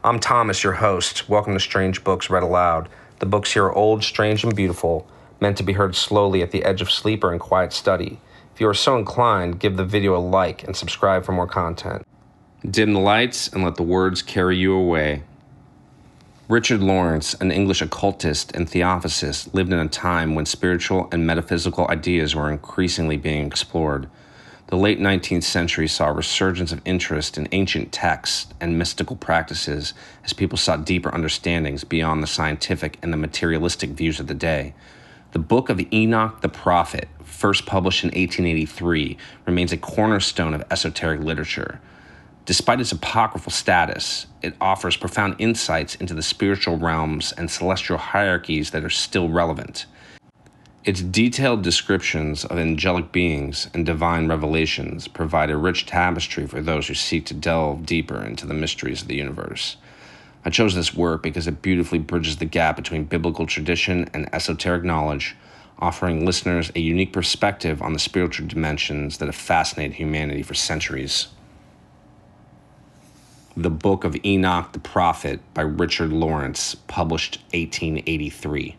I'm Thomas, your host. Welcome to Strange Books Read Aloud. The books here are old, strange, and beautiful, meant to be heard slowly at the edge of sleep or in quiet study. If you are so inclined, give the video a like and subscribe for more content. Dim the lights and let the words carry you away. Richard Laurence, an English occultist and theosophist, lived in a time when spiritual and metaphysical ideas were increasingly being explored. The late 19th century saw a resurgence of interest in ancient texts and mystical practices as people sought deeper understandings beyond the scientific and the materialistic views of the day. The Book of Enoch the Prophet, first published in 1883, remains a cornerstone of esoteric literature. Despite its apocryphal status, it offers profound insights into the spiritual realms and celestial hierarchies that are still relevant. Its detailed descriptions of angelic beings and divine revelations provide a rich tapestry for those who seek to delve deeper into the mysteries of the universe. I chose this work because it beautifully bridges the gap between biblical tradition and esoteric knowledge, offering listeners a unique perspective on the spiritual dimensions that have fascinated humanity for centuries. The Book of Enoch the Prophet by Richard Laurence, published 1883.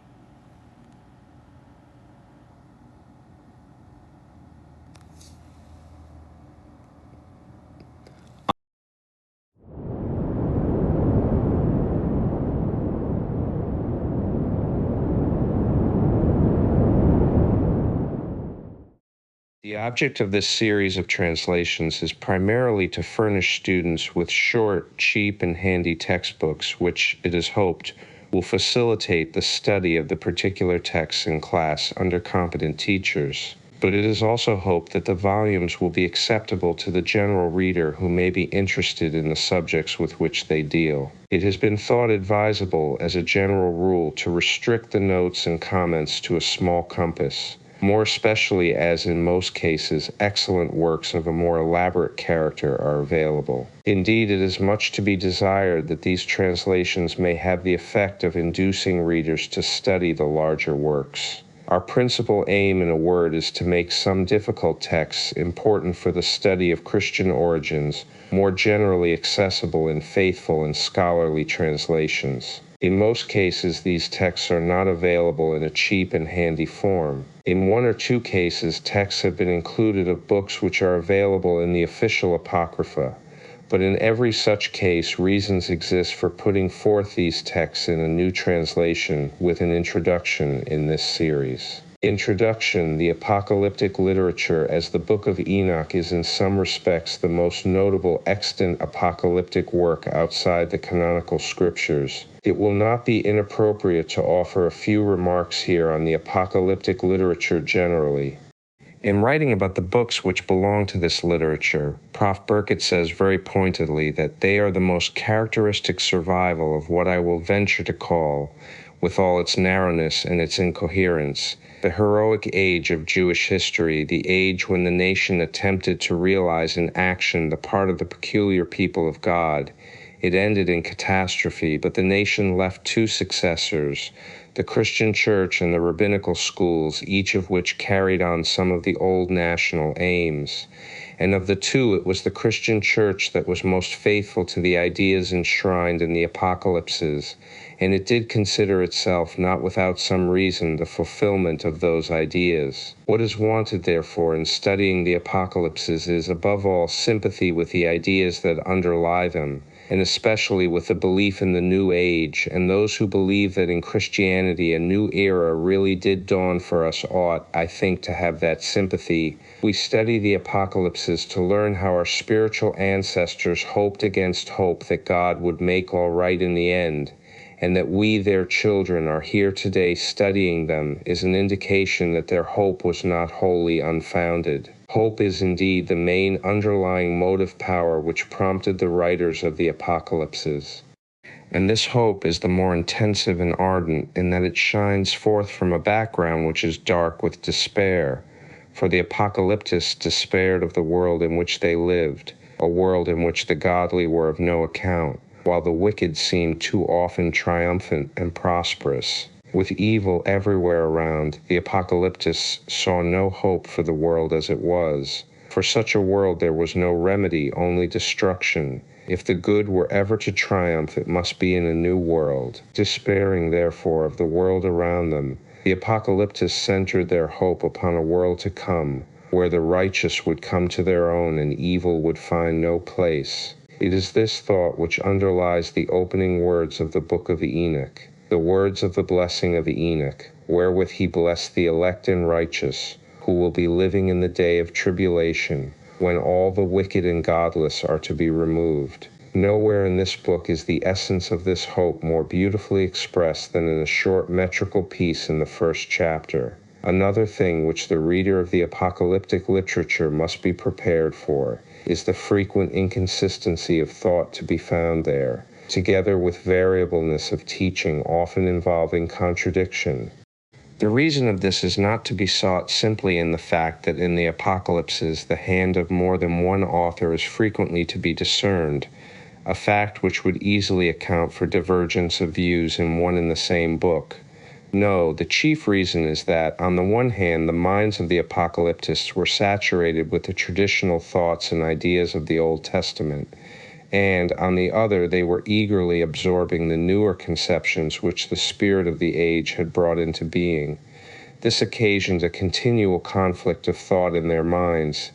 The object of this series of translations is primarily to furnish students with short, cheap, and handy textbooks, which, it is hoped, will facilitate the study of the particular texts in class under competent teachers. But it is also hoped that the volumes will be acceptable to the general reader who may be interested in the subjects with which they deal. It has been thought advisable, as a general rule, to restrict the notes and comments to a small compass, more especially as in most cases excellent works of a more elaborate character are available. Indeed, it is much to be desired that these translations may have the effect of inducing readers to study the larger works. Our principal aim, in a word, is to make some difficult texts important for the study of Christian origins more generally accessible in faithful and scholarly translations. In most cases, these texts are not available in a cheap and handy form. In one or two cases, texts have been included of books which are available in the official Apocrypha, but in every such case, reasons exist for putting forth these texts in a new translation with an introduction in this series. Introduction: the apocalyptic literature as the Book of Enoch is in some respects the most notable extant apocalyptic work outside the canonical scriptures. It will not be inappropriate to offer a few remarks here on the apocalyptic literature generally. In writing about the books which belong to this literature, Prof. Burkett says very pointedly that they are the most characteristic survival of what I will venture to call, with all its narrowness and its incoherence, the heroic age of Jewish history, the age when the nation attempted to realize in action the part of the peculiar people of God. It ended in catastrophe, but the nation left two successors, the Christian church and the rabbinical schools, each of which carried on some of the old national aims. And of the two, it was the Christian church that was most faithful to the ideas enshrined in the apocalypses, and it did consider itself, not without some reason, the fulfillment of those ideas. What is wanted, therefore, in studying the apocalypses is, above all, sympathy with the ideas that underlie them, and especially with the belief in the new age, and those who believe that in Christianity a new era really did dawn for us ought, I think, to have that sympathy. We study the apocalypses to learn how our spiritual ancestors hoped against hope that God would make all right in the end, and that we, their children, are here today studying them is an indication that their hope was not wholly unfounded. Hope is indeed the main underlying motive power which prompted the writers of the apocalypses. And this hope is the more intensive and ardent in that it shines forth from a background which is dark with despair. For the apocalyptists despaired of the world in which they lived, a world in which the godly were of no account, while the wicked seemed too often triumphant and prosperous. With evil everywhere around, the apocalyptists saw no hope for the world as it was. For such a world there was no remedy, only destruction, If the good were ever to triumph, it must be in a new world. Despairing, therefore, of the world around them, the apocalyptists centered their hope upon a world to come, where the righteous would come to their own and evil would find no place. It is this thought which underlies the opening words of the Book of Enoch, the words of the blessing of Enoch, wherewith he blessed the elect and righteous, who will be living in the day of tribulation, when all the wicked and godless are to be removed. Nowhere in this book is the essence of this hope more beautifully expressed than in a short metrical piece in the first chapter. Another thing which the reader of the apocalyptic literature must be prepared for is the frequent inconsistency of thought to be found there, together with variableness of teaching often involving contradiction. The reason of this is not to be sought simply in the fact that in the apocalypses the hand of more than one author is frequently to be discerned, a fact which would easily account for divergence of views in one and the same book. No, the chief reason is that, on the one hand, the minds of the apocalyptists were saturated with the traditional thoughts and ideas of the Old Testament, and, on the other, they were eagerly absorbing the newer conceptions which the spirit of the age had brought into being. This occasioned a continual conflict of thought in their minds.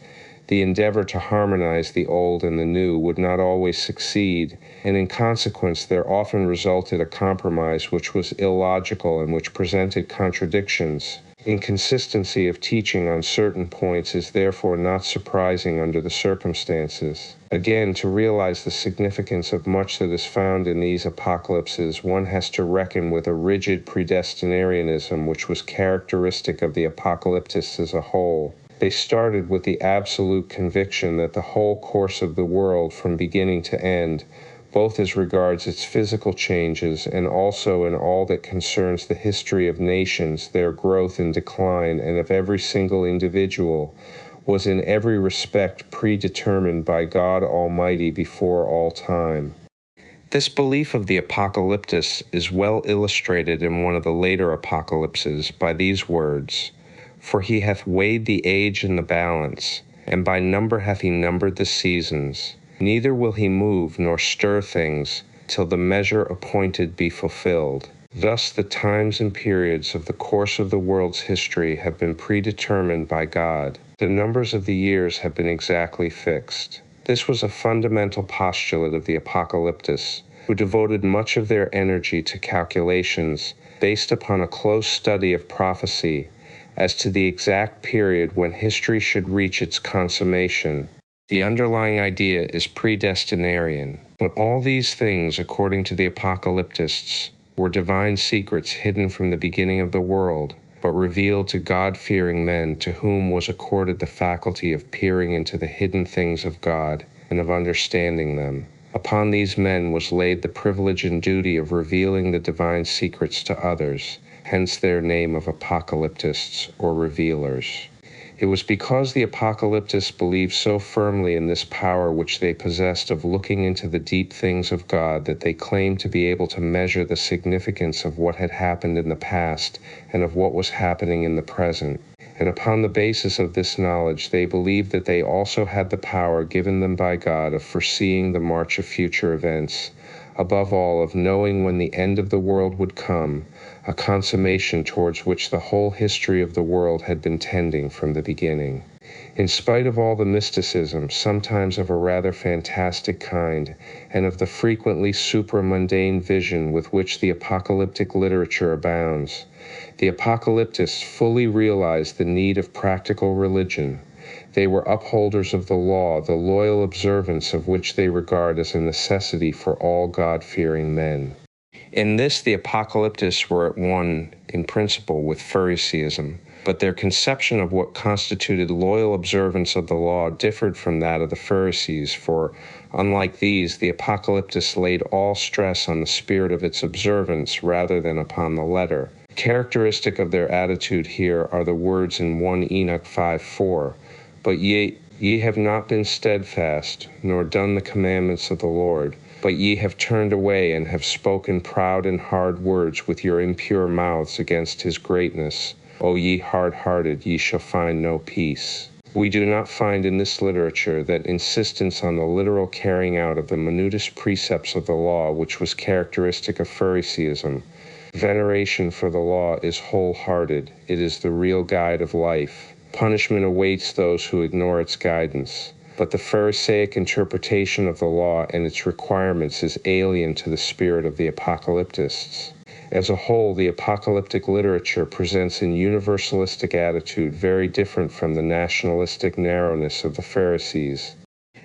The endeavor to harmonize the old and the new would not always succeed, and in consequence there often resulted a compromise which was illogical and which presented contradictions. Inconsistency of teaching on certain points is therefore not surprising under the circumstances. Again, to realize the significance of much that is found in these apocalypses, one has to reckon with a rigid predestinarianism which was characteristic of the apocalyptists as a whole. They started with the absolute conviction that the whole course of the world from beginning to end, both as regards its physical changes and also in all that concerns the history of nations, their growth and decline, and of every single individual, was in every respect predetermined by God Almighty before all time. This belief of the apocalyptists is well illustrated in one of the later apocalypses by these words, "For he hath weighed the age in the balance, and by number hath he numbered the seasons. Neither will he move nor stir things till the measure appointed be fulfilled." Thus the times and periods of the course of the world's history have been predetermined by God. The numbers of the years have been exactly fixed. This was a fundamental postulate of the apocalyptists, who devoted much of their energy to calculations based upon a close study of prophecy as to the exact period when history should reach its consummation. The underlying idea is predestinarian. But all these things, according to the apocalyptists, were divine secrets hidden from the beginning of the world, but revealed to God-fearing men to whom was accorded the faculty of peering into the hidden things of God and of understanding them. Upon these men was laid the privilege and duty of revealing the divine secrets to others, hence their name of apocalyptists or revealers. It was because the apocalyptists believed so firmly in this power which they possessed of looking into the deep things of God that they claimed to be able to measure the significance of what had happened in the past and of what was happening in the present. And upon the basis of this knowledge, they believed that they also had the power given them by God of foreseeing the march of future events, above all of knowing when the end of the world would come, a consummation towards which the whole history of the world had been tending from the beginning. In spite of all the mysticism, sometimes of a rather fantastic kind, and of the frequently supramundane vision with which the apocalyptic literature abounds, the apocalyptists fully realized the need of practical religion. They were upholders of the law, the loyal observance of which they regard as a necessity for all God-fearing men. In this, the apocalyptists were at one, in principle, with Phariseeism, but their conception of what constituted loyal observance of the law differed from that of the Pharisees, for, unlike these, the apocalyptists laid all stress on the spirit of its observance rather than upon the letter. Characteristic of their attitude here are the words in 1 Enoch 5:4, "But ye have not been steadfast, nor done the commandments of the Lord, but ye have turned away and have spoken proud and hard words with your impure mouths against his greatness. O ye hard-hearted, ye shall find no peace." We do not find in this literature that insistence on the literal carrying out of the minutest precepts of the law which was characteristic of Phariseeism. Veneration for the law is wholehearted. It is the real guide of life. Punishment awaits those who ignore its guidance. But the Pharisaic interpretation of the law and its requirements is alien to the spirit of the apocalyptists. As a whole, the apocalyptic literature presents an universalistic attitude very different from the nationalistic narrowness of the Pharisees.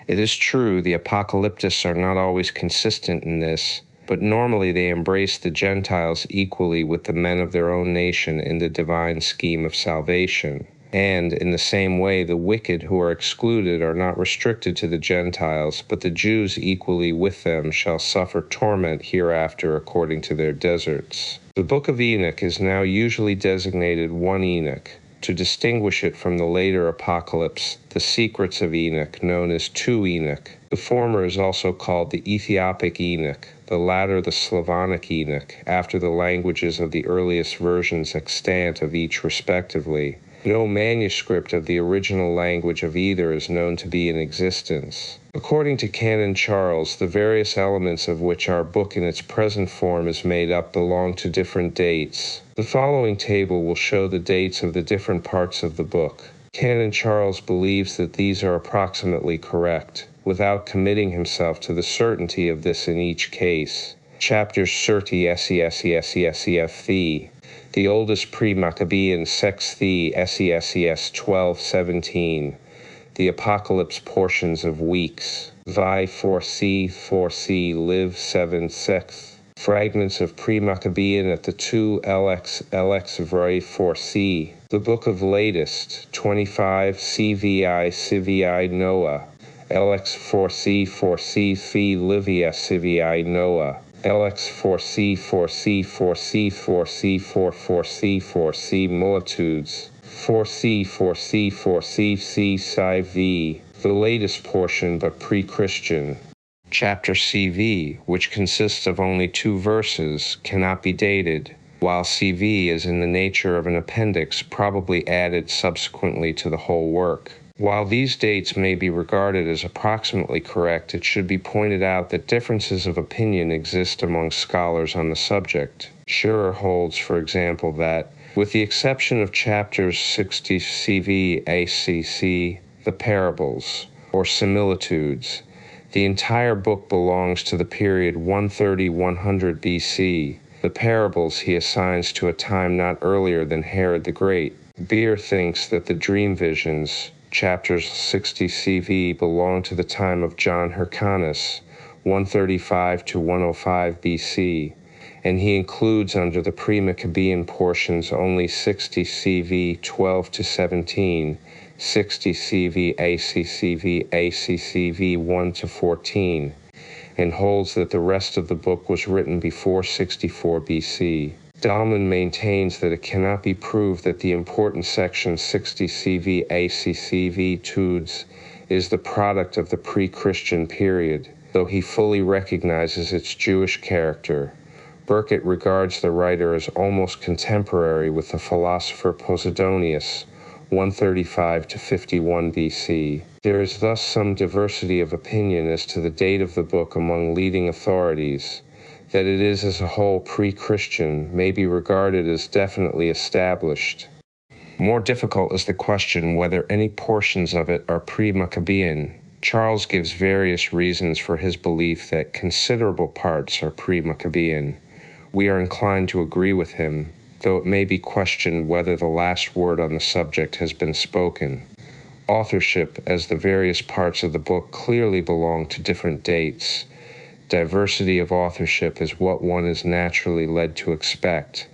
It is true the apocalyptists are not always consistent in this, but normally they embrace the Gentiles equally with the men of their own nation in the divine scheme of salvation. And, in the same way, the wicked who are excluded are not restricted to the Gentiles, but the Jews equally with them shall suffer torment hereafter according to their deserts. The Book of Enoch is now usually designated 1 Enoch. To distinguish it from the later apocalypse, the secrets of Enoch, known as 2 Enoch. The former is also called the Ethiopic Enoch, the latter the Slavonic Enoch, after the languages of the earliest versions extant of each respectively. No manuscript of the original language of either is known to be in existence. According to Canon Charles, the various elements of which our book in its present form is made up belong to different dates. The following table will show the dates of the different parts of the book. Canon Charles believes that these are approximately correct, without committing himself to the certainty of this in each case. Chapters 30 SESESESEFT. The oldest pre-Maccabean Sexthi SESES 12:17. The Apocalypse portions of weeks. Vi 4C live 7 Sex. Fragments of pre-Maccabean at the 2 LX Vri 4C. The Book of Latest 25 CVI Noah. LX 4C Phi Livia Civi Noah. LX 4C 4C 4C 4C 4C 4C Multitudes 4C 4C 4C C Psi V. The latest portion but pre-Christian. Chapter CV, which consists of only 2 verses, cannot be dated, while CV is in the nature of an appendix probably added subsequently to the whole work. While these dates may be regarded as approximately correct, it should be pointed out that differences of opinion exist among scholars on the subject. Scherer holds, for example, that, with the exception of chapters 60 CV ACC, the parables, or similitudes, the entire book belongs to the period 130-100 BC. The parables he assigns to a time not earlier than Herod the Great. Beer thinks that the dream visions, chapters 60 CV, belong to the time of John Hyrcanus, 135-105 BC, and he includes under the pre-Maccabean portions only 60 CV 12-17, 60 CV ACCV 1-14, and holds that the rest of the book was written before 64 BC. Dahlman maintains that it cannot be proved that the important section 60 CV ACCV Tudes is the product of the pre-Christian period, though he fully recognizes its Jewish character. Burkitt regards the writer as almost contemporary with the philosopher Posidonius, 135-51 BC. There is thus some diversity of opinion as to the date of the book among leading authorities. That it is as a whole pre-Christian may be regarded as definitely established. More difficult is the question whether any portions of it are pre-Maccabean. Charles gives various reasons for his belief that considerable parts are pre-Maccabean. We are inclined to agree with him, though it may be questioned whether the last word on the subject has been spoken. Authorship, as the various parts of the book clearly belong to different dates. Diversity of authorship is what one is naturally led to expect,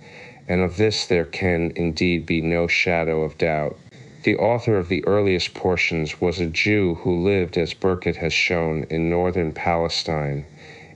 and of this there can indeed be no shadow of doubt. The author of the earliest portions was a Jew who lived, as Burkitt has shown, in northern Palestine,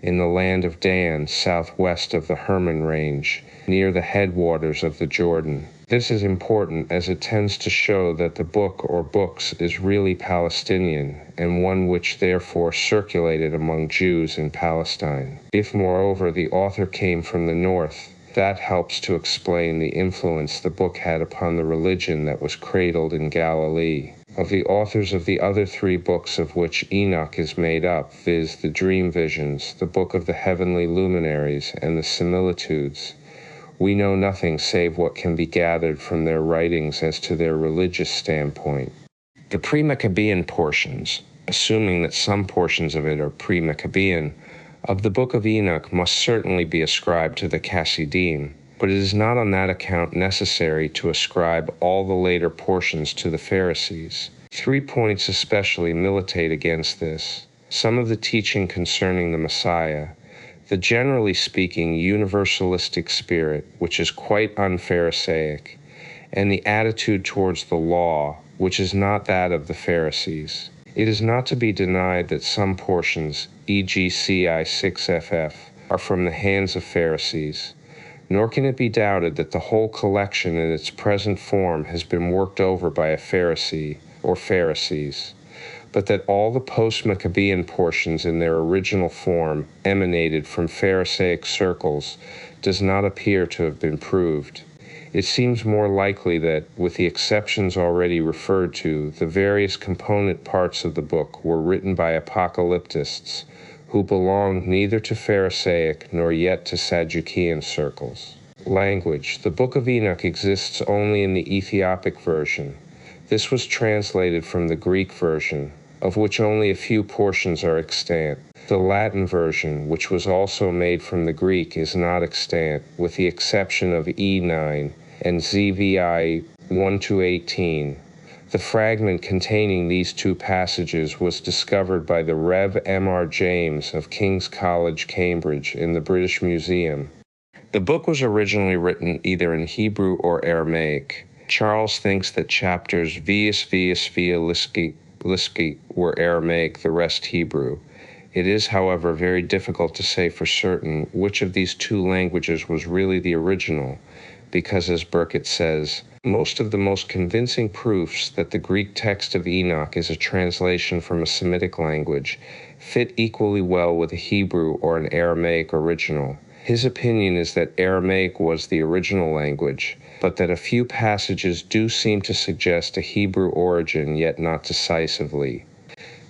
in the land of Dan, southwest of the Hermon Range, near the headwaters of the Jordan. This is important as it tends to show that the book or books is really Palestinian, and one which therefore circulated among Jews in Palestine. If, moreover, the author came from the north, that helps to explain the influence the book had upon the religion that was cradled in Galilee. of the authors of the other 3 books of which Enoch is made up, viz. The Dream Visions, the Book of the Heavenly Luminaries, and the Similitudes, we know nothing save what can be gathered from their writings as to their religious standpoint. The pre-Maccabean portions, assuming that some portions of it are pre-Maccabean, of the Book of Enoch must certainly be ascribed to the Chassidim, but it is not on that account necessary to ascribe all the later portions to the Pharisees. 3 points especially militate against this: some of the teaching concerning the Messiah, the generally speaking universalistic spirit, which is quite un-Pharisaic, and the attitude towards the law, which is not that of the Pharisees. It is not to be denied that some portions, e.g. CI 6FF, are from the hands of Pharisees, nor can it be doubted that the whole collection in its present form has been worked over by a Pharisee or Pharisees, but that all the post-Maccabean portions in their original form emanated from Pharisaic circles does not appear to have been proved. It seems more likely that, with the exceptions already referred to, the various component parts of the book were written by apocalyptists who belonged neither to Pharisaic nor yet to Sadducean circles. Language. The Book of Enoch exists only in the Ethiopic version. This was translated from the Greek version, of which only a few portions are extant. The Latin version, which was also made from the Greek, is not extant, with the exception of E9 and ZVI 1-18. The fragment containing these 2 passages was discovered by the Rev. M.R. James of King's College, Cambridge, in the British Museum. The book was originally written either in Hebrew or Aramaic. Charles thinks that chapters Vias Via Liski were Aramaic, the rest Hebrew. It is, however, very difficult to say for certain which of these 2 languages was really the original, because, as Burkitt says, most of the most convincing proofs that the Greek text of Enoch is a translation from a Semitic language fit equally well with a Hebrew or an Aramaic original. His opinion is that Aramaic was the original language, but that a few passages do seem to suggest a Hebrew origin, yet not decisively.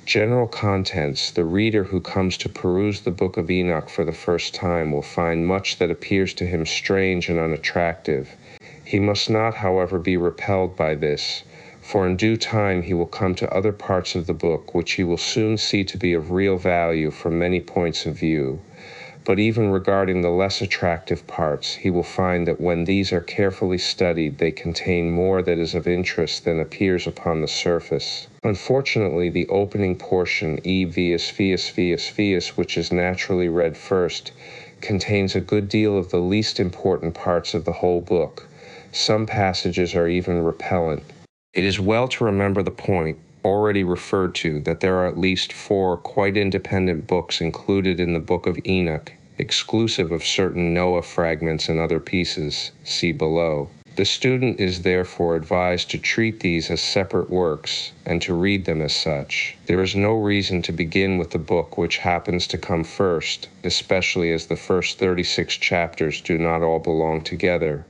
General contents. The reader who comes to peruse the Book of Enoch for the first time will find much that appears to him strange and unattractive. He must not, however, be repelled by this, for in due time he will come to other parts of the book which he will soon see to be of real value from many points of view. But even regarding the less attractive parts, he will find that when these are carefully studied, they contain more that is of interest than appears upon the surface. Unfortunately, the opening portion, Vias, which is naturally read first, contains a good deal of the least important parts of the whole book. Some passages are even repellent. It is well to remember the point, already referred to, that there are at least 4 quite independent books included in the Book of Enoch, exclusive of certain Noah fragments and other pieces, see below. The student is therefore advised to treat these as separate works, and to read them as such. There is no reason to begin with the book which happens to come first, especially as the first 36 chapters do not all belong together.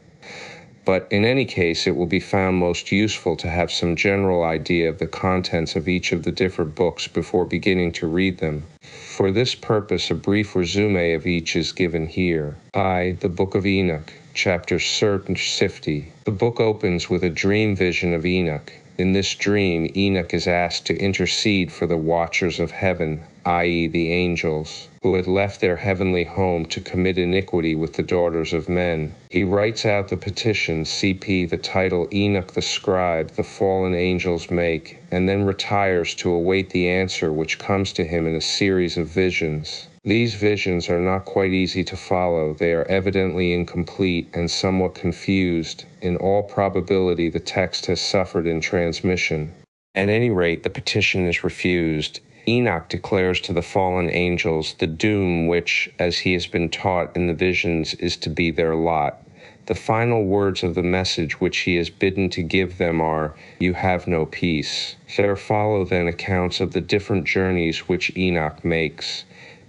But in any case, it will be found most useful to have some general idea of the contents of each of the different books before beginning to read them. For this purpose, a brief resume of each is given here. The Book of Enoch, chapter 50. The book opens with a dream vision of Enoch. In this dream, Enoch is asked to intercede for the watchers of heaven, i.e. the angels, who had left their heavenly home to commit iniquity with the daughters of men. He writes out the petition, CP, the title Enoch the scribe, the fallen angels make, and then retires to await the answer which comes to him in a series of visions. These visions are not quite easy to follow. They are evidently incomplete and somewhat confused. In all probability, the text has suffered in transmission. At any rate, the petition is refused. Enoch declares to the fallen angels the doom which, as he has been taught in the visions, is to be their lot. The final words of the message which he is bidden to give them are, "You have no peace." There follow then accounts of the different journeys which Enoch makes.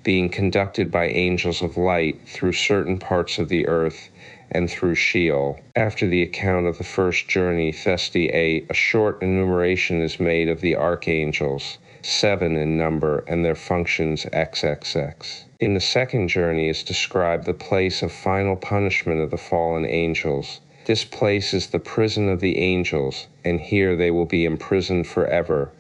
being conducted by angels of light through certain parts of the earth and through Sheol. After the account of the first journey, Thesti a short enumeration is made of the archangels, 7 in number, and their functions XXX. In the second journey is described the place of final punishment of the fallen angels. This place is the prison of the angels, and here they will be imprisoned forever.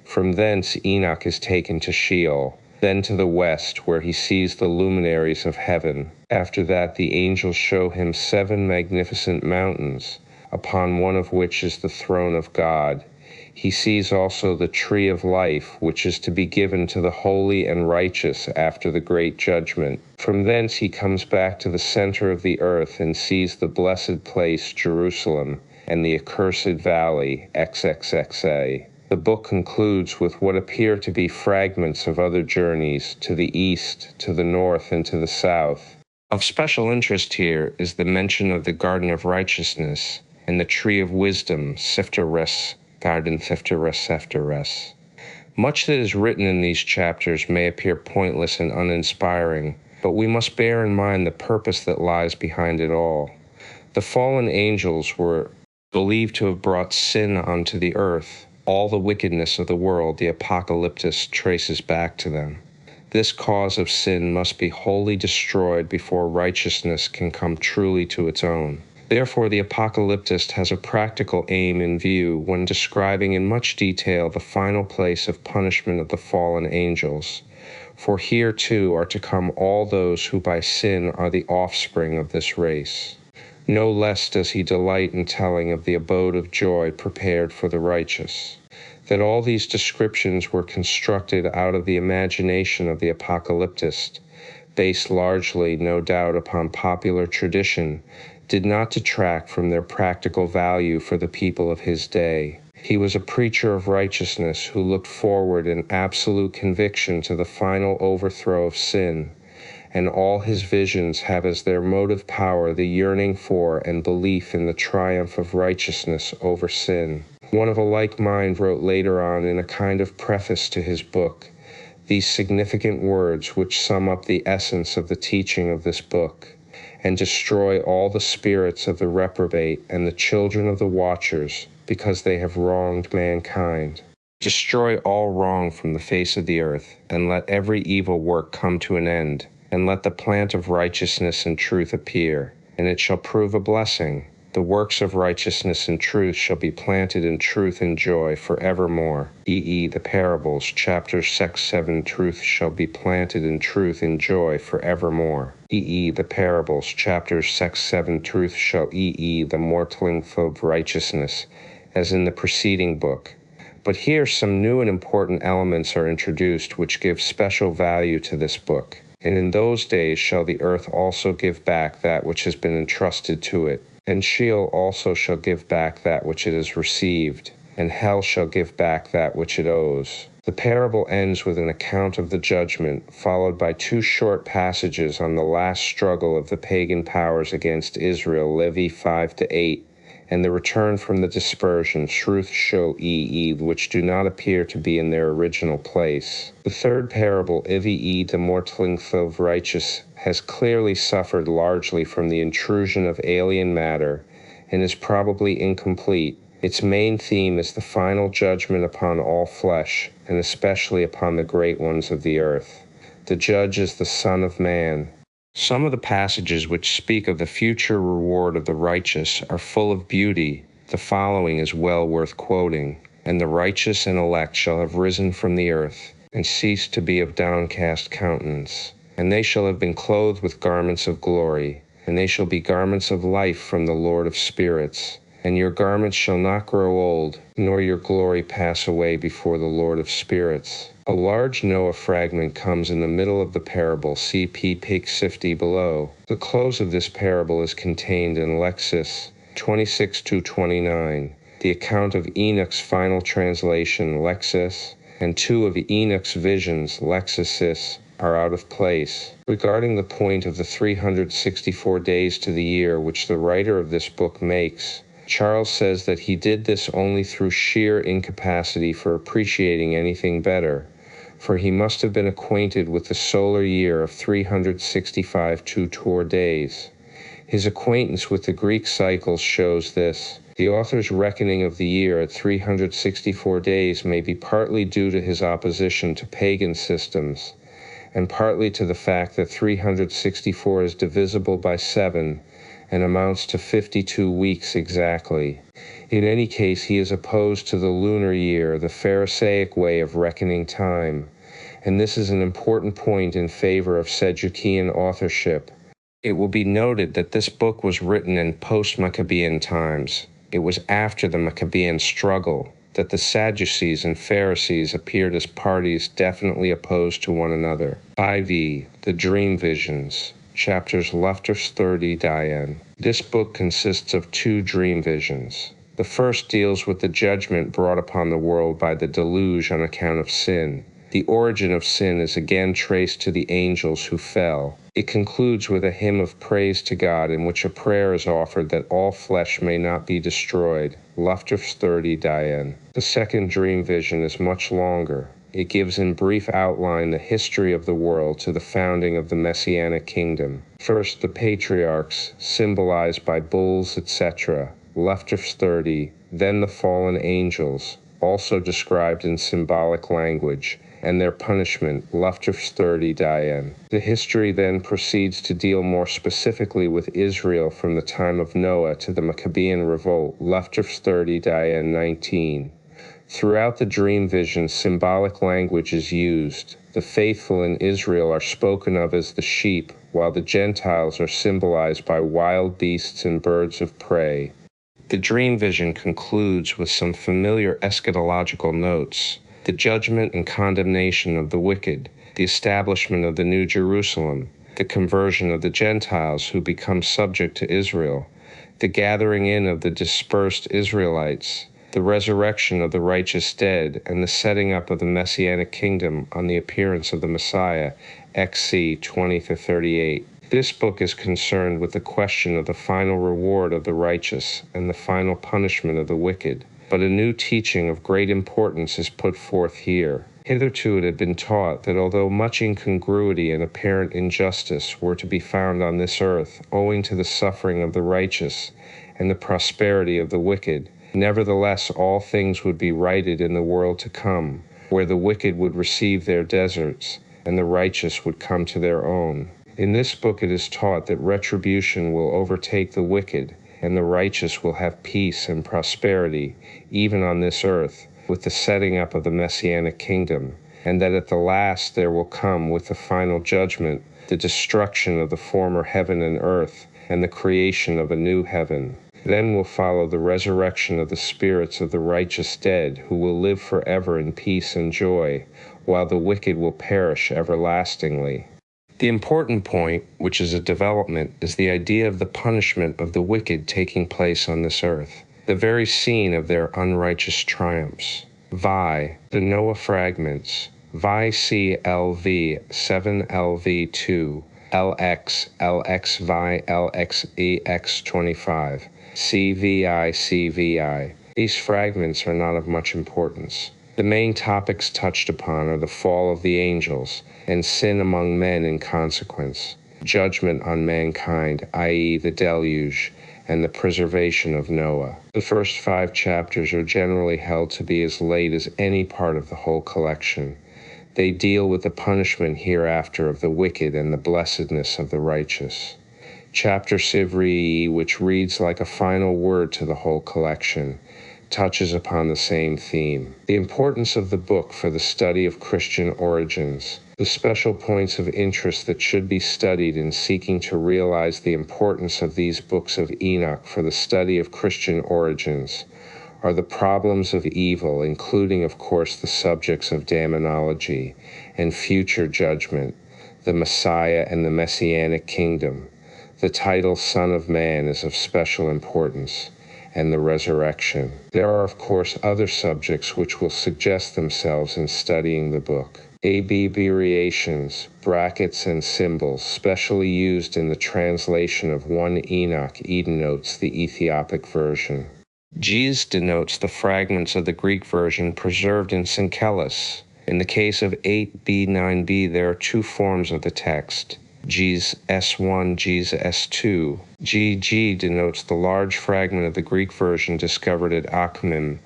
From thence Enoch is taken to Sheol, then to the west, where he sees the luminaries of heaven. After that the angels show him 7 magnificent mountains, upon one of which is the throne of God. He sees also the tree of life, which is to be given to the holy and righteous after the great judgment. From thence he comes back to the center of the earth and sees the blessed place Jerusalem and the accursed valley XXXA. The book concludes with what appear to be fragments of other journeys to the east, to the north, and to the south. Of special interest here is the mention of the Garden of Righteousness and the Tree of Wisdom, Sifteres, Garden Sifteres. Much that is written in these chapters may appear pointless and uninspiring, but we must bear in mind the purpose that lies behind it all. The fallen angels were believed to have brought sin onto the earth. All the wickedness of the world the Apocalyptus traces back to them. This cause of sin must be wholly destroyed before righteousness can come truly to its own. Therefore, the Apocalyptist has a practical aim in view when describing in much detail the final place of punishment of the fallen angels. For here too are to come all those who by sin are the offspring of this race. No less does he delight in telling of the abode of joy prepared for the righteous. That all these descriptions were constructed out of the imagination of the Apocalyptist, based largely, no doubt, upon popular tradition, did not detract from their practical value for the people of his day. He was a preacher of righteousness who looked forward in absolute conviction to the final overthrow of sin, and all his visions have as their motive power the yearning for and belief in the triumph of righteousness over sin. One of a like mind wrote later on in a kind of preface to his book these significant words which sum up the essence of the teaching of this book: and destroy all the spirits of the reprobate and the children of the watchers, because they have wronged mankind. Destroy all wrong from the face of the earth, and let every evil work come to an end, and let the plant of righteousness and truth appear, and it shall prove a blessing. The works of righteousness and truth shall be planted in truth and joy forevermore. E.e. the parables, chapter 6-7, truth shall be planted in truth and joy forevermore. E.e. the parables, chapters 6-7, truth shall e.e. the mortaling of righteousness, as in the preceding book. But here some new and important elements are introduced which give special value to this book. And in those days shall the earth also give back that which has been entrusted to it, and Sheol also shall give back that which it has received, and hell shall give back that which it owes. The parable ends with an account of the judgment, followed by 2 short passages on the last struggle of the pagan powers against Israel, Levi 5-8, and the return from the dispersion, truth show e, which do not appear to be in their original place. The third parable, Ivi the mortaling of righteous, has clearly suffered largely from the intrusion of alien matter, and is probably incomplete. Its main theme is the final judgment upon all flesh, and especially upon the great ones of the earth. The judge is the Son of Man. Some of the passages which speak of the future reward of the righteous are full of beauty. The following is well worth quoting. And the righteous and elect shall have risen from the earth, and ceased to be of downcast countenance. And they shall have been clothed with garments of glory, and they shall be garments of life from the Lord of spirits. And your garments shall not grow old, nor your glory pass away before the Lord of spirits. A large Noah fragment comes in the middle of the parable, see P. Pig 50 below. The close of this parable is contained in Lexis 26-29, the account of Enoch's final translation, Lexis, and 2 of Enoch's visions, Lexisis, are out of place. Regarding the point of the 364 days to the year which the writer of this book makes, Charles says that he did this only through sheer incapacity for appreciating anything better, for he must have been acquainted with the solar year of 365 Tutor days. His acquaintance with the Greek cycles shows this. The author's reckoning of the year at 364 days may be partly due to his opposition to pagan systems, and partly to the fact that 364 is divisible by 7 and amounts to 52 weeks exactly. In any case, he is opposed to the lunar year, the Pharisaic way of reckoning time, and this is an important point in favor of Sadducean authorship. It will be noted that this book was written in post-Maccabean times. It was after the Maccabean struggle that the Sadducees and Pharisees appeared as parties definitely opposed to one another. IV, The Dream Visions, chapters Lufters 30 Diane. This book consists of 2 dream visions. The first deals with the judgment brought upon the world by the deluge on account of sin. The origin of sin is again traced to the angels who fell. It concludes with a hymn of praise to God in which a prayer is offered that all flesh may not be destroyed. Lufters 30 Diane. The second dream vision is much longer. It gives in brief outline the history of the world to the founding of the Messianic kingdom. First, the patriarchs, symbolized by bulls, etc. Lufters 30. Then the fallen angels, also described in symbolic language, and their punishment, Lufters 30 Diane. The history then proceeds to deal more specifically with Israel from the time of Noah to the Maccabean revolt, Lufters 30 Diane 19. Throughout the dream vision, symbolic language is used. The faithful in Israel are spoken of as the sheep, while the Gentiles are symbolized by wild beasts and birds of prey. The dream vision concludes with some familiar eschatological notes: the judgment and condemnation of the wicked, the establishment of the New Jerusalem, the conversion of the Gentiles who become subject to Israel, the gathering in of the dispersed Israelites, the resurrection of the righteous dead, and the setting up of the Messianic kingdom on the appearance of the Messiah, XC 20-38. This book is concerned with the question of the final reward of the righteous and the final punishment of the wicked. But a new teaching of great importance is put forth here. Hitherto it had been taught that although much incongruity and apparent injustice were to be found on this earth owing to the suffering of the righteous and the prosperity of the wicked, nevertheless all things would be righted in the world to come, where the wicked would receive their deserts and the righteous would come to their own. In this book it is taught that retribution will overtake the wicked, and the righteous will have peace and prosperity, even on this earth, with the setting up of the Messianic kingdom, and that at the last there will come, with the final judgment, the destruction of the former heaven and earth, and the creation of a new heaven. Then will follow the resurrection of the spirits of the righteous dead, who will live forever in peace and joy, while the wicked will perish everlastingly. The important point, which is a development, is the idea of the punishment of the wicked taking place on this earth, the very scene of their unrighteous triumphs. Vi, the Noah fragments, Vi CLV 7LV2, LX, LX Vi LXEX 25, CVI CVI. These fragments are not of much importance. The main topics touched upon are the fall of the angels and sin among men in consequence, judgment on mankind, i.e. the deluge, and the preservation of Noah. The first 5 chapters are generally held to be as late as any part of the whole collection. They deal with the punishment hereafter of the wicked and the blessedness of the righteous. Chapter Sivri, which reads like a final word to the whole collection, touches upon the same theme. The importance of the book for the study of Christian origins, the special points of interest that should be studied in seeking to realize the importance of these books of Enoch for the study of Christian origins, are the problems of evil, including, of course, the subjects of demonology and future judgment, the Messiah and the Messianic kingdom. The title Son of Man is of special importance, and the resurrection. There are, of course, other subjects which will suggest themselves in studying the book. Abbreviations, brackets, and symbols, specially used in the translation of 1 Enoch, denotes the Ethiopic version. Gs denotes the fragments of the Greek version preserved in Synkelus. In the case of 8b, 9b, there are two forms of the text. Gs S1, Gs S2. GG denotes the large fragment of the Greek version discovered at Akhmim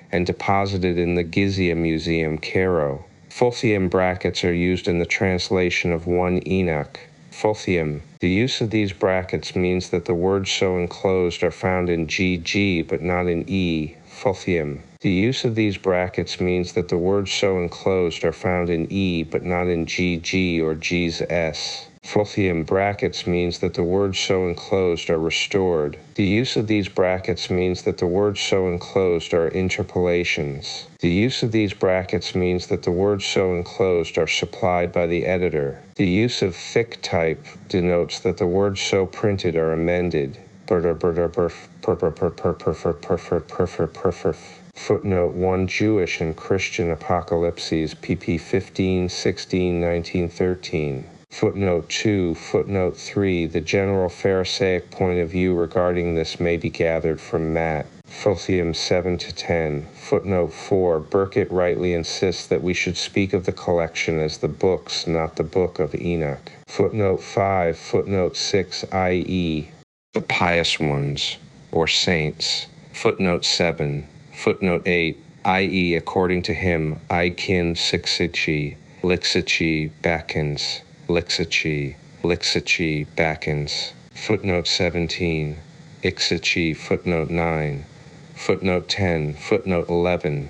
and deposited in the Gizeh Museum, Cairo. Fulthium brackets are used in the translation of 1 Enoch. Fulthium. The use of these brackets means that the words so enclosed are found in GG but not in E. Fulthium. The use of these brackets means that the words so enclosed are found in E but not in GG or G's S. Fulthium brackets means that the words so enclosed are restored. The use of these brackets means that the words so enclosed are interpolations. The use of these brackets means that the words so enclosed are supplied by the editor. The use of thick type denotes that the words so printed are amended. Footnote 1 Jewish and Christian Apocalypses, pp. 15, 16, 19, 13. Footnote 2, Footnote 3, the general Pharisaic point of view regarding this may be gathered from Matt. Fulthium 7-10. Footnote 4, Burkitt rightly insists that we should speak of the collection as the books, not the Book of Enoch. Footnote 5, Footnote 6, i.e., the pious ones, or saints. Footnote 7, Footnote 8, i.e., according to him, Ikin Sixichi, Lixichi, Bakins. Lixichi, Bakins. Footnote 17, Ixichi, footnote 9, footnote 10, footnote 11,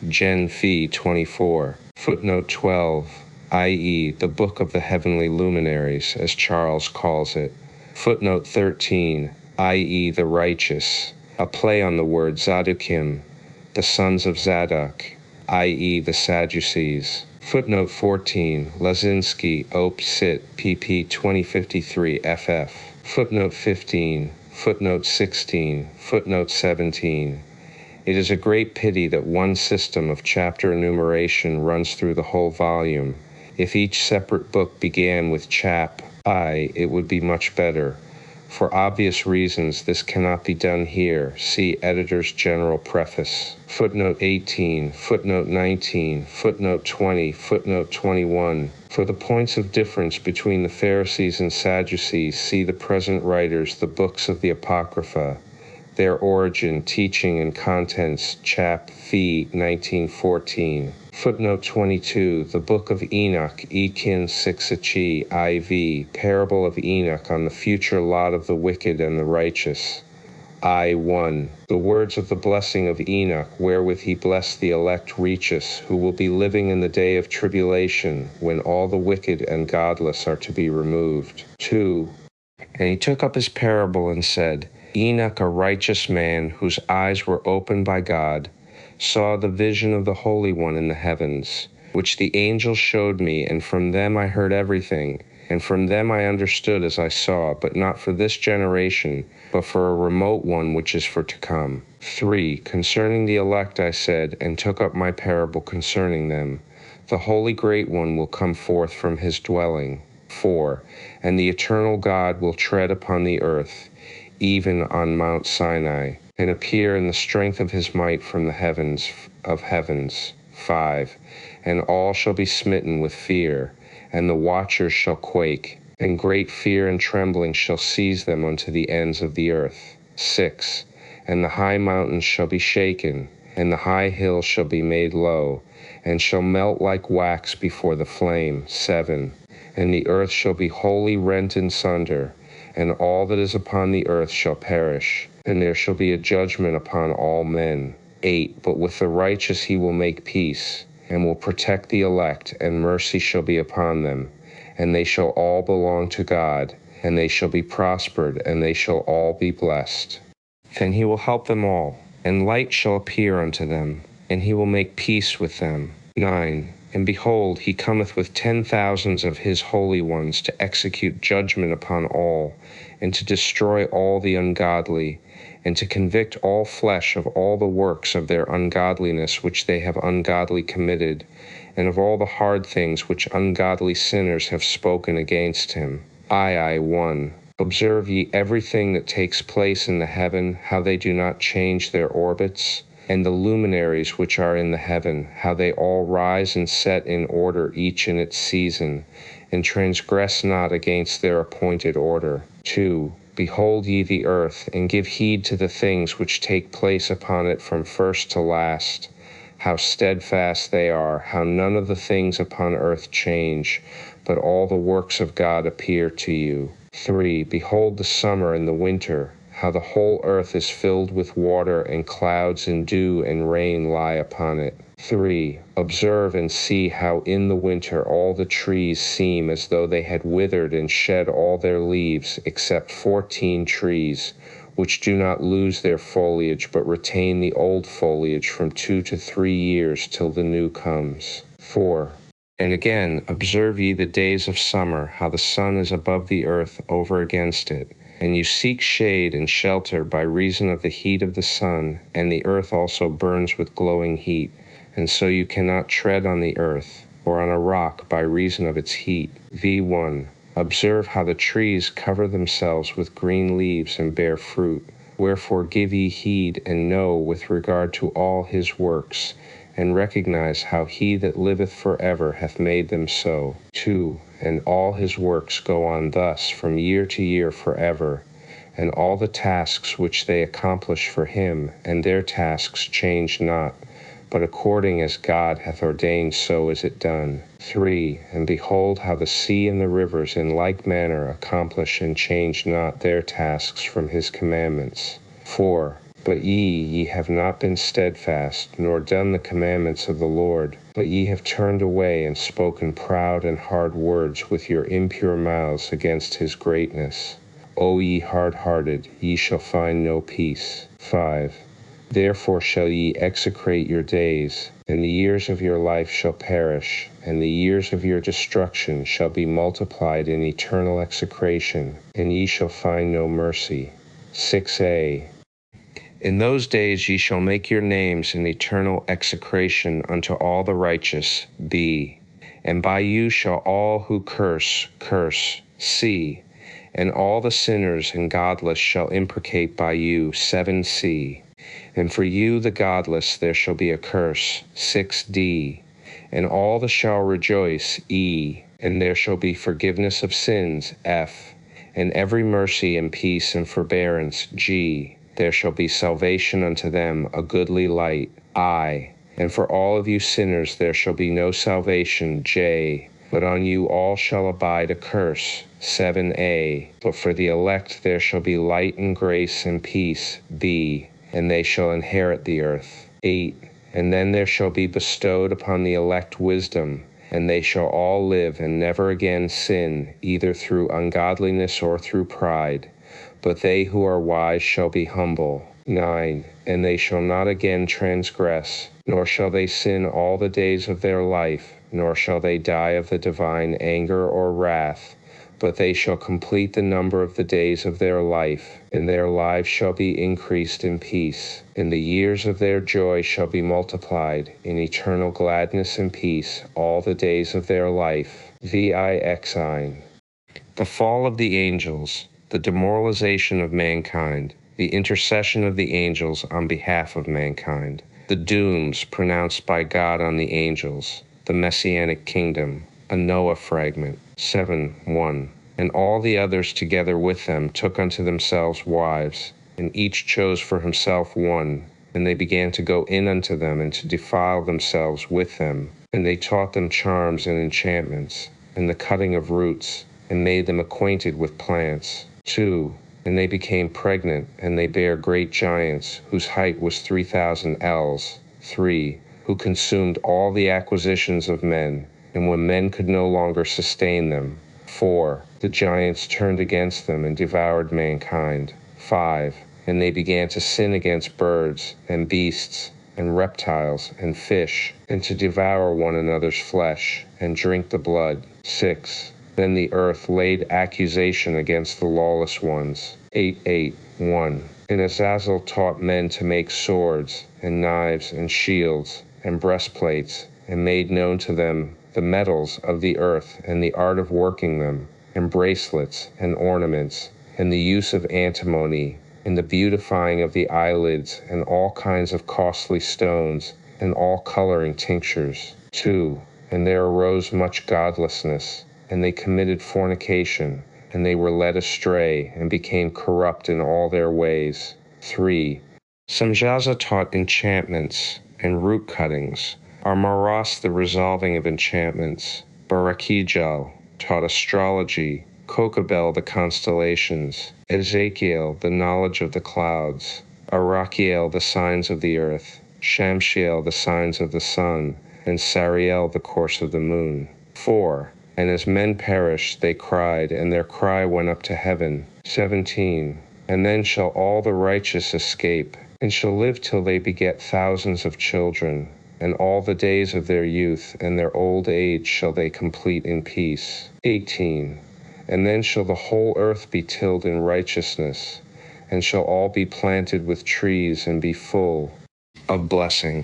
Gen Phi 24, footnote 12, i.e., the Book of the Heavenly Luminaries, as Charles calls it. Footnote 13, i.e., the righteous, a play on the word Zadukim, the sons of Zadok, i.e., the Sadducees. Footnote 14, Lazinski, Op. Cit., pp. 2053 ff. Footnote 15, Footnote 16, Footnote 17. It is a great pity that one system of chapter enumeration runs through the whole volume. If each separate book began with chap I, it would be much better. For obvious reasons, this cannot be done here. See Editor's General Preface. Footnote 18, Footnote 19, Footnote 20, Footnote 21. For the points of difference between the Pharisees and Sadducees, see the present writers, the books of the Apocrypha, their origin, teaching, and contents, Chap. Phi, 1914. Footnote 22, the Book of Enoch, Ekin Sixichi, IV, Parable of Enoch on the future lot of the wicked and the righteous. I-1, the words of the blessing of Enoch, wherewith he blessed the elect righteous, who will be living in the day of tribulation, when all the wicked and godless are to be removed. 2, and he took up his parable and said, Enoch, a righteous man, whose eyes were opened by God, saw the vision of the Holy One in the heavens, which the angel showed me, and from them I heard everything, and from them I understood as I saw, but not for this generation, but for a remote one which is for to come. 3, concerning the elect I said, and took up my parable concerning them, the Holy Great One will come forth from his dwelling. 4, and the eternal God will tread upon the earth, even on Mount Sinai, and appear in the strength of his might from the heavens of heavens. 5, and all shall be smitten with fear, and the watchers shall quake, and great fear and trembling shall seize them unto the ends of the earth. 6, and the high mountains shall be shaken, and the high hills shall be made low, and shall melt like wax before the flame. 7, and the earth shall be wholly rent in sunder, and all that is upon the earth shall perish, and there shall be a judgment upon all men. 8, but with the righteous he will make peace, and will protect the elect, and mercy shall be upon them, and they shall all belong to God, and they shall be prospered, and they shall all be blessed. Then he will help them all, and light shall appear unto them, and he will make peace with them. 9, and behold, he cometh with 10,000s of his holy ones to execute judgment upon all, and to destroy all the ungodly, and to convict all flesh of all the works of their ungodliness which they have ungodly committed, and of all the hard things which ungodly sinners have spoken against him. 1, observe ye everything that takes place in the heaven, how they do not change their orbits, And the luminaries which are in the heaven, how they all rise and set in order each in its season, and transgress not against their appointed order. 2. Behold ye the earth, and give heed to the things which take place upon it from first to last, how steadfast they are, how none of the things upon earth change, but all the works of God appear to you. 3. Behold the summer and the winter, how the whole earth is filled with water, and clouds and dew and rain lie upon it. 3. Observe and see how in the winter all the trees seem as though they had withered and shed all their leaves, except 14 trees, which do not lose their foliage, but retain the old foliage from 2 to 3 years till the new comes. 4. And again, observe ye the days of summer, how the sun is above the earth over against it, and you seek shade and shelter by reason of the heat of the sun, and the earth also burns with glowing heat, and so you cannot tread on the earth, or on a rock by reason of its heat. V1. Observe how the trees cover themselves with green leaves and bear fruit. Wherefore give ye heed, and know with regard to all his works, and recognize how he that liveth forever hath made them so. 2. And all his works go on thus from year to year forever, and all the tasks which they accomplish for him, and their tasks change not, but according as God hath ordained so is it done. 3. And behold how the sea and the rivers in like manner accomplish and change not their tasks from his commandments. 4. But ye have not been steadfast, nor done the commandments of the Lord, but ye have turned away and spoken proud and hard words with your impure mouths against his greatness. O ye hard-hearted, ye shall find no peace. 5. Therefore shall ye execrate your days, and the years of your life shall perish, and the years of your destruction shall be multiplied in eternal execration, and ye shall find no mercy. 6a. In those days ye shall make your names an eternal execration unto all the righteous. B. And by you shall all who curse. C. And all the sinners and godless shall imprecate by you. 7c. And for you the godless there shall be a curse. 6d. And all the shall rejoice. E. And there shall be forgiveness of sins. F. And every mercy and peace and forbearance. G. There shall be salvation unto them, a goodly light. I. And for all of you sinners there shall be no salvation. J. But on you all shall abide a curse. 7a. But for the elect there shall be light and grace and peace. B. And they shall inherit the earth. 8. And then there shall be bestowed upon the elect wisdom, and they shall all live and never again sin, either through ungodliness or through pride. But they who are wise shall be humble. 9. And they shall not again transgress, nor shall they sin all the days of their life, nor shall they die of the divine anger or wrath, but they shall complete the number of the days of their life, and their lives shall be increased in peace, and the years of their joy shall be multiplied in eternal gladness and peace all the days of their life. VIXine. The fall of the angels, the demoralization of mankind, the intercession of the angels on behalf of mankind, the dooms pronounced by God on the angels, the Messianic kingdom, a Noah fragment. 7:1. And all the others together with them took unto themselves wives, and each chose for himself one, and they began to go in unto them and to defile themselves with them, and they taught them charms and enchantments, and the cutting of roots, and made them acquainted with plants. 2. And they became pregnant, and they bare great giants, whose height was 3,000 ells. 3. Who consumed all the acquisitions of men, and when men could no longer sustain them. 4. The giants turned against them and devoured mankind. 5. And they began to sin against birds, and beasts, and reptiles, and fish, and to devour one another's flesh, and drink the blood. 6. Then the earth laid accusation against the lawless ones. 8:1. And Azazel taught men to make swords, and knives, and shields, and breastplates, and made known to them the metals of the earth, and the art of working them, and bracelets, and ornaments, and the use of antimony, in the beautifying of the eyelids, and all kinds of costly stones, and all coloring tinctures. 2. And there arose much godlessness, and they committed fornication, and they were led astray, and became corrupt in all their ways. 3. Samjaza taught enchantments and root cuttings, Armaras the resolving of enchantments, Barakijal taught astrology, Kokabel the constellations, Ezekiel the knowledge of the clouds, Arachiel the signs of the earth, Shamshiel the signs of the sun, and Sariel the course of the moon. 4. And as men perished, they cried, and their cry went up to heaven. 17. And then shall all the righteous escape, and shall live till they beget thousands of children, and all the days of their youth and their old age shall they complete in peace. 18. And then shall the whole earth be tilled in righteousness, and shall all be planted with trees and be full of blessing.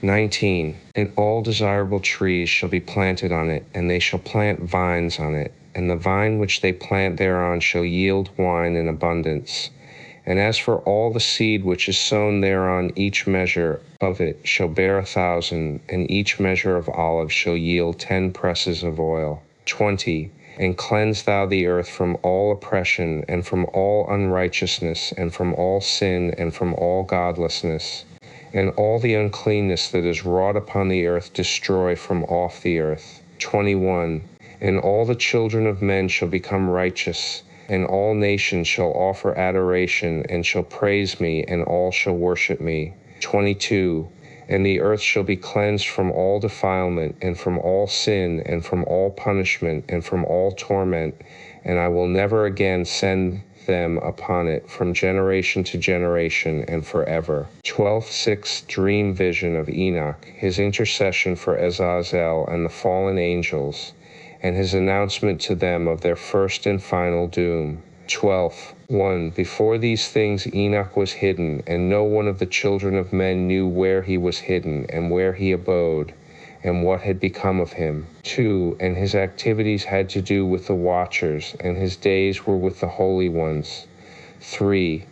19. And all desirable trees shall be planted on it, and they shall plant vines on it, and the vine which they plant thereon shall yield wine in abundance. And as for all the seed which is sown thereon, each measure of it shall bear 1,000, and each measure of olive shall yield 10 presses of oil. 20. And cleanse thou the earth from all oppression, and from all unrighteousness, and from all sin, and from all godlessness. And all the uncleanness that is wrought upon the earth destroy from off the earth. 21. And all the children of men shall become righteous, and all nations shall offer adoration, and shall praise me, and all shall worship me. 22. And the earth shall be cleansed from all defilement, and from all sin, and from all punishment, and from all torment, and I will never again send them upon it from generation to generation and forever. 12:6 Dream vision of Enoch, his intercession for Azazel and the fallen angels, and his announcement to them of their first and final doom. 12:1 Before these things Enoch was hidden, and no one of the children of men knew where he was hidden, and where he abode, and what had become of him. 2. And his activities had to do with the watchers, and his days were with the holy ones. 3.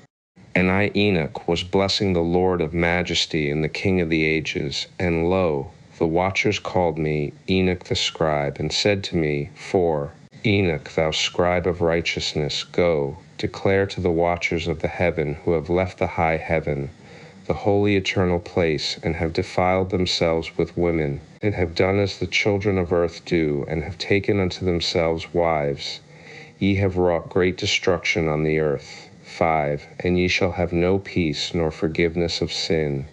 And I, Enoch, was blessing the Lord of majesty and the King of the ages, and lo, the watchers called me Enoch the scribe, and said to me, 4. Enoch, thou scribe of righteousness, go, declare to the watchers of the heaven who have left the high heaven, the holy eternal place, and have defiled themselves with women, and have done as the children of earth do, and have taken unto themselves wives. Ye have wrought great destruction on the earth. 5. And ye shall have no peace, nor forgiveness of sin.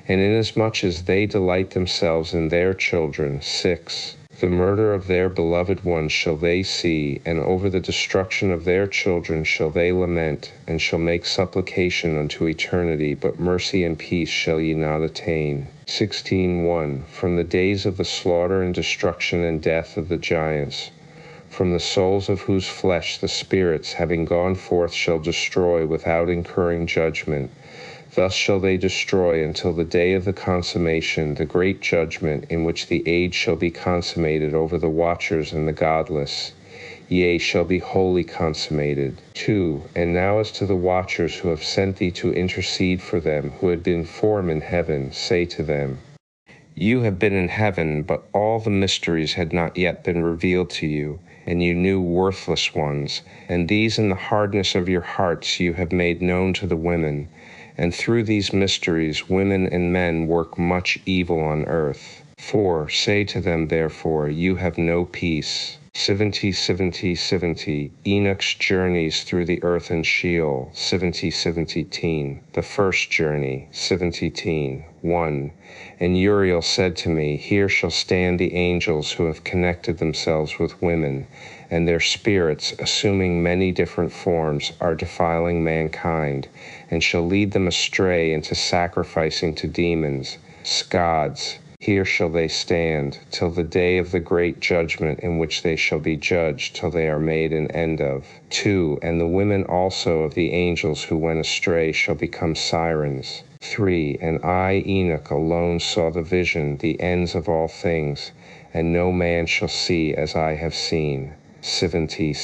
And inasmuch as they delight themselves in their children. 6. The murder of their beloved ones shall they see, and over the destruction of their children shall they lament, and shall make supplication unto eternity, but mercy and peace shall ye not attain. 16:1 From the days of the slaughter and destruction and death of the giants, from the souls of whose flesh the spirits, having gone forth, shall destroy without incurring judgment. Thus shall they destroy until the day of the consummation, the great judgment, in which the age shall be consummated over the watchers and the godless. Yea, shall be wholly consummated. 2. And now as to the watchers who have sent thee to intercede for them, who had been formed in heaven, say to them, You have been in heaven, but all the mysteries had not yet been revealed to you, and you knew worthless ones, and these in the hardness of your hearts you have made known to the women. And through these mysteries women and men work much evil on earth. 4. Say to them, therefore, you have no peace. 70. Enoch's journeys through the earth and Sheol. 70. The first journey. 70. 1. And Uriel said to me, Here shall stand the angels who have connected themselves with women, and their spirits, assuming many different forms, are defiling mankind, and shall lead them astray into sacrificing to demons, gods. Here shall they stand, till the day of the great judgment, in which they shall be judged, till they are made an end of. 2. And the women also of the angels who went astray shall become sirens. 3. And I, Enoch, alone saw the vision, the ends of all things, and no man shall see as I have seen. 70.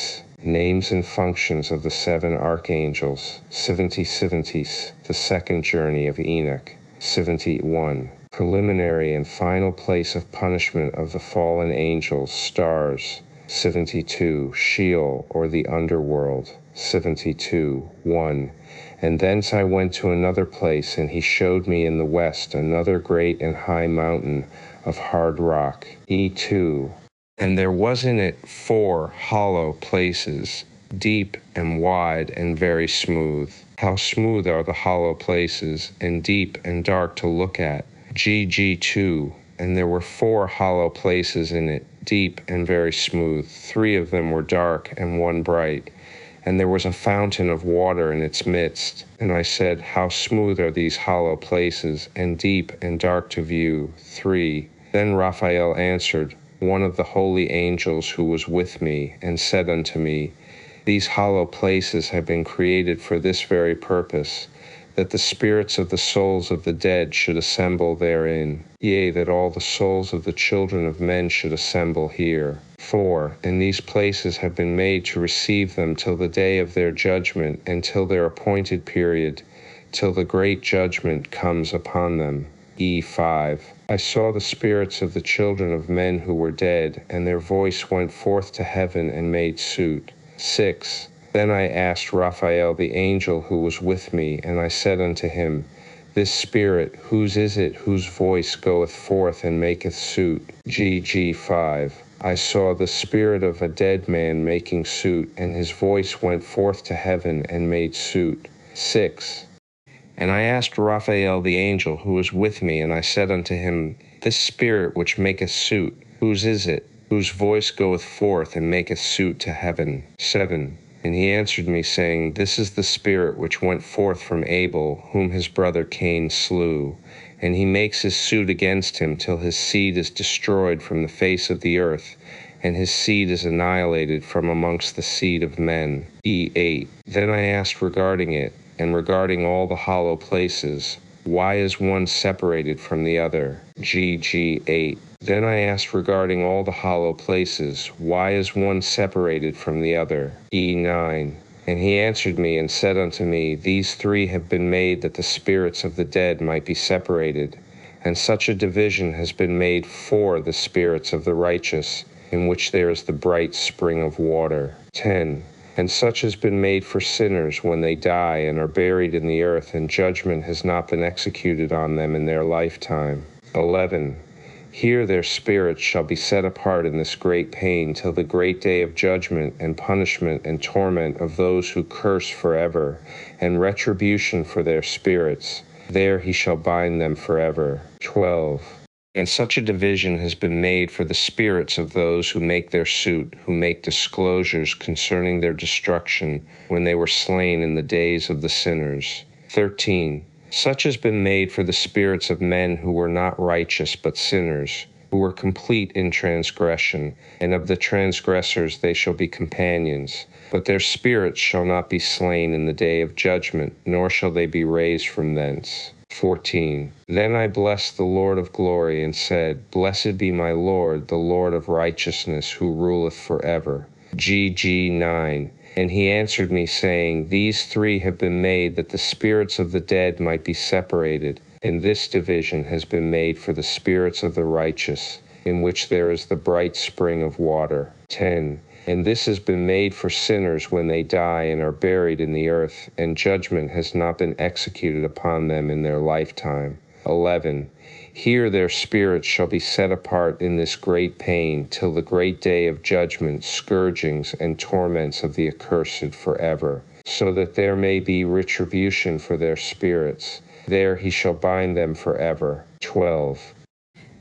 Names and functions of the 7 archangels. 70 the second journey of Enoch. 71. Preliminary and final place of punishment of the fallen angels, stars. 72. Sheol, or the underworld. 72. 1. And thence I went to another place, and he showed me in the west another great and high mountain of hard rock. E2. And there was in it 4 hollow places, deep and wide and very smooth. How smooth are the hollow places, and deep and dark to look at. GG2. And there were 4 hollow places in it, deep and very smooth. 3 of them were dark and 1 bright. And there was a fountain of water in its midst. And I said, how smooth are these hollow places, and deep and dark to view. 3. Then Raphael answered, one of the holy angels who was with me, and said unto me, these hollow places have been created for this very purpose, that the spirits of the souls of the dead should assemble therein, yea, that all the souls of the children of men should assemble here. 4. And these places have been made to receive them till the day of their judgment, and till their appointed period, till the great judgment comes upon them. E5. I saw the spirits of the children of men who were dead, and their voice went forth to heaven and made suit. 6. Then I asked Raphael the angel who was with me, and I said unto him, this spirit, whose is it whose voice goeth forth and maketh suit? GG5. I saw the spirit of a dead man making suit, and his voice went forth to heaven and made suit. 6. And I asked Raphael the angel who was with me, and I said unto him, this spirit which maketh suit, whose is it, whose voice goeth forth and maketh suit to heaven? 7. And he answered me, saying, this is the spirit which went forth from Abel, whom his brother Cain slew. And he makes his suit against him till his seed is destroyed from the face of the earth, and his seed is annihilated from amongst the seed of men. E8. Then I asked regarding it, and regarding all the hollow places, why is one separated from the other? GG8. Then I asked regarding all the hollow places, why is one separated from the other? E9. And he answered me and said unto me, these 3 have been made that the spirits of the dead might be separated, and such a division has been made for the spirits of the righteous, in which there is the bright spring of water. 10. And such has been made for sinners when they die and are buried in the earth, and judgment has not been executed on them in their lifetime. 11. Here their spirits shall be set apart in this great pain till the great day of judgment and punishment and torment of those who curse forever, and retribution for their spirits. There he shall bind them forever. 12. And such a division has been made for the spirits of those who make their suit, who make disclosures concerning their destruction when they were slain in the days of the sinners. 13. Such has been made for the spirits of men who were not righteous but sinners, who were complete in transgression, and of the transgressors they shall be companions. But their spirits shall not be slain in the day of judgment, nor shall they be raised from thence. 14. Then I blessed the Lord of glory, and said, blessed be my Lord, the Lord of righteousness, who ruleth forever. GG9. And he answered me, saying, these 3 have been made that the spirits of the dead might be separated, and this division has been made for the spirits of the righteous, in which there is the bright spring of water. 10. And this has been made for sinners when they die and are buried in the earth, and judgment has not been executed upon them in their lifetime. 11. Here their spirits shall be set apart in this great pain, till the great day of judgment, scourgings, and torments of the accursed forever, so that there may be retribution for their spirits. There he shall bind them forever. 12.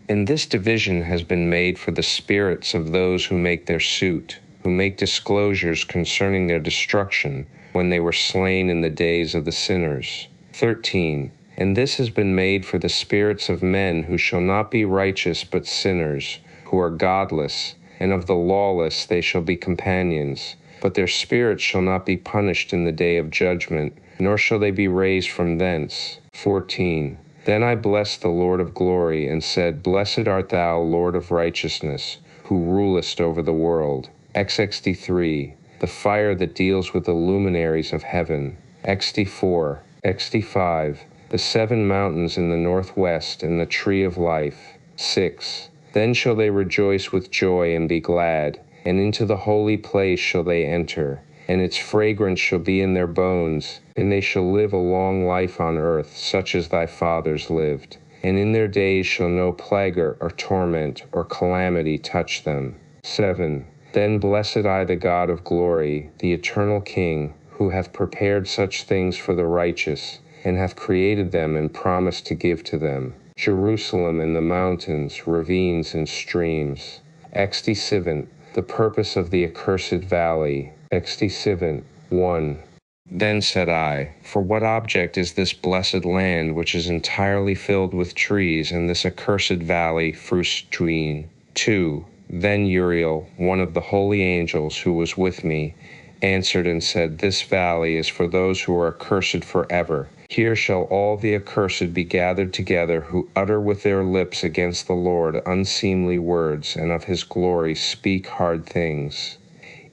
And this division has been made for the spirits of those who make their suit, who make disclosures concerning their destruction, when they were slain in the days of the sinners. 13. And this has been made for the spirits of men who shall not be righteous but sinners, who are godless, and of the lawless they shall be companions. But their spirits shall not be punished in the day of judgment, nor shall they be raised from thence. 14. Then I blessed the Lord of glory, and said, blessed art thou, Lord of righteousness, who rulest over the world. XXD3. the fire that deals with the luminaries of heaven. XD4, XD5, the 7 mountains in the northwest and the tree of life. 6. Then shall they rejoice with joy and be glad, and into the holy place shall they enter, and its fragrance shall be in their bones, and they shall live a long life on earth, such as thy fathers lived. And in their days shall no plague or torment or calamity touch them. 7. Then blessed I the God of glory, the eternal King, who hath prepared such things for the righteous, and hath created them and promised to give to them Jerusalem and the mountains, ravines and streams. XD7, the purpose of the accursed valley. XD7, 1. Then said I, for what object is this blessed land which is entirely filled with trees, and this accursed valley frustrine? 2. Then Uriel, one of the holy angels who was with me, answered and said, this valley is for those who are accursed forever. Here shall all the accursed be gathered together, who utter with their lips against the Lord unseemly words, and of his glory speak hard things.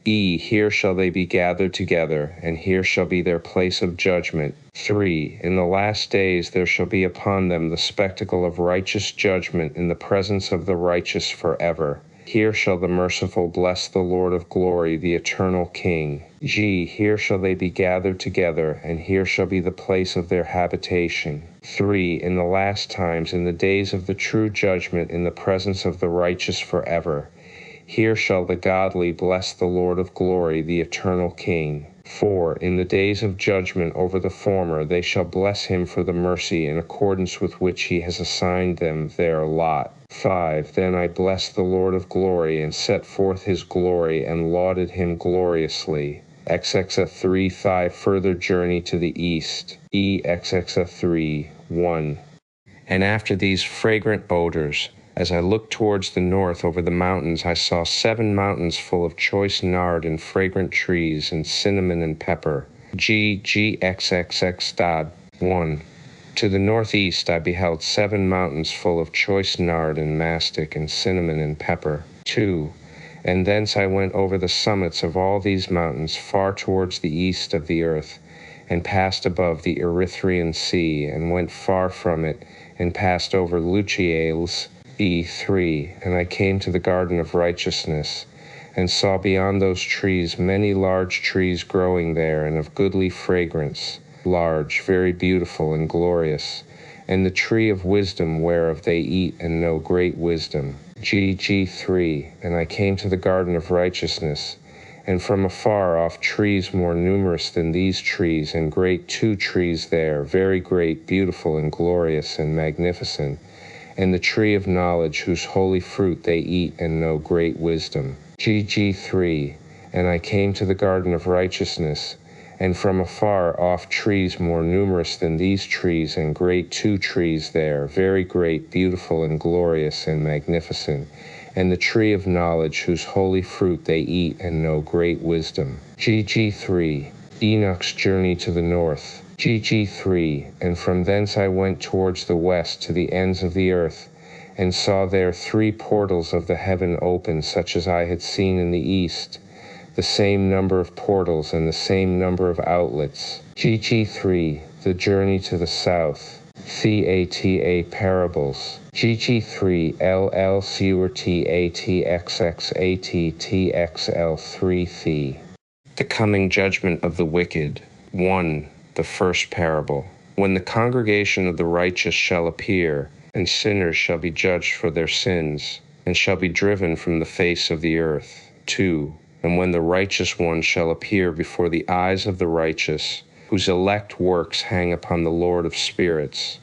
Here shall they be gathered together, and here shall be their place of judgment. 3. In the last days there shall be upon them the spectacle of righteous judgment in the presence of the righteous forever. Here shall the merciful bless the Lord of glory, the eternal King. Here shall they be gathered together, and here shall be the place of their habitation. 3. In the last times, in the days of the true judgment, in the presence of the righteous forever. Here shall the godly bless the Lord of glory, the eternal King. 4. In the days of judgment over the former, they shall bless him for the mercy in accordance with which he has assigned them their lot. 5. Then I blessed the Lord of glory, and set forth his glory, and lauded him gloriously. XXF3, 5. Further journey to the east. XXF3, 1. And after these fragrant odors, as I looked towards the north over the mountains, I saw 7 mountains full of choice nard and fragrant trees, and cinnamon and pepper. GXXX. 1. To the northeast I beheld 7 mountains full of choice nard and mastic and cinnamon and pepper. 2. And thence I went over the summits of all these mountains far towards the east of the earth, and passed above the Erythraean Sea, and went far from it, and passed over Luciales. 3. And I came to the garden of righteousness, and saw beyond those trees many large trees growing there, and of goodly fragrance, large, very beautiful and glorious, and the tree of wisdom whereof they eat and know great wisdom. 3. And I came to the garden of righteousness, and from afar off trees more numerous than these trees, and great 2 trees there, very great, beautiful and glorious and magnificent, and the tree of knowledge, whose holy fruit they eat and know great wisdom. 3. And I came to the garden of righteousness, and from afar off trees more numerous than these trees, and great 2 trees there, very great, beautiful and glorious and magnificent, and the tree of knowledge, whose holy fruit they eat and know great wisdom. 3. Enoch's journey to the north. 3. And from thence I went towards the west to the ends of the earth, and saw there 3 portals of the heaven open, such as I had seen in the east, the same number of portals and the same number of outlets. 3. The journey to the south. Theta parables. 3. LL TXXATTXL3 The coming judgment of the wicked. 1. The first parable. When the congregation of the righteous shall appear, and sinners shall be judged for their sins, and shall be driven from the face of the earth. 2. And when the righteous one shall appear before the eyes of the righteous, whose elect works hang upon the Lord of spirits,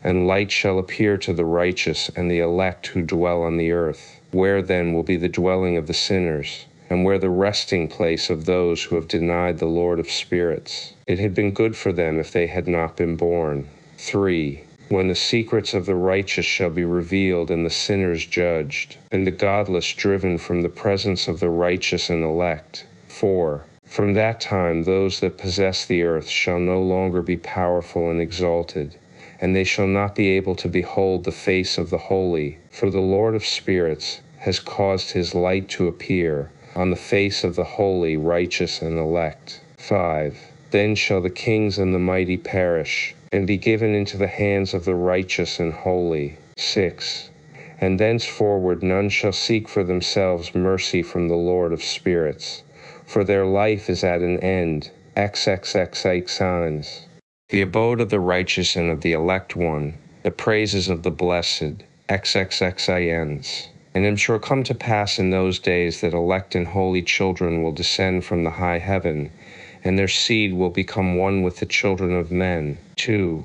and light shall appear to the righteous and the elect who dwell on the earth. Where then will be the dwelling of the sinners, and where the resting place of those who have denied the Lord of spirits? It had been good for them if they had not been born. 3. When the secrets of the righteous shall be revealed, and the sinners judged, and the godless driven from the presence of the righteous and elect. 4. From that time those that possess the earth shall no longer be powerful and exalted, and they shall not be able to behold the face of the holy, for the Lord of spirits has caused his light to appear, on the face of the holy, righteous, and elect. 5. Then shall the kings and the mighty perish, and be given into the hands of the righteous and holy. 6. And thenceforward none shall seek for themselves mercy from the Lord of spirits, for their life is at an end. XXXX signs. The abode of the righteous and of the elect one, the praises of the blessed. XXXINs. And it shall come to pass in those days that elect and holy children will descend from the high heaven, and their seed will become one with the children of men. 2.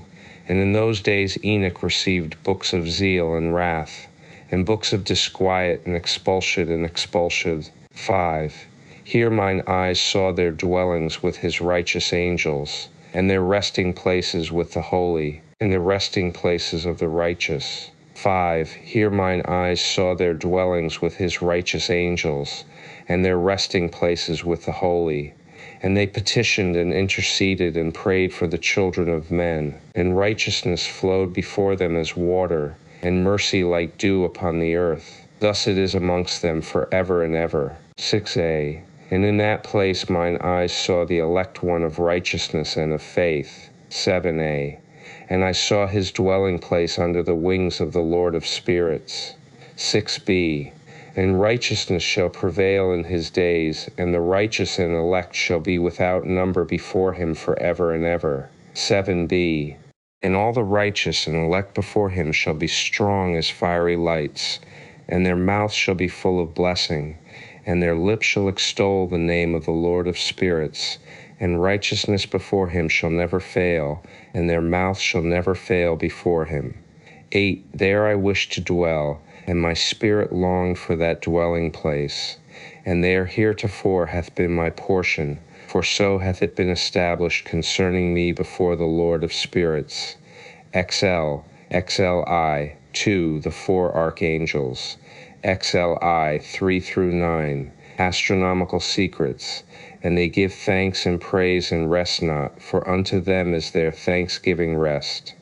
And in those days Enoch received books of zeal and wrath, and books of disquiet and expulsion. 5. Here mine eyes saw their dwellings with his righteous angels, and their resting places with the holy, and the resting places of the righteous. 5. Here mine eyes saw their dwellings with his righteous angels, and their resting places with the holy. And they petitioned and interceded and prayed for the children of men, and righteousness flowed before them as water, and mercy like dew upon the earth. Thus it is amongst them for ever and ever. 6a. And in that place mine eyes saw the elect one of righteousness and of faith. 7a. And I saw his dwelling place under the wings of the Lord of spirits. 6b. And righteousness shall prevail in his days, and the righteous and elect shall be without number before him forever and ever. 7b. And all the righteous and elect before him shall be strong as fiery lights, and their mouth shall be full of blessing, and their lips shall extol the name of the Lord of spirits, and righteousness before him shall never fail, and their mouth shall never fail before him. 8. There I wished to dwell, and my spirit longed for that dwelling place. And there heretofore hath been my portion, for so hath it been established concerning me before the Lord of spirits. XLI, 2, the 4 archangels. XLI, 3 through 9, astronomical secrets. And they give thanks and praise and rest not, for unto them is their thanksgiving rest.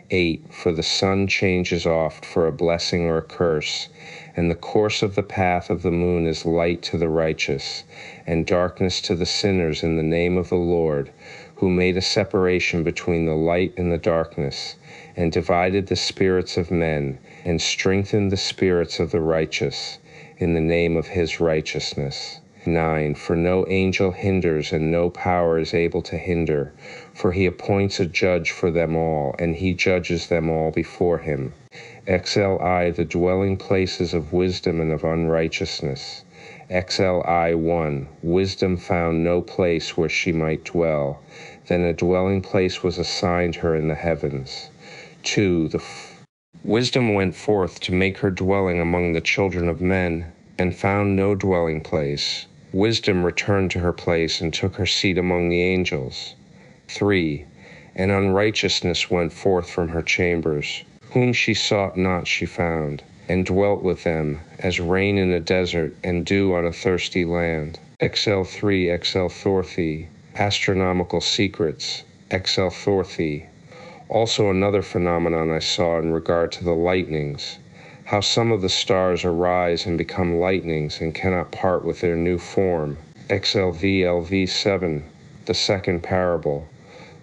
8. For the sun changes oft for a blessing or a curse, and the course of the path of the moon is light to the righteous, and darkness to the sinners in the name of the Lord, who made a separation between the light and the darkness, and divided the spirits of men, and strengthened the spirits of the righteous, in the name of his righteousness. 9. For no angel hinders, and no power is able to hinder, for he appoints a judge for them all, and he judges them all before him. XLI, the dwelling places of wisdom and of unrighteousness. XLI 1, wisdom found no place where she might dwell. Then a dwelling place was assigned her in the heavens. 2. Wisdom went forth to make her dwelling among the children of men, and found no dwelling place. Wisdom returned to her place and took her seat among the angels. 3. And unrighteousness went forth from her chambers. Whom she sought not she found, and dwelt with them, as rain in a desert and dew on a thirsty land. XL3, XL Thorthi, astronomical secrets. XL Thorthi. Also another phenomenon I saw in regard to the lightnings, how some of the stars arise and become lightnings and cannot part with their new form. XLV-LV7, the second parable,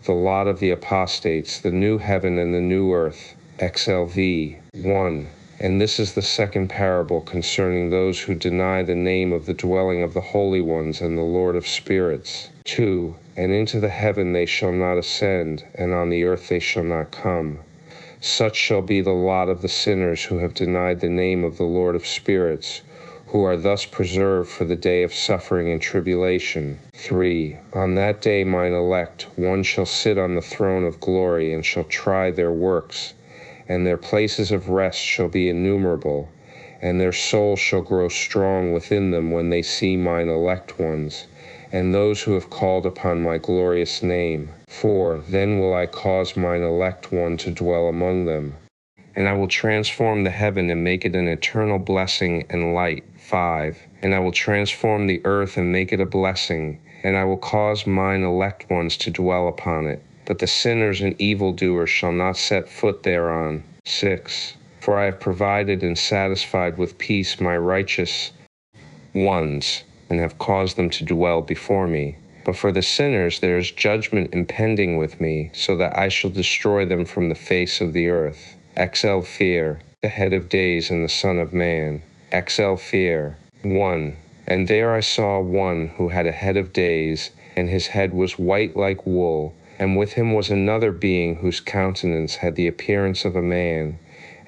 the lot of the apostates, the new heaven and the new earth. XLV-1, and this is the second parable concerning those who deny the name of the dwelling of the holy ones and the Lord of spirits. 2, and into the heaven they shall not ascend, and on the earth they shall not come. Such shall be the lot of the sinners who have denied the name of the Lord of spirits, who are thus preserved for the day of suffering and tribulation. 3. On that day mine elect, one shall sit on the throne of glory, and shall try their works, and their places of rest shall be innumerable, and their soul shall grow strong within them when they see mine elect ones, and those who have called upon my glorious name. 4. Then will I cause mine elect one to dwell among them, and I will transform the heaven and make it an eternal blessing and light. 5. And I will transform the earth and make it a blessing, and I will cause mine elect ones to dwell upon it. But the sinners and evildoers shall not set foot thereon. 6. For I have provided and satisfied with peace my righteous ones, and have caused them to dwell before me. But for the sinners there is judgment impending with me, so that I shall destroy them from the face of the earth. XL Fear, the head of days and the Son of Man. XL Fear. 1. And there I saw one who had a head of days, and his head was white like wool, and with him was another being whose countenance had the appearance of a man,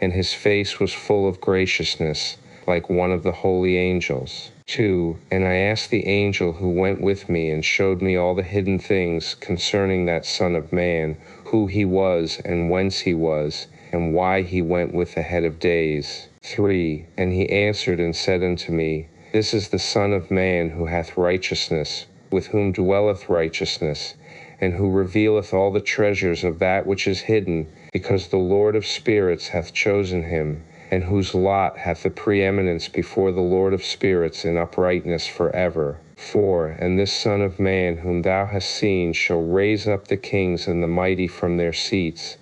and his face was full of graciousness, like one of the holy angels. 2. And I asked the angel who went with me and showed me all the hidden things concerning that Son of Man, who he was and whence he was, and why he went with the head of days. 3. And he answered and said unto me, This is the Son of Man who hath righteousness, with whom dwelleth righteousness, and who revealeth all the treasures of that which is hidden, because the Lord of spirits hath chosen him, and whose lot hath the preeminence before the Lord of spirits in uprightness forever. 4. And this Son of Man whom thou hast seen shall raise up the kings and the mighty from their seats,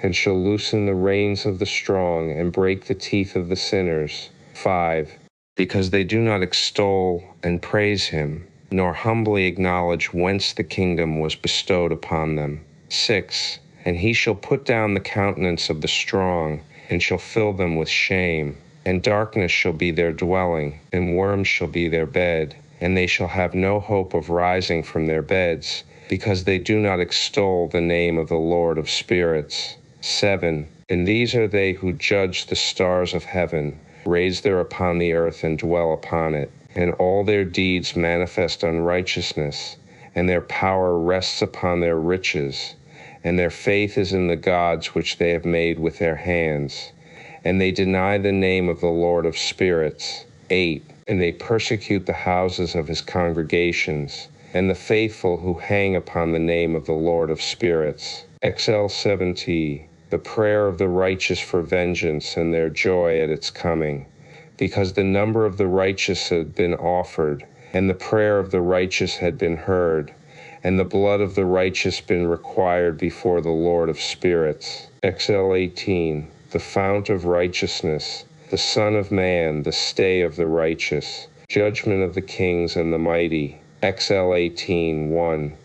and shall loosen the reins of the strong, and break the teeth of the sinners. 5. Because they do not extol and praise him, nor humbly acknowledge whence the kingdom was bestowed upon them. 6. And he shall put down the countenance of the strong, and shall fill them with shame. And darkness shall be their dwelling, and worms shall be their bed. And they shall have no hope of rising from their beds, because they do not extol the name of the Lord of spirits. 7. And these are they who judge the stars of heaven, raise there upon the earth and dwell upon it. And all their deeds manifest unrighteousness, and their power rests upon their riches, and their faith is in the gods which they have made with their hands. And they deny the name of the Lord of spirits. 8. And they persecute the houses of his congregations, and the faithful who hang upon the name of the Lord of spirits. XL 7T. The prayer of the righteous for vengeance, and their joy at its coming. Because the number of the righteous had been offered, and the prayer of the righteous had been heard, and the blood of the righteous been required before the Lord of spirits. XL 18. The fount of righteousness, the Son of Man, the stay of the righteous, judgment of the kings and the mighty. XL 18. 1.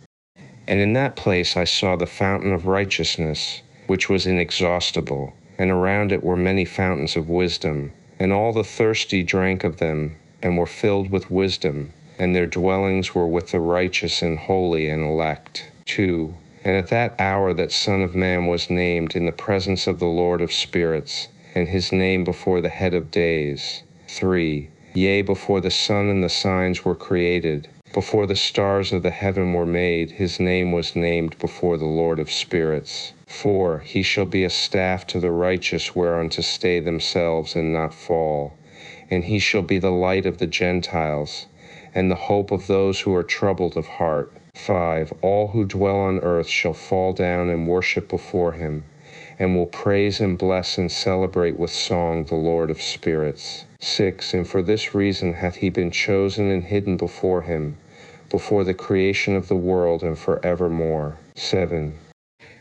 And in that place I saw the fountain of righteousness, which was inexhaustible, and around it were many fountains of wisdom. And all the thirsty drank of them, and were filled with wisdom, and their dwellings were with the righteous and holy and elect. 2. And at that hour that Son of Man was named in the presence of the Lord of spirits, and his name before the head of days. 3. Yea, before the sun and the signs were created, before the stars of the heaven were made, his name was named before the Lord of spirits. 4. He shall be a staff to the righteous whereon to stay themselves and not fall. And he shall be the light of the Gentiles, and the hope of those who are troubled of heart. 5. All who dwell on earth shall fall down and worship before him, and will praise and bless and celebrate with song the Lord of spirits. 6. And for this reason hath he been chosen and hidden before him, before the creation of the world and forevermore. 7.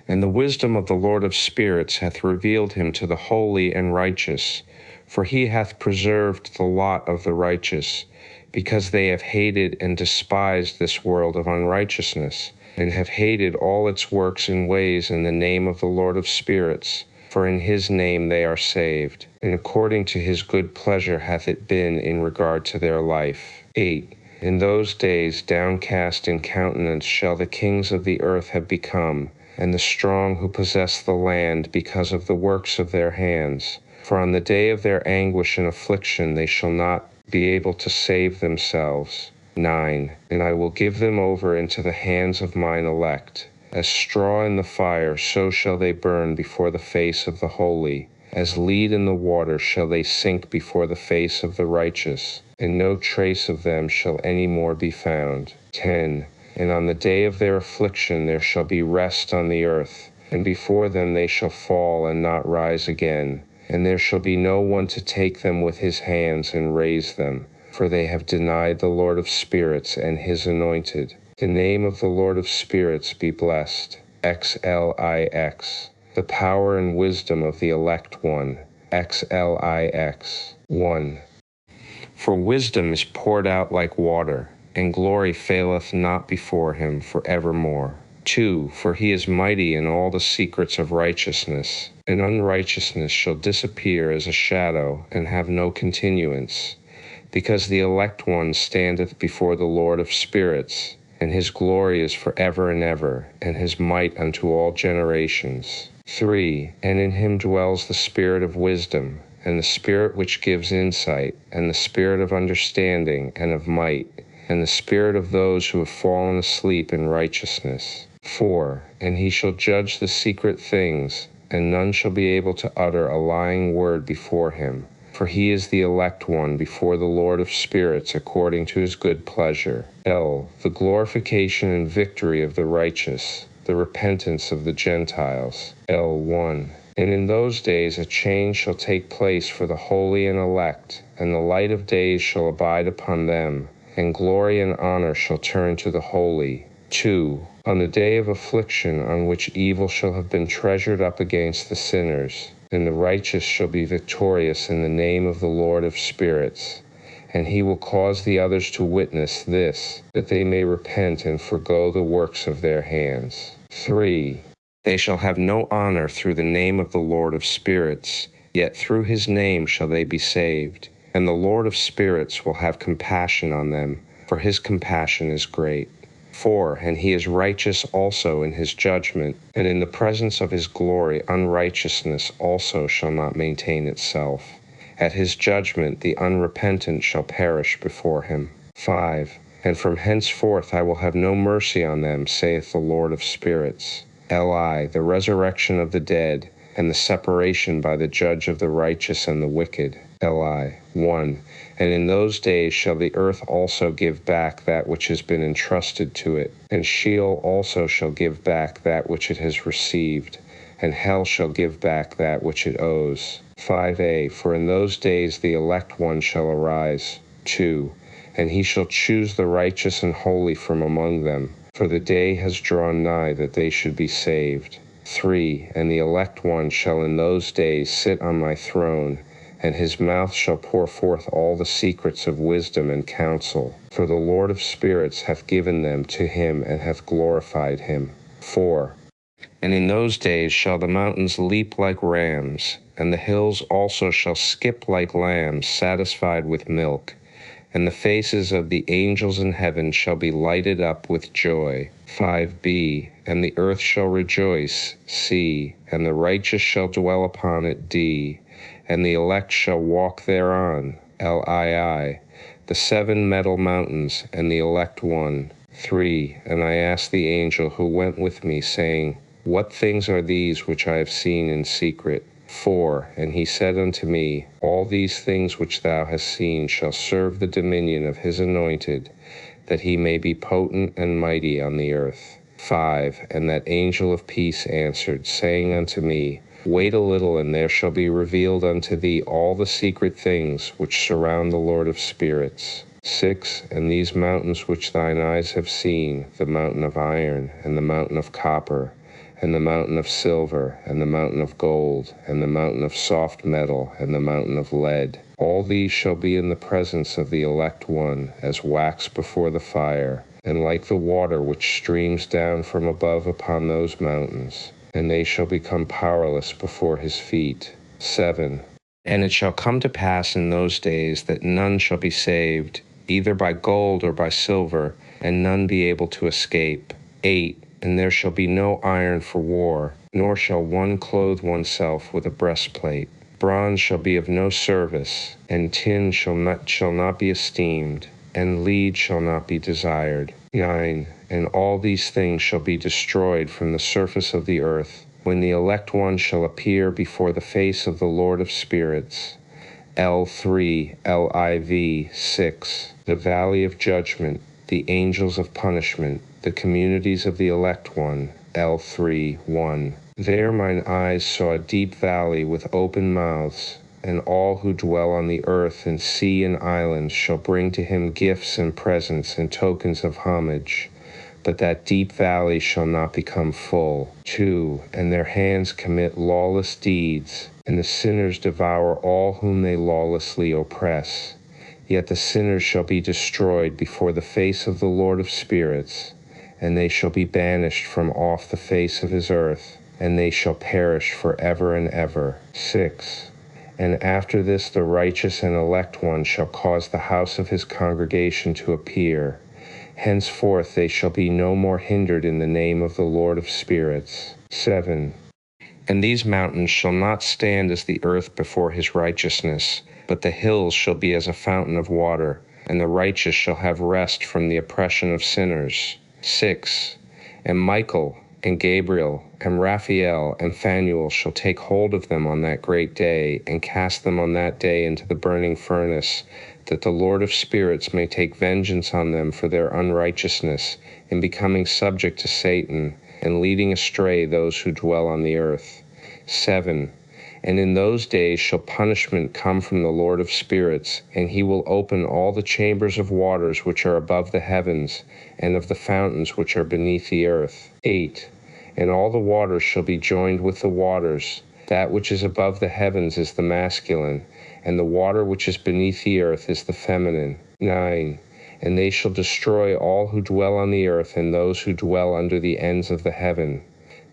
And the wisdom of the Lord of spirits hath revealed him to the holy and righteous, for he hath preserved the lot of the righteous, because they have hated and despised this world of unrighteousness, and have hated all its works and ways in the name of the Lord of spirits. For in his name they are saved, and according to his good pleasure hath it been in regard to their life. 8. In those days downcast in countenance shall the kings of the earth have become, and the strong who possess the land because of the works of their hands. For on the day of their anguish and affliction they shall not be able to save themselves. 9. And I will give them over into the hands of mine elect. As straw in the fire, so shall they burn before the face of the holy. As lead in the water shall they sink before the face of the righteous, and no trace of them shall any more be found. 10. And on the day of their affliction there shall be rest on the earth, and before them they shall fall and not rise again. And there shall be no one to take them with his hands and raise them, for they have denied the Lord of spirits and his anointed. The name of the Lord of spirits be blessed. XLIX. The power and wisdom of the elect one. XLIX. 1. For wisdom is poured out like water, and glory faileth not before him for evermore. 2. For he is mighty in all the secrets of righteousness, and unrighteousness shall disappear as a shadow, and have no continuance. Because the elect one standeth before the Lord of spirits, and his glory is for ever and ever, and his might unto all generations. 3. And in him dwells the spirit of wisdom, and the spirit which gives insight, and the spirit of understanding and of might, and the spirit of those who have fallen asleep in righteousness. 4. And he shall judge the secret things, and none shall be able to utter a lying word before him. For he is the elect one before the Lord of spirits according to his good pleasure. L. The glorification and victory of the righteous, the repentance of the Gentiles. L1. And in those days a change shall take place for the holy and elect, and the light of days shall abide upon them, and glory and honor shall turn to the holy. 2. On the day of affliction on which evil shall have been treasured up against the sinners, and the righteous shall be victorious in the name of the Lord of spirits. And he will cause the others to witness this, that they may repent and forgo the works of their hands. 3. They shall have no honor through the name of the Lord of spirits, yet through his name shall they be saved. And the Lord of spirits will have compassion on them, for his compassion is great. 4. And he is righteous also in his judgment, and in the presence of his glory unrighteousness also shall not maintain itself. At his judgment the unrepentant shall perish before him. 5. And from henceforth I will have no mercy on them, saith the Lord of spirits. Li. The resurrection of the dead, and the separation by the judge of the righteous and the wicked. Li. 1. And in those days shall the earth also give back that which has been entrusted to it, and Sheol also shall give back that which it has received, and hell shall give back that which it owes. 5a. For in those days the elect one shall arise. 2. And he shall choose the righteous and holy from among them, for the day has drawn nigh that they should be saved. 3. And the elect one shall in those days sit on my throne, and his mouth shall pour forth all the secrets of wisdom and counsel. For the Lord of spirits hath given them to him, and hath glorified him. 4. And in those days shall the mountains leap like rams, and the hills also shall skip like lambs satisfied with milk. And the faces of the angels in heaven shall be lighted up with joy. 5b. And the earth shall rejoice. C. And the righteous shall dwell upon it. D. And the elect shall walk thereon. Lii. The 7 metal mountains, and the elect one. 3. And I asked the angel who went with me, saying, What things are these which I have seen in secret? 4. And he said unto me, All these things which thou hast seen shall serve the dominion of his anointed, that he may be potent and mighty on the earth. 5. And that angel of peace answered, saying unto me, Wait a little, and there shall be revealed unto thee all the secret things which surround the Lord of spirits. 6. And these mountains which thine eyes have seen, the mountain of iron, and the mountain of copper, and the mountain of silver, and the mountain of gold, and the mountain of soft metal, and the mountain of lead, all these shall be in the presence of the elect one, as wax before the fire, and like the water which streams down from above upon those mountains. And they shall become powerless before his feet. 7. And it shall come to pass in those days that none shall be saved, either by gold or by silver, and none be able to escape. 8. And there shall be no iron for war, nor shall one clothe oneself with a breastplate. Bronze shall be of no service, and tin shall not be esteemed, and lead shall not be desired. 9. And all these things shall be destroyed from the surface of the earth, when the elect one shall appear before the face of the Lord of spirits. L3, LIV 6. The valley of judgment, the angels of punishment, the communities of the elect one. L3, 1. There mine eyes saw a deep valley with open mouths, and all who dwell on the earth and sea and islands shall bring to him gifts and presents and tokens of homage. But that deep valley shall not become full. 2. And their hands commit lawless deeds, and the sinners devour all whom they lawlessly oppress. Yet the sinners shall be destroyed before the face of the Lord of spirits, and they shall be banished from off the face of his earth, and they shall perish forever and ever. 6. And after this the righteous and elect one shall cause the house of his congregation to appear. Henceforth they shall be no more hindered in the name of the Lord of spirits. 7. And these mountains shall not stand as the earth before his righteousness, but the hills shall be as a fountain of water, and the righteous shall have rest from the oppression of sinners. 6. And Michael, and Gabriel, and Raphael, and Phanuel shall take hold of them on that great day, and cast them on that day into the burning furnace, that the Lord of spirits may take vengeance on them for their unrighteousness, in becoming subject to Satan, and leading astray those who dwell on the earth. 7. And in those days shall punishment come from the Lord of spirits, and he will open all the chambers of waters which are above the heavens, and of the fountains which are beneath the earth. 8. And all the waters shall be joined with the waters. That which is above the heavens is the masculine, and the water which is beneath the earth is the feminine. 9. And they shall destroy all who dwell on the earth, and those who dwell under the ends of the heaven.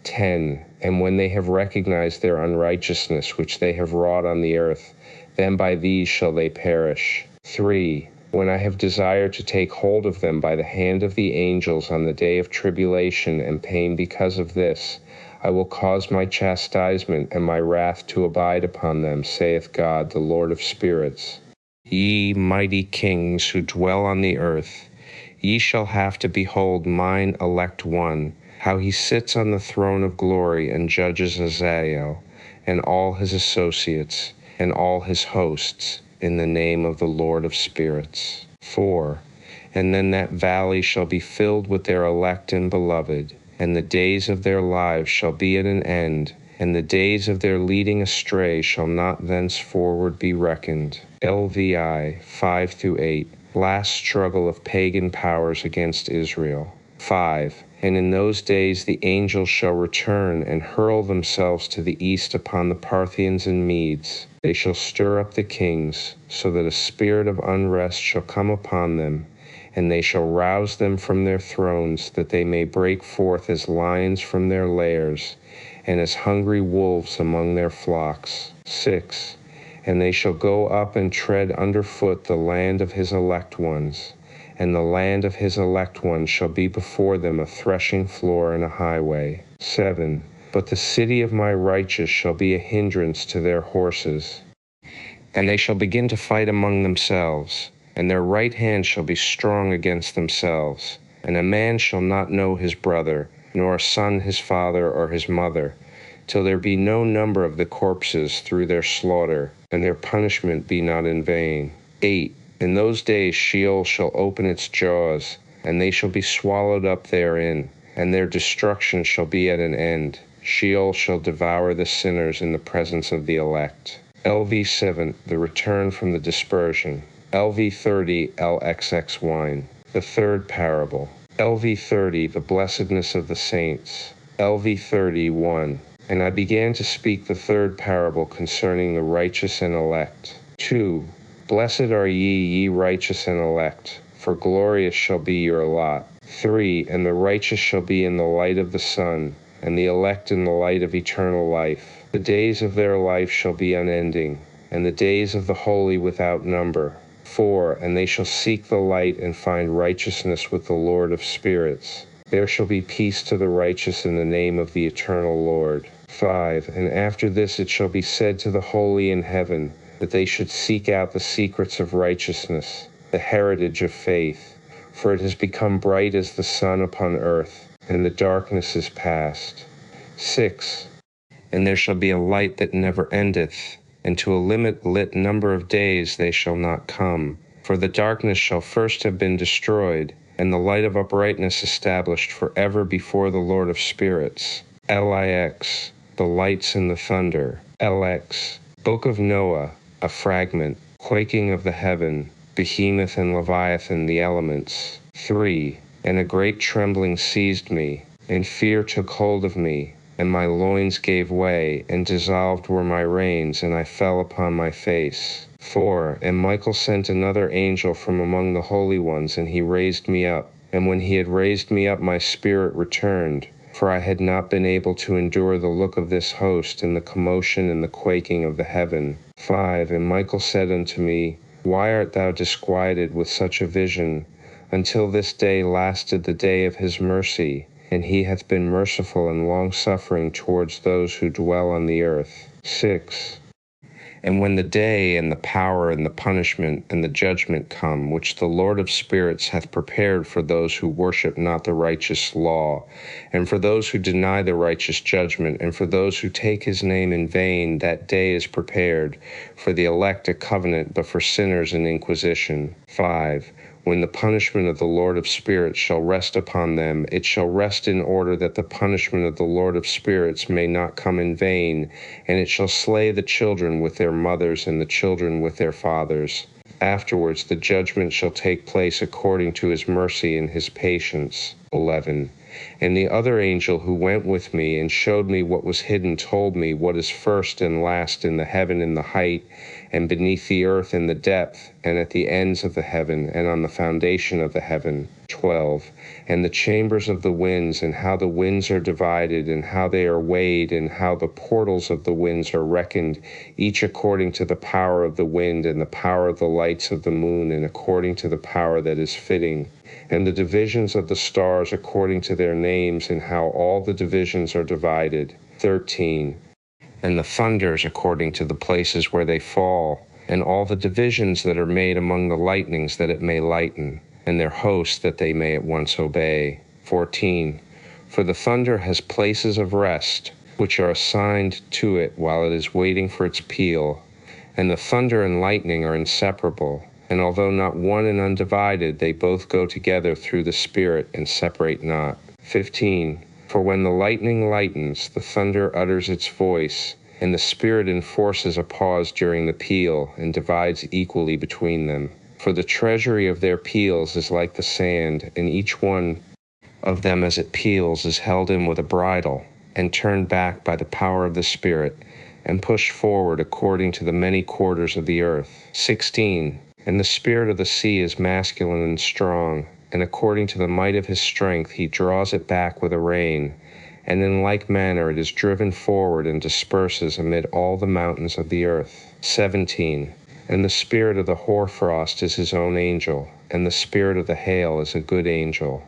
10. And when they have recognized their unrighteousness which they have wrought on the earth, then by these shall they perish. 3. When I have desired to take hold of them by the hand of the angels on the day of tribulation and pain because of this, I will cause my chastisement and my wrath to abide upon them, saith God, the Lord of spirits. Ye mighty kings who dwell on the earth, ye shall have to behold mine elect one, how he sits on the throne of glory and judges Azazel, and all his associates, and all his hosts, in the name of the Lord of spirits. 4. And then that valley shall be filled with their elect and beloved, and the days of their lives shall be at an end, and the days of their leading astray shall not thenceforward be reckoned. LVI 5-8. Last struggle of pagan powers against Israel. 5. And in those days the angels shall return and hurl themselves to the east upon the Parthians and Medes. They shall stir up the kings, so that a spirit of unrest shall come upon them, and they shall rouse them from their thrones, that they may break forth as lions from their lairs, and as hungry wolves among their flocks. 6. And they shall go up and tread underfoot the land of his elect ones, and the land of his elect ones shall be before them a threshing floor and a highway. 7. But the city of my righteous shall be a hindrance to their horses, and they shall begin to fight among themselves, and their right hand shall be strong against themselves, and a man shall not know his brother, nor a son his father or his mother, till there be no number of the corpses through their slaughter, and their punishment be not in vain. 8. In those days Sheol shall open its jaws, and they shall be swallowed up therein, and their destruction shall be at an end. Sheol shall devour the sinners in the presence of the elect. LV 7, the return from the dispersion. LV 30, LXX wine. The third parable. LV 30, the blessedness of the saints. LV 31. And I began to speak the third parable concerning the righteous and elect. 2. Blessed are ye righteous and elect, for glorious shall be your lot. 3. And the righteous shall be in the light of the sun, and the elect in the light of eternal life. The days of their life shall be unending, and the days of the holy without number. 4. And they shall seek the light and find righteousness with the Lord of spirits. There shall be peace to the righteous in the name of the eternal Lord. 5. And after this it shall be said to the holy in heaven, that they should seek out the secrets of righteousness, the heritage of faith, for it has become bright as the sun upon earth, and the darkness is past. 6. And there shall be a light that never endeth, and to a lit number of days they shall not come. For the darkness shall first have been destroyed, and the light of uprightness established forever before the Lord of spirits. LIX, the lights and the thunder. LX, Book of Noah, a fragment, quaking of the heaven, behemoth and leviathan the elements. 3. And a great trembling seized me, and fear took hold of me, and my loins gave way, and dissolved were my reins, and I fell upon my face. 4. And Michael sent another angel from among the holy ones, and he raised me up. And when he had raised me up, my spirit returned, for I had not been able to endure the look of this host, and the commotion and the quaking of the heaven. 5. And Michael said unto me, Why art thou disquieted with such a vision? Until this day lasted the day of his mercy, and he hath been merciful and long-suffering towards those who dwell on the earth. 6. And when the day and the power and the punishment and the judgment come, which the Lord of spirits hath prepared for those who worship not the righteous law, and for those who deny the righteous judgment, and for those who take his name in vain, that day is prepared, for the elect a covenant, but for sinners an inquisition. 5. When the punishment of the Lord of spirits shall rest upon them, it shall rest in order that the punishment of the Lord of spirits may not come in vain, and it shall slay the children with their mothers and the children with their fathers. Afterwards the judgment shall take place according to his mercy and his patience. 11. And the other angel who went with me and showed me what was hidden told me what is first and last in the heaven in the height, and beneath the earth in the depth, and at the ends of the heaven, and on the foundation of the heaven. 12. And the chambers of the winds, and how the winds are divided, and how they are weighed, and how the portals of the winds are reckoned, each according to the power of the wind, and the power of the lights of the moon, and according to the power that is fitting. And the divisions of the stars according to their names, and how all the divisions are divided. 13. And the thunders according to the places where they fall, and all the divisions that are made among the lightnings, that it may lighten, and their hosts that they may at once obey. 14. For the thunder has places of rest, which are assigned to it while it is waiting for its peal, and the thunder and lightning are inseparable. And although not one and undivided, they both go together through the Spirit and separate not. 15. For when the lightning lightens, the thunder utters its voice, and the Spirit enforces a pause during the peal, and divides equally between them. For the treasury of their peals is like the sand, and each one of them as it peals is held in with a bridle, and turned back by the power of the Spirit, and pushed forward according to the many quarters of the earth. 16. And the spirit of the sea is masculine and strong, and according to the might of his strength he draws it back with a rein, and in like manner it is driven forward and disperses amid all the mountains of the earth. 17. And the spirit of the hoarfrost is his own angel, and the spirit of the hail is a good angel.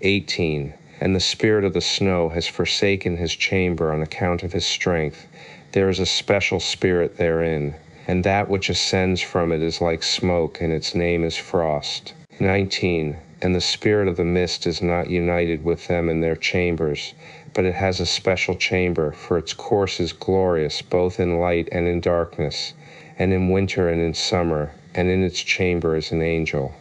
18. And the spirit of the snow has forsaken his chamber on account of his strength. There is a special spirit therein, and that which ascends from it is like smoke, and its name is frost. 19. And the spirit of the mist is not united with them in their chambers, but it has a special chamber, for its course is glorious, both in light and in darkness, and in winter and in summer, and in its chamber is an angel.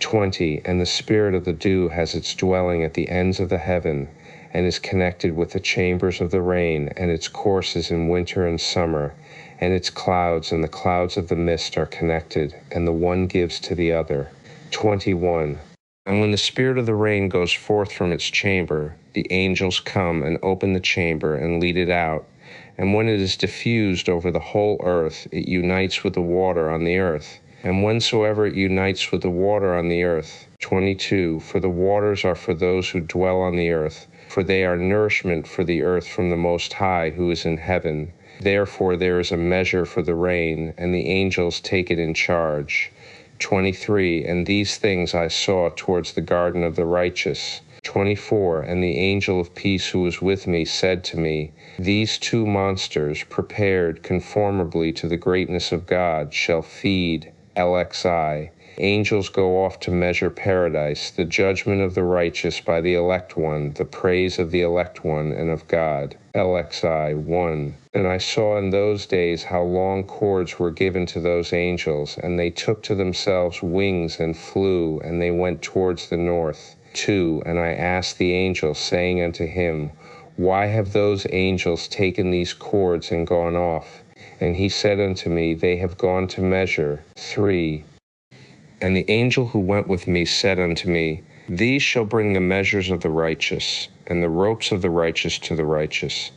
20. And the spirit of the dew has its dwelling at the ends of the heaven, and is connected with the chambers of the rain, and its course is in winter and summer, and its clouds and the clouds of the mist are connected, and the one gives to the other. 21. And when the spirit of the rain goes forth from its chamber, the angels come and open the chamber and lead it out. And when it is diffused over the whole earth, it unites with the water on the earth. And whensoever it unites with the water on the earth. 22. For the waters are for those who dwell on the earth, for they are nourishment for the earth from the Most High who is in heaven. Therefore there is a measure for the rain, and the angels take it in charge. 23. And these things I saw towards the garden of the righteous. 24. And the angel of peace who was with me said to me, These two monsters, prepared conformably to the greatness of God, shall feed LXI. Angels go off to measure paradise, the judgment of the righteous by the elect one, the praise of the elect one and of God. LXI 1. And I saw in those days how long cords were given to those angels, and they took to themselves wings and flew, and they went towards the north. 2. And I asked the angel, saying unto him, Why have those angels taken these cords and gone off? And he said unto me, They have gone to measure. 3. And the angel who went with me said unto me, These shall bring the measures of the righteous, and the ropes of the righteous to the righteous,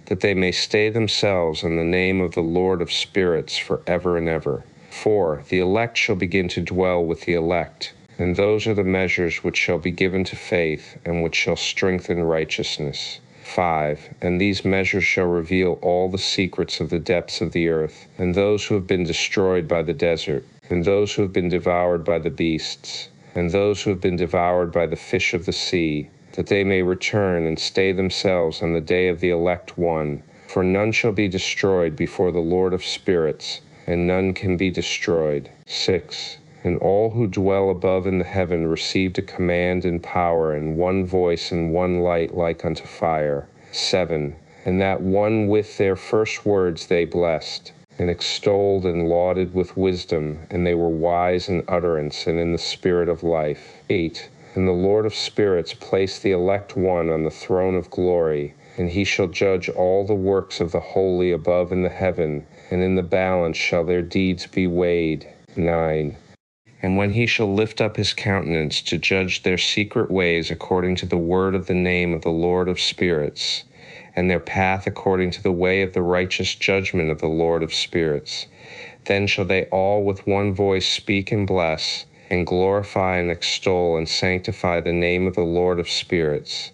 that they may stay themselves in the name of the Lord of spirits for ever and ever. 4. The elect shall begin to dwell with the elect, and those are the measures which shall be given to faith, and which shall strengthen righteousness. 5. And these measures shall reveal all the secrets of the depths of the earth, and those who have been destroyed by the desert, and those who have been devoured by the beasts, and those who have been devoured by the fish of the sea, that they may return and stay themselves on the day of the elect one. For none shall be destroyed before the Lord of spirits, and none can be destroyed. 6. And all who dwell above in the heaven received a command and power, and one voice and one light like unto fire. 7. And that one with their first words they blessed, and extolled and lauded with wisdom, and they were wise in utterance and in the spirit of life. 8. And the Lord of spirits placed the elect one on the throne of glory, and he shall judge all the works of the holy above in the heaven, and in the balance shall their deeds be weighed. 9. And when he shall lift up his countenance to judge their secret ways according to the word of the name of the Lord of spirits, and their path according to the way of the righteous judgment of the Lord of spirits, then shall they all with one voice speak and bless, and glorify and extol and sanctify the name of the Lord of spirits.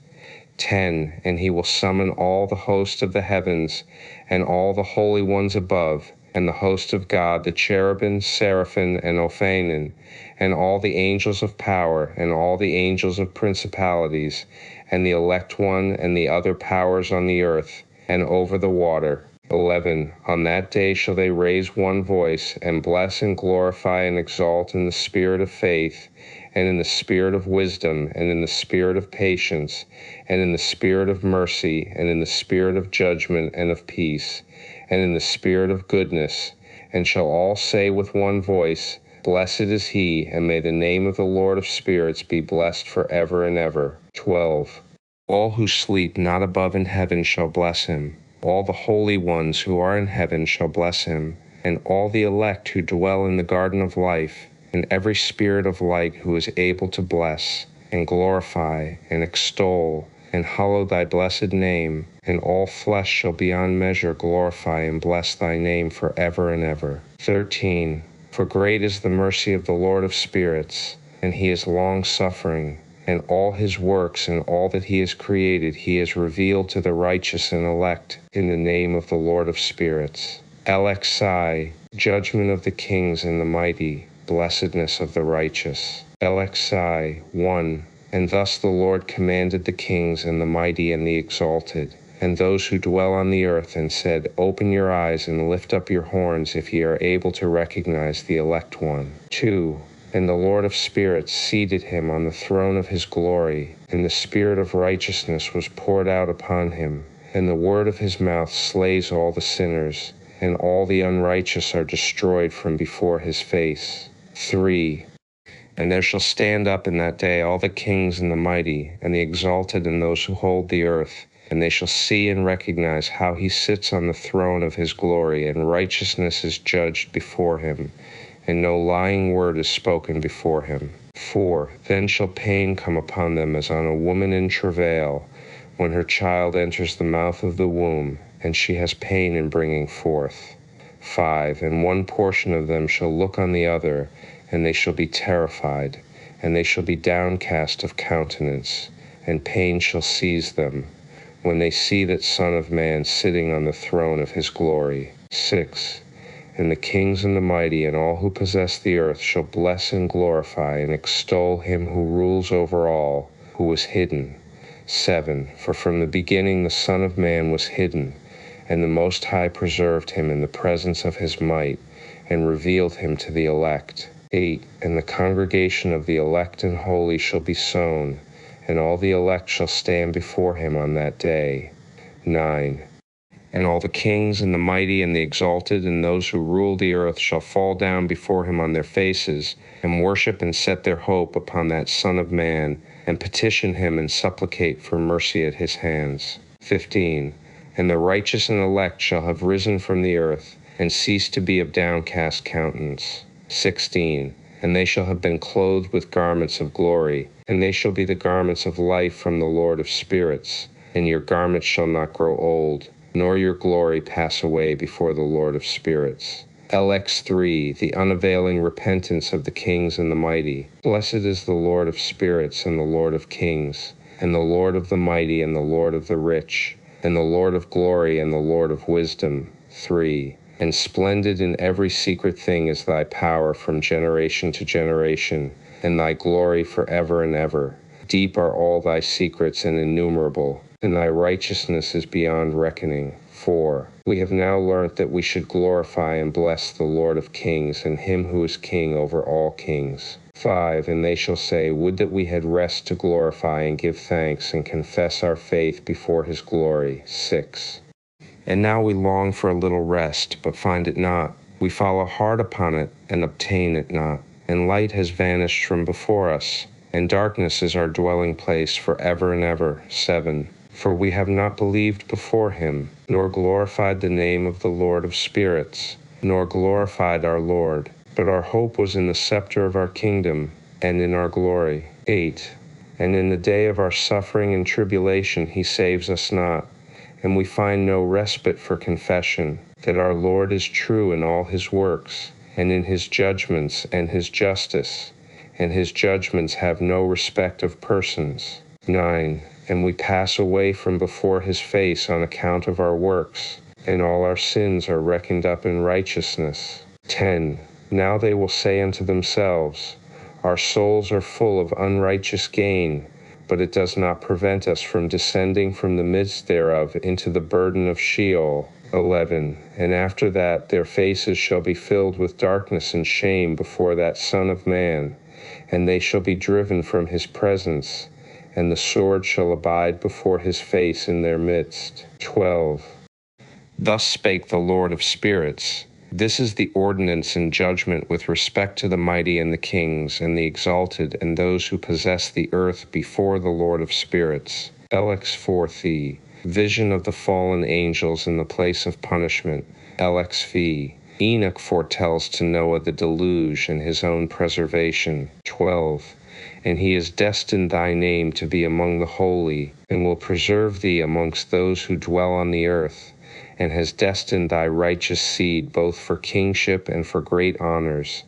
10. And he will summon all the host of the heavens, and all the holy ones above, and the host of God, the cherubim, seraphim, and Ophanim, and all the angels of power, and all the angels of principalities, and the elect one, and the other powers on the earth, and over the water. 11. On that day shall they raise one voice, and bless and glorify and exalt in the spirit of faith, and in the spirit of wisdom, and in the spirit of patience, and in the spirit of mercy, and in the spirit of judgment and of peace, and in the spirit of goodness, and shall all say with one voice, Blessed is he, and may the name of the Lord of spirits be blessed forever and ever. 12. All who sleep not above in heaven shall bless him. All the holy ones who are in heaven shall bless him, and all the elect who dwell in the garden of life, and every spirit of light who is able to bless, and glorify, and extol, and hallow thy blessed name, and all flesh shall beyond measure glorify and bless thy name forever and ever. 13. For great is the mercy of the Lord of spirits, and he is long-suffering, and all his works and all that he has created he has revealed to the righteous and elect in the name of the Lord of spirits. Elexai, judgment of the kings and the mighty, blessedness of the righteous. Elexai, 1. And thus the Lord commanded the kings and the mighty and the exalted, and those who dwell on the earth, and said, Open your eyes and lift up your horns if ye are able to recognize the elect one. 2. And the Lord of spirits seated him on the throne of his glory, and the spirit of righteousness was poured out upon him, and the word of his mouth slays all the sinners, and all the unrighteous are destroyed from before his face. 3. And there shall stand up in that day all the kings and the mighty, and the exalted, and those who hold the earth, and they shall see and recognize how he sits on the throne of his glory, and righteousness is judged before him, and no lying word is spoken before him. 4. Then shall pain come upon them as on a woman in travail, when her child enters the mouth of the womb, and she has pain in bringing forth. 5. And one portion of them shall look on the other, and they shall be terrified, and they shall be downcast of countenance, and pain shall seize them, when they see that Son of Man sitting on the throne of his glory. 6. And the kings and the mighty and all who possess the earth shall bless and glorify and extol him who rules over all, who was hidden. 7. For from the beginning the Son of Man was hidden, and the Most High preserved him in the presence of his might, and revealed him to the elect. 8. And the congregation of the elect and holy shall be sown, and all the elect shall stand before him on that day. 9. And all the kings and the mighty and the exalted and those who rule the earth shall fall down before him on their faces, and worship and set their hope upon that Son of Man, and petition him and supplicate for mercy at his hands. 15. And the righteous and elect shall have risen from the earth, and cease to be of downcast countenance. 16. And they shall have been clothed with garments of glory, and they shall be the garments of life from the Lord of spirits, and your garments shall not grow old, nor your glory pass away before the Lord of spirits. LX3, the unavailing repentance of the kings and the mighty. Blessed is the Lord of spirits and the Lord of kings, and the Lord of the mighty and the Lord of the rich, and the Lord of glory and the Lord of wisdom. 3. And splendid in every secret thing is thy power from generation to generation, and thy glory forever and ever. Deep are all thy secrets and innumerable, and thy righteousness is beyond reckoning. 4. We have now learnt that we should glorify and bless the Lord of kings and him who is king over all kings. 5. And they shall say, would that we had rest to glorify and give thanks and confess our faith before his glory. 6. And now we long for a little rest, but find it not. We follow hard upon it, and obtain it not. And light has vanished from before us, and darkness is our dwelling place for ever and ever. 7. For we have not believed before him, nor glorified the name of the Lord of spirits, nor glorified our Lord. But our hope was in the scepter of our kingdom, and in our glory. 8. And in the day of our suffering and tribulation he saves us not. And we find no respite for confession, that our Lord is true in all his works, and in his judgments and his justice, and his judgments have no respect of persons. 9. And we pass away from before his face on account of our works, and all our sins are reckoned up in righteousness. 10. Now they will say unto themselves, our souls are full of unrighteous gain, but it does not prevent us from descending from the midst thereof into the burden of Sheol. 11. And after that their faces shall be filled with darkness and shame before that Son of Man, and they shall be driven from his presence, and the sword shall abide before his face in their midst. 12. Thus spake the Lord of spirits. This is the ordinance and judgment with respect to the mighty and the kings and the exalted and those who possess the earth before the Lord of spirits. LX4 Vision of the fallen angels in the place of punishment. LXV Enoch foretells to Noah the deluge and his own preservation. 12. And he has destined thy name to be among the holy, and will preserve thee amongst those who dwell on the earth, and has destined thy righteous seed both for kingship and for great honors.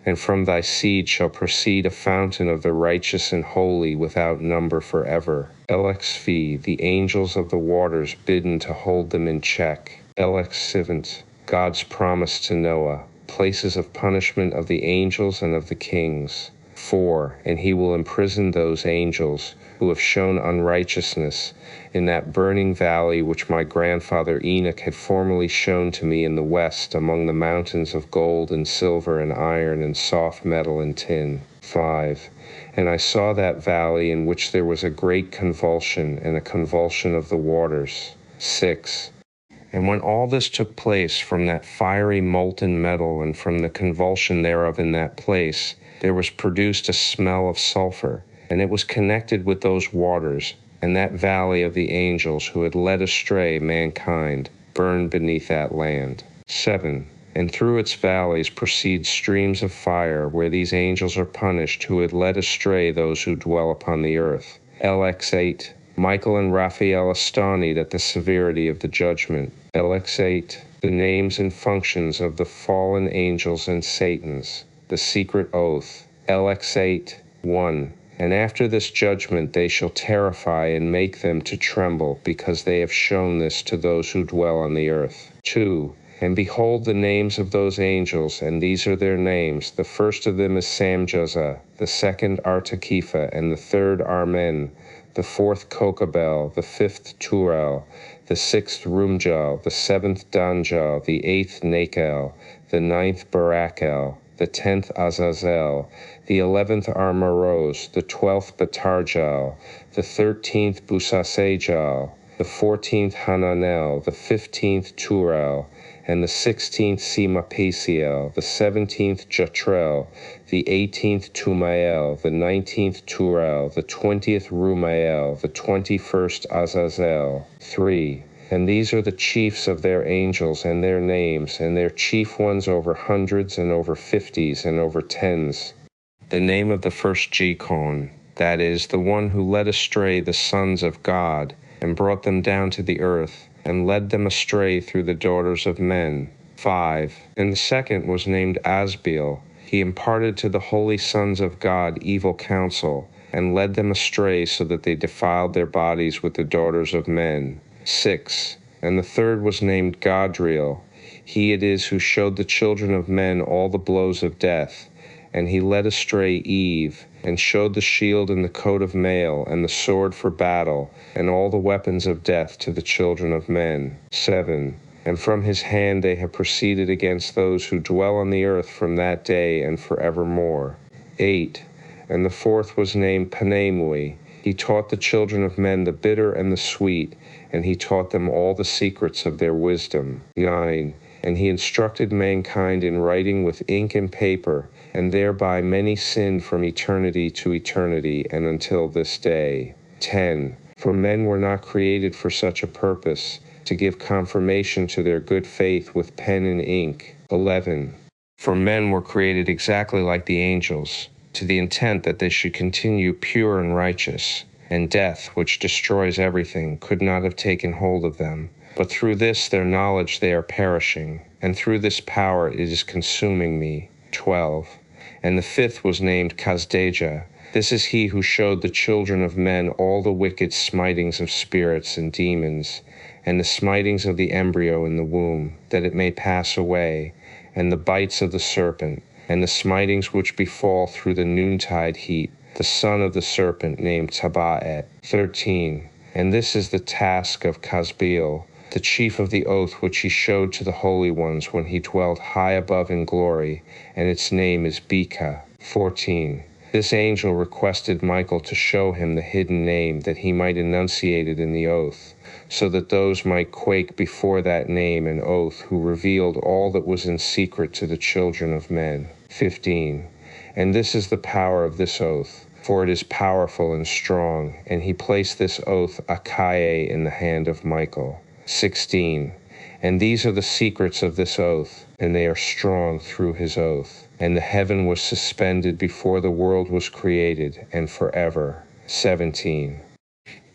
And from thy seed shall proceed a fountain of the righteous and holy without number forever. LXV The angels of the waters bidden to hold them in check. LX7 God's promise to Noah, places of punishment of the angels and of the kings. 4. And he will imprison those angels who have shown unrighteousness in that burning valley which my grandfather Enoch had formerly shown to me in the west among the mountains of gold and silver and iron and soft metal and tin. 5. And I saw that valley in which there was a great convulsion and a convulsion of the waters. 6. And when all this took place from that fiery molten metal and from the convulsion thereof in that place, there was produced a smell of sulfur, and it was connected with those waters, and that valley of the angels who had led astray mankind burned beneath that land. 7. And through its valleys proceed streams of fire, where these angels are punished who had led astray those who dwell upon the earth. LX8 Michael and Raphael astonied at the severity of the judgment. LX8 The names and functions of the fallen angels and Satans. The secret oath. LX8 1. And after this judgment they shall terrify and make them to tremble, because they have shown this to those who dwell on the earth. 2. And behold the names of those angels, and these are their names. The first of them is Samjazah, the second Artakifa, and the third Armen, the fourth Kokabel, the fifth Turel, the sixth Rumjal, the seventh Danjal, the eighth Nakel, the ninth Barakel, the 10th Azazel, the 11th Armaros, the 12th Batarjal, the 13th Busasejal, the 14th Hananel, the 15th Turel, and the 16th Simapesiel, the 17th Jatrel, the 18th Tumael, the 19th Turel, the 20th Rumael, the 21st Azazel. 3. And these are the chiefs of their angels and their names, and their chief ones over hundreds and over fifties and over tens. The name of the first Jikon, that is, the one who led astray the sons of God, and brought them down to the earth, and led them astray through the daughters of men. 5. And the second was named Asbeel. He imparted to the holy sons of God evil counsel, and led them astray so that they defiled their bodies with the daughters of men. 6. And the third was named Gadriel. He it is who showed the children of men all the blows of death. And he led astray Eve, and showed the shield and the coat of mail, and the sword for battle, and all the weapons of death to the children of men. 7. And from his hand they have proceeded against those who dwell on the earth from that day and forevermore. 8. And the fourth was named Panemui. He taught the children of men the bitter and the sweet, and he taught them all the secrets of their wisdom. 9. And he instructed mankind in writing with ink and paper, and thereby many sinned from eternity to eternity and until this day. 10. For men were not created for such a purpose, to give confirmation to their good faith with pen and ink. 11. For men were created exactly like the angels, to the intent that they should continue pure and righteous, and death, which destroys everything, could not have taken hold of them. But through this their knowledge they are perishing, and through this power it is consuming me. 12. And the fifth was named Kazdeja. This is he who showed the children of men all the wicked smitings of spirits and demons, and the smitings of the embryo in the womb, that it may pass away, and the bites of the serpent, and the smitings which befall through the noontide heat, the son of the serpent named Tabaet. 13. And this is the task of Kazbeel, the chief of the oath which he showed to the holy ones when he dwelt high above in glory, and its name is Beka. 14. This angel requested Michael to show him the hidden name, that he might enunciate it in the oath, so that those might quake before that name and oath who revealed all that was in secret to the children of men. 15. And this is the power of this oath, for it is powerful and strong, and he placed this oath Akaye in the hand of Michael. 16. And these are the secrets of this oath, and they are strong through his oath. And the heaven was suspended before the world was created, and forever. 17.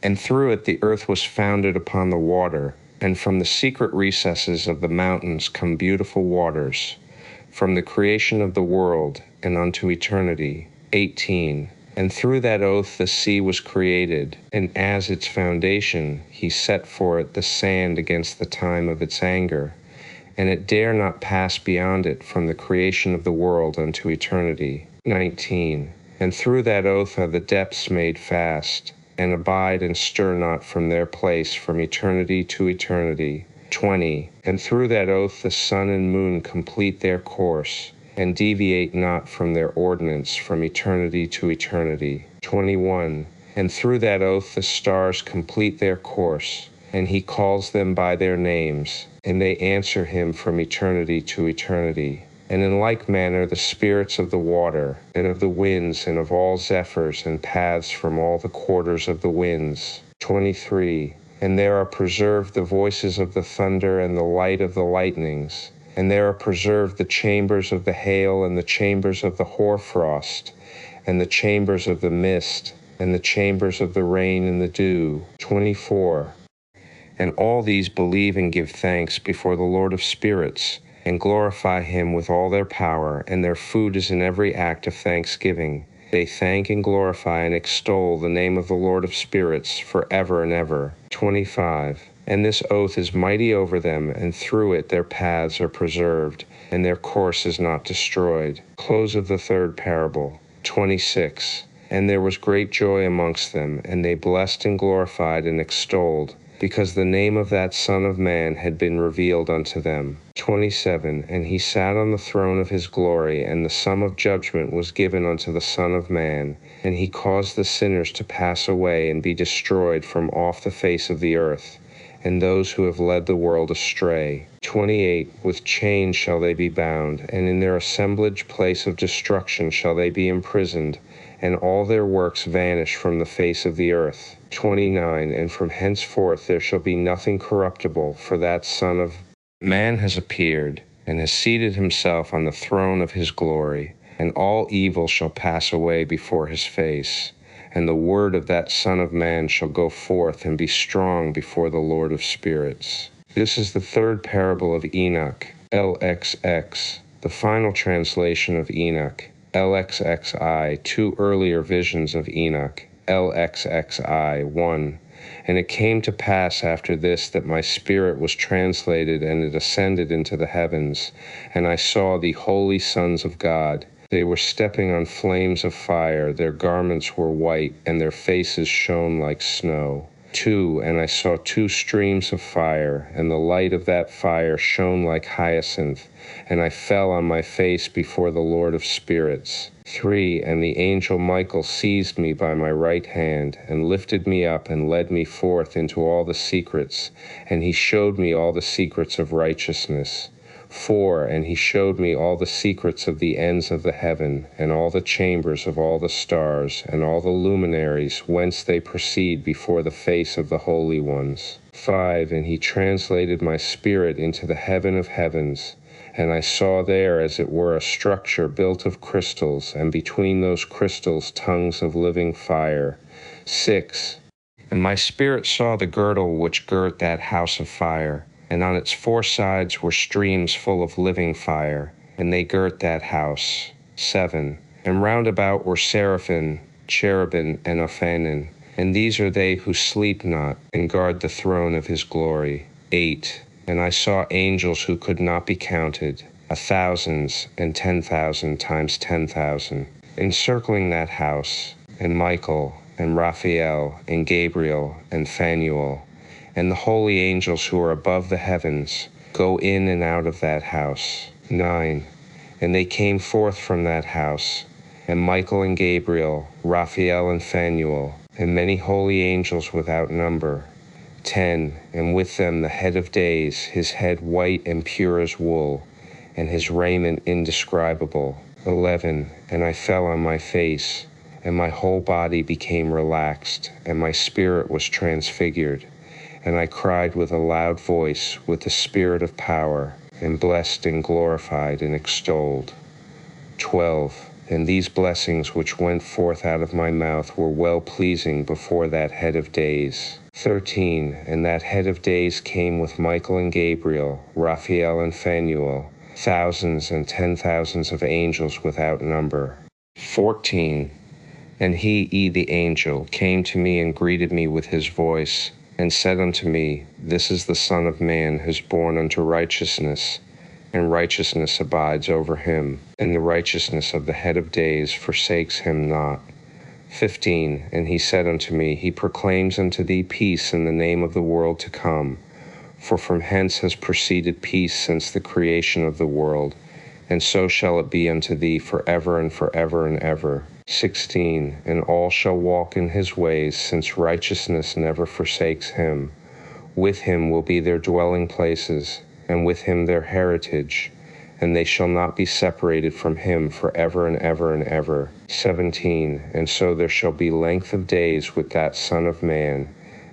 And through it the earth was founded upon the water, and from the secret recesses of the mountains come beautiful waters, from the creation of the world and unto eternity. 18. And through that oath the sea was created, and as its foundation he set for it the sand against the time of its anger, and it dare not pass beyond it from the creation of the world unto eternity. 19. And through that oath are the depths made fast, and abide and stir not from their place from eternity to eternity. 20. And through that oath the sun and moon complete their course, and deviate not from their ordinance from eternity to eternity. 21. And through that oath the stars complete their course, and he calls them by their names, and they answer him from eternity to eternity. And in like manner the spirits of the water, and of the winds, and of all zephyrs and paths from all the quarters of the winds. 23. And there are preserved the voices of the thunder and the light of the lightnings, and there are preserved the chambers of the hail, and the chambers of the hoarfrost, and the chambers of the mist, and the chambers of the rain and the dew. 24. And all these believe and give thanks before the Lord of spirits, and glorify him with all their power, and their food is in every act of thanksgiving. They thank and glorify and extol the name of the Lord of spirits forever and ever. 25. And this oath is mighty over them, and through it their paths are preserved, and their course is not destroyed. Close of the third parable. 26. And there was great joy amongst them, and they blessed and glorified and extolled, because the name of that Son of Man had been revealed unto them. 27. And he sat on the throne of his glory, and the sum of judgment was given unto the Son of Man, and he caused the sinners to pass away and be destroyed from off the face of the earth, and those who have led the world astray. 28. With chains shall they be bound, and in their assemblage place of destruction shall they be imprisoned, and all their works vanish from the face of the earth. 29. And from henceforth there shall be nothing corruptible, for that Son of Man has appeared, and has seated himself on the throne of his glory, and all evil shall pass away before his face. And the word of that Son of Man shall go forth and be strong before the Lord of spirits. This is the third parable of Enoch. LXX, the final translation of Enoch. LXXI, two earlier visions of Enoch. LXXI, 1. And it came to pass after this that my spirit was translated, and it ascended into the heavens, and I saw the holy sons of God. They were stepping on flames of fire, their garments were white, and their faces shone like snow. 2. And I saw two streams of fire, and the light of that fire shone like hyacinth, and I fell on my face before the Lord of spirits. 3. And the angel Michael seized me by my right hand, and lifted me up, and led me forth into all the secrets, and he showed me all the secrets of righteousness. 4. And he showed me all the secrets of the ends of the heaven, and all the chambers of all the stars, and all the luminaries whence they proceed before the face of the holy ones. 5. And he translated my spirit into the heaven of heavens, and I saw there as it were a structure built of crystals, and between those crystals tongues of living fire. 6. And my spirit saw the girdle which girt that house of fire, and on its four sides were streams full of living fire, and they girt that house. 7. And round about were seraphim, cherubim, and ophanim, and these are they who sleep not, and guard the throne of his glory. 8. And I saw angels who could not be counted, 1,000 and 10,000 times 10,000, encircling that house, and Michael, and Raphael, and Gabriel, and Phanuel, and the holy angels who are above the heavens, go in and out of that house. 9. And they came forth from that house, and Michael and Gabriel, Raphael and Phanuel, and many holy angels without number. 10. And with them the head of days, his head white and pure as wool, and his raiment indescribable. 11. And I fell on my face, and my whole body became relaxed, and my spirit was transfigured. And I cried with a loud voice, with the spirit of power, and blessed and glorified and extolled. 12. And these blessings which went forth out of my mouth were well-pleasing before that head of days. 13. And that head of days came with Michael and Gabriel, Raphael and Phanuel, thousands and 10,000s of angels without number. 14. And he, the angel, came to me and greeted me with his voice, and said unto me, This is the Son of Man, who is born unto righteousness, and righteousness abides over him, and the righteousness of the head of days forsakes him not. 15. And he said unto me, He proclaims unto thee peace in the name of the world to come, for from hence has proceeded peace since the creation of the world, and so shall it be unto thee forever and forever and ever. 16. And all shall walk in his ways, since righteousness never forsakes him. With him will be their dwelling places, and with him their heritage, and they shall not be separated from him forever and ever and ever. 17. And so there shall be length of days with that Son of Man,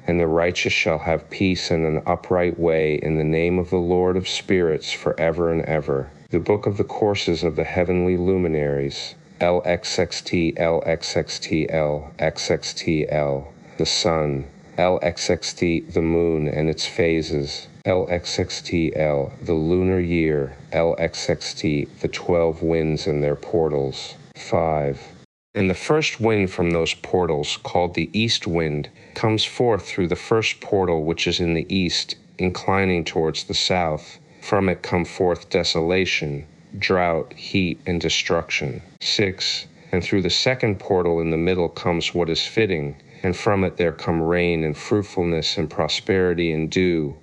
and the righteous shall have peace in an upright way in the name of the Lord of spirits forever and ever. The book of the courses of the heavenly luminaries. LXXT, LXXTL, XXTL, the sun. LXXT, the moon and its phases. LXXTL, the lunar year. LXXT, the 12 winds and their portals. 5. And the first wind from those portals, called the east wind, comes forth through the first portal which is in the east, inclining towards the south. From it come forth desolation, drought, heat, and destruction. 6. And through the second portal in the middle comes what is fitting, and from it there come rain and fruitfulness and prosperity and dew.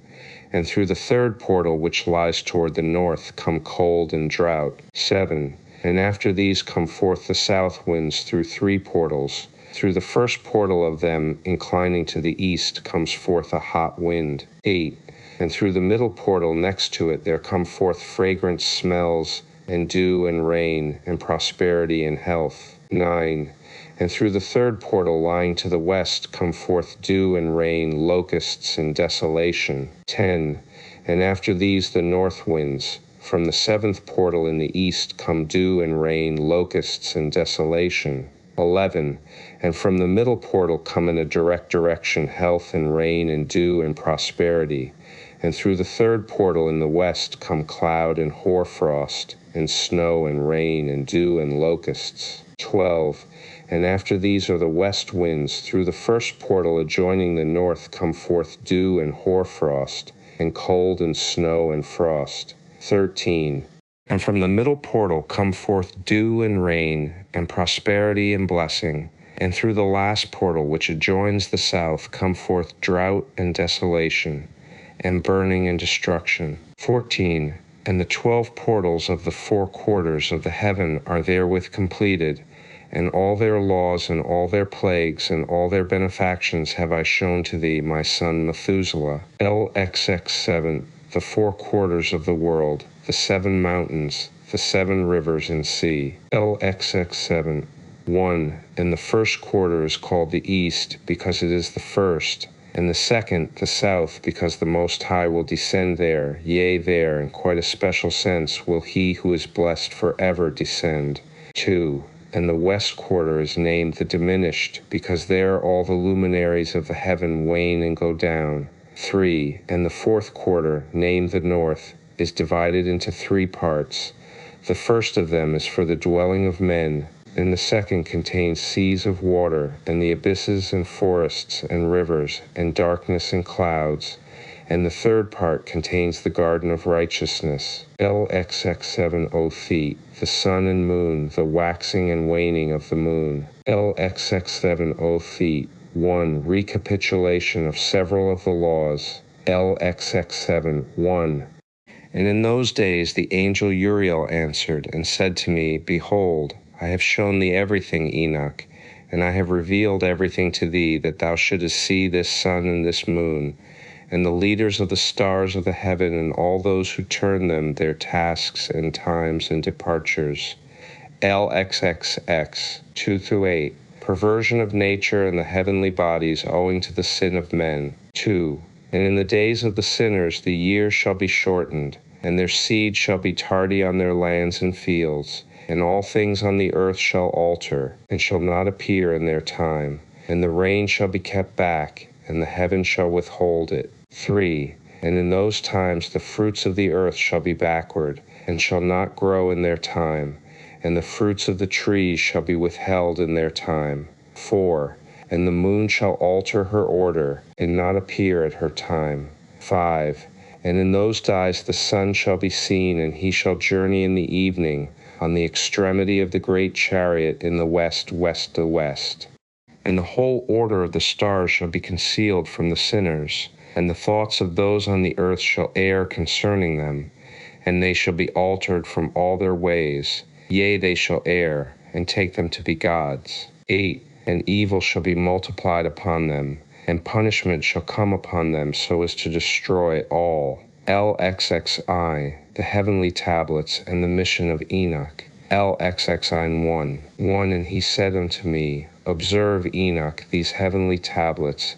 And through the third portal which lies toward the north come cold and drought. 7. And after these come forth the south winds through 3 portals. Through the first portal of them, inclining to the east, comes forth a hot wind. 8. And through the middle portal next to it there come forth fragrant smells, and dew and rain, and prosperity and health. 9. And through the third portal lying to the west come forth dew and rain, locusts and desolation. 10. And after these the north winds. From the 7th portal in the east come dew and rain, locusts and desolation. 11. And from the middle portal come in a direct direction health and rain and dew and prosperity. And through the third portal in the west come cloud and hoarfrost, and snow and rain and dew and locusts. 12. And after these are the west winds. Through the first portal adjoining the north come forth dew and hoarfrost, and cold and snow and frost. 13. And from the middle portal come forth dew and rain, and prosperity and blessing. And through the last portal, which adjoins the south, come forth drought and desolation, and burning and destruction. 14. And the 12 portals of the 4 quarters of the heaven are therewith completed, and all their laws and all their plagues and all their benefactions have I shown to thee, my son Methuselah. LXX7. The 4 quarters of the world, the 7 mountains, the 7 rivers and sea. LXX7. 1. And the first quarter is called the east, because it is the first, and the second the south, because the Most High will descend there, yea, there, in quite a special sense, will he who is blessed forever descend. 2. And the west quarter is named the diminished, because there all the luminaries of the heaven wane and go down. 3. And the fourth quarter, named the north, is divided into 3 parts. The first of them is for the dwelling of men, and the second contains seas of water, and the abysses and forests and rivers, and darkness and clouds. And the third part contains the garden of righteousness. LXX7 feet, the sun and moon, the waxing and waning of the moon. LXX7 feet. 1. Recapitulation of several of the laws. LXX7 1. And in those days the angel Uriel answered and said to me, Behold, I have shown thee everything, Enoch, and I have revealed everything to thee, that thou shouldest see this sun and this moon, and the leaders of the stars of the heaven, and all those who turn them, their tasks and times and departures. LXXX 2-8. Perversion of nature and the heavenly bodies owing to the sin of men. 2. And in the days of the sinners the years shall be shortened, and their seed shall be tardy on their lands and fields, and all things on the earth shall alter, and shall not appear in their time, and the rain shall be kept back, and the heaven shall withhold it. 3. And in those times the fruits of the earth shall be backward, and shall not grow in their time, and the fruits of the trees shall be withheld in their time. 4. And the moon shall alter her order, and not appear at her time. 5. And in those days the sun shall be seen, and he shall journey in the evening, on the extremity of the great chariot in the west, the west. And the whole order of the stars shall be concealed from the sinners, and the thoughts of those on the earth shall err concerning them, and they shall be altered from all their ways. Yea, they shall err, and take them to be gods. 8. And evil shall be multiplied upon them, and punishment shall come upon them so as to destroy all. LXXI, the heavenly tablets, and the mission of Enoch. LXXI 1. And he said unto me, Observe, Enoch, these heavenly tablets,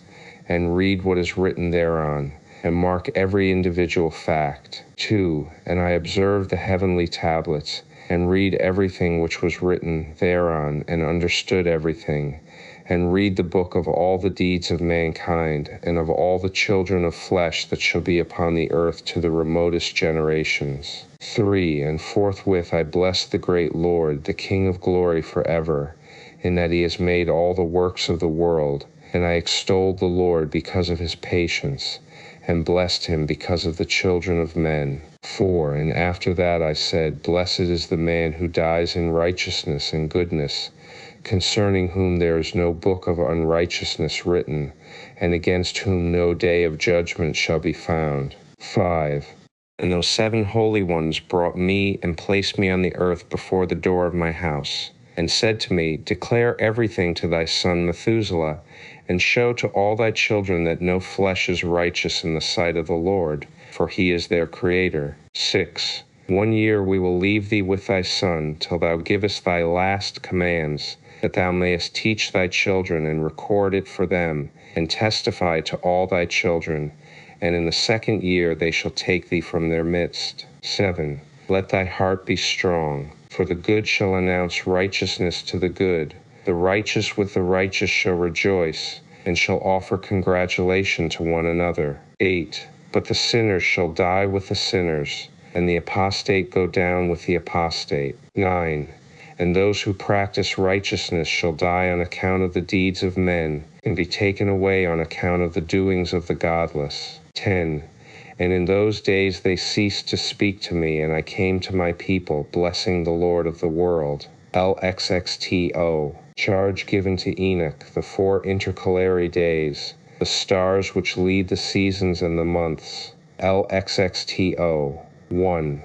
and read what is written thereon, and mark every individual fact. 2. And I observed the heavenly tablets, and read everything which was written thereon, and understood everything, and read the book of all the deeds of mankind, and of all the children of flesh that shall be upon the earth to the remotest generations. 3. And forthwith I blessed the great Lord, the King of glory forever, in that he has made all the works of the world, and I extolled the Lord because of his patience, and blessed him because of the children of men. 4. And after that I said, Blessed is the man who dies in righteousness and goodness, concerning whom there is no book of unrighteousness written, and against whom no day of judgment shall be found. 5. And those 7 holy ones brought me and placed me on the earth before the door of my house, and said to me, Declare everything to thy son Methuselah, and show to all thy children that no flesh is righteous in the sight of the Lord, for he is their creator. 6. 1 year we will leave thee with thy son, till thou givest thy last commands, that thou mayest teach thy children, and record it for them, and testify to all thy children. And in the 2nd year they shall take thee from their midst. 7. Let thy heart be strong, for the good shall announce righteousness to the good. The righteous with the righteous shall rejoice, and shall offer congratulation to one another. 8. But the sinners shall die with the sinners, and the apostate go down with the apostate. 9. And those who practice righteousness shall die on account of the deeds of men, and be taken away on account of the doings of the godless. 10. And in those days they ceased to speak to me, and I came to my people, blessing the Lord of the world. LXXTO. Charge given to Enoch, the 4 intercalary days, the stars which lead the seasons and the months. LXXTO. 1.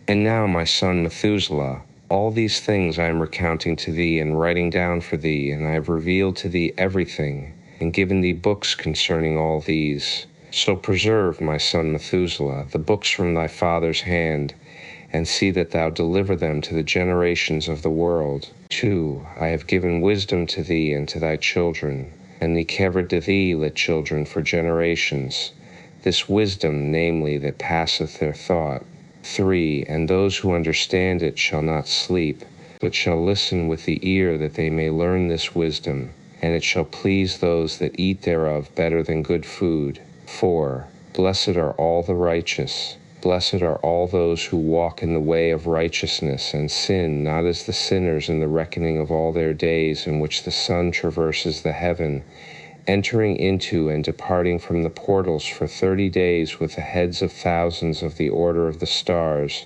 And now, my son Methuselah, all these things I am recounting to thee and writing down for thee, and I have revealed to thee everything, and given thee books concerning all these. So preserve, my son Methuselah, the books from thy father's hand, and see that thou deliver them to the generations of the world. 2. I have given wisdom to thee and to thy children, and the kever to thee let children for generations. This wisdom, namely, that passeth their thought. 3. And those who understand it shall not sleep, but shall listen with the ear that they may learn this wisdom, and it shall please those that eat thereof better than good food. 4. Blessed are all the righteous. Blessed are all those who walk in the way of righteousness, and sin not as the sinners in the reckoning of all their days, in which the sun traverses the heaven, entering into and departing from the portals for 30 days with the heads of thousands of the order of the stars,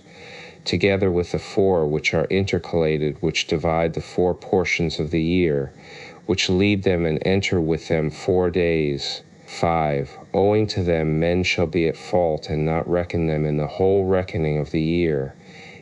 together with the 4 which are intercalated, which divide the 4 portions of the year, which lead them and enter with them 4 days. 5. Owing to them men shall be at fault, and not reckon them in the whole reckoning of the year.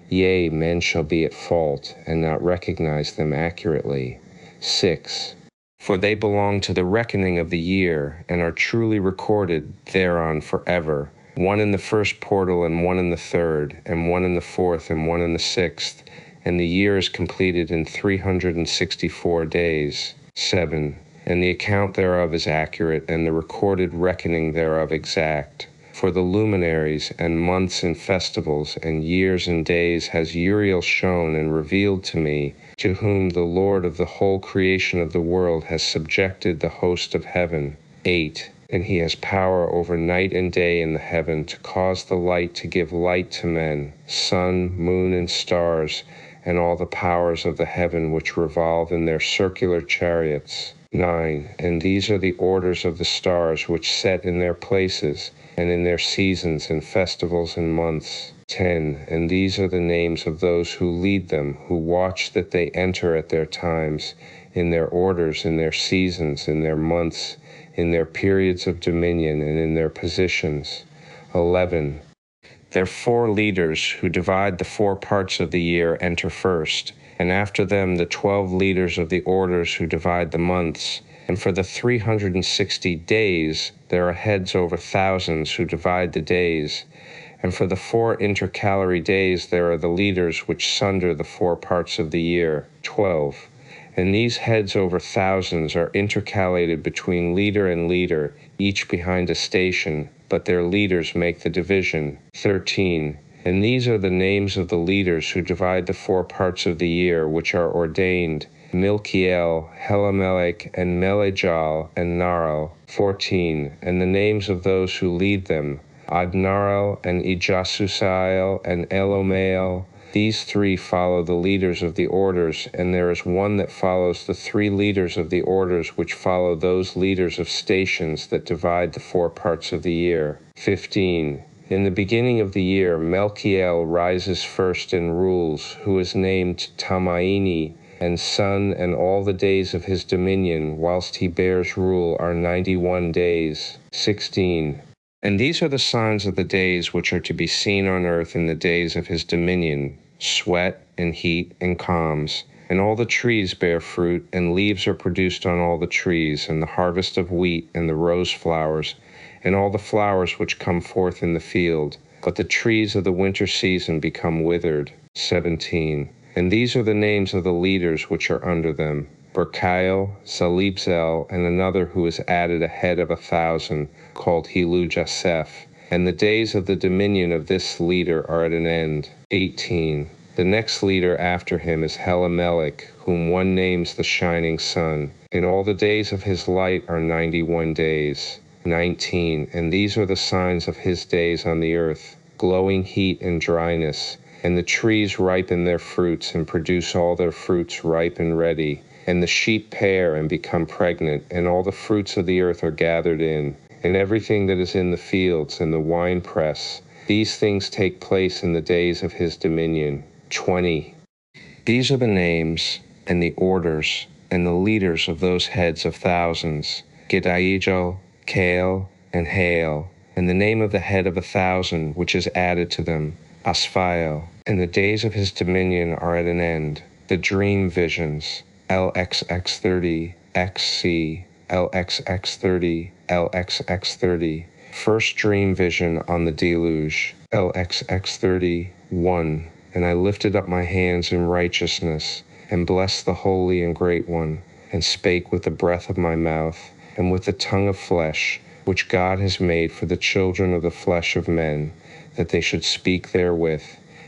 Yea, men shall be at fault, and not recognize them accurately. 6. For they belong to the reckoning of the year, and are truly recorded thereon forever, 1 in the 1st portal, and 1 in the 3rd, and 1 in the 4th, and 1 in the 6th, and the year is completed in 364 days. 7. And the account thereof is accurate, and the recorded reckoning thereof exact. For the luminaries, and months, and festivals, and years, and days has Uriel shown and revealed to me, to whom the Lord of the whole creation of the world has subjected the host of heaven. 8. And he has power over night and day in the heaven, to cause the light to give light to men, sun, moon, and stars, and all the powers of the heaven which revolve in their circular chariots. 9. And these are the orders of the stars which set in their places, and in their seasons and festivals and months. 10. And these are the names of those who lead them, who watch that they enter at their times, in their orders, in their seasons, in their months, in their periods of dominion, and in their positions. 11. Their 4 leaders, who divide the 4 parts of the year, enter first, and after them the 12 leaders of the orders who divide the months. And for the 360 days there are heads over thousands who divide the days. And for the 4 intercalary days there are the leaders which sunder the 4 parts of the year. 12. And these heads over thousands are intercalated between leader and leader, each behind a station, but their leaders make the division. 13. And these are the names of the leaders who divide the 4 parts of the year, which are ordained: Milkiel, Helamelech, and Melejal, and Naral. 14. And the names of those who lead them: Adnaral, and Ijasusael, and Elomael. These 3 follow the leaders of the orders, and there is one that follows the 3 leaders of the orders which follow those leaders of stations that divide the 4 parts of the year. 15. In the beginning of the year, Melkiel rises first and rules, who is named Tamaini, and sun and all the days of his dominion, whilst he bears rule, are 91 days. 16. And these are the signs of the days which are to be seen on earth in the days of his dominion: sweat, and heat, and calms. And all the trees bear fruit, and leaves are produced on all the trees, and the harvest of wheat, and the rose flowers, and all the flowers which come forth in the field. But the trees of the winter season become withered. 17. And these are the names of the leaders which are under them: Berkail, Zalibzel, and another who is added a head of 1,000, called Helu-Jaseph. And the days of the dominion of this leader are at an end. 18. The next leader after him is Helamelech, whom one names the shining sun. And all the days of his light are 91 days. 19. And these are the signs of his days on the earth, glowing heat and dryness, and the trees ripen their fruits and produce all their fruits ripe and ready, and the sheep pair and become pregnant, and all the fruits of the earth are gathered in, and everything that is in the fields and the winepress. These things take place in the days of his dominion. 20. These are the names and the orders and the leaders of those heads of thousands, Gidaijal, Kael, and Hael, and the name of the head of 1,000 which is added to them, Asphael. And the days of his dominion are at an end. The dream visions, LXX30, XC, LXX30, LXX30. First dream vision on the deluge, LXX30, 1. And I lifted up my hands in righteousness, and blessed the Holy and Great One, and spake with the breath of my mouth, and with the tongue of flesh, which God has made for the children of the flesh of men, that they should speak therewith.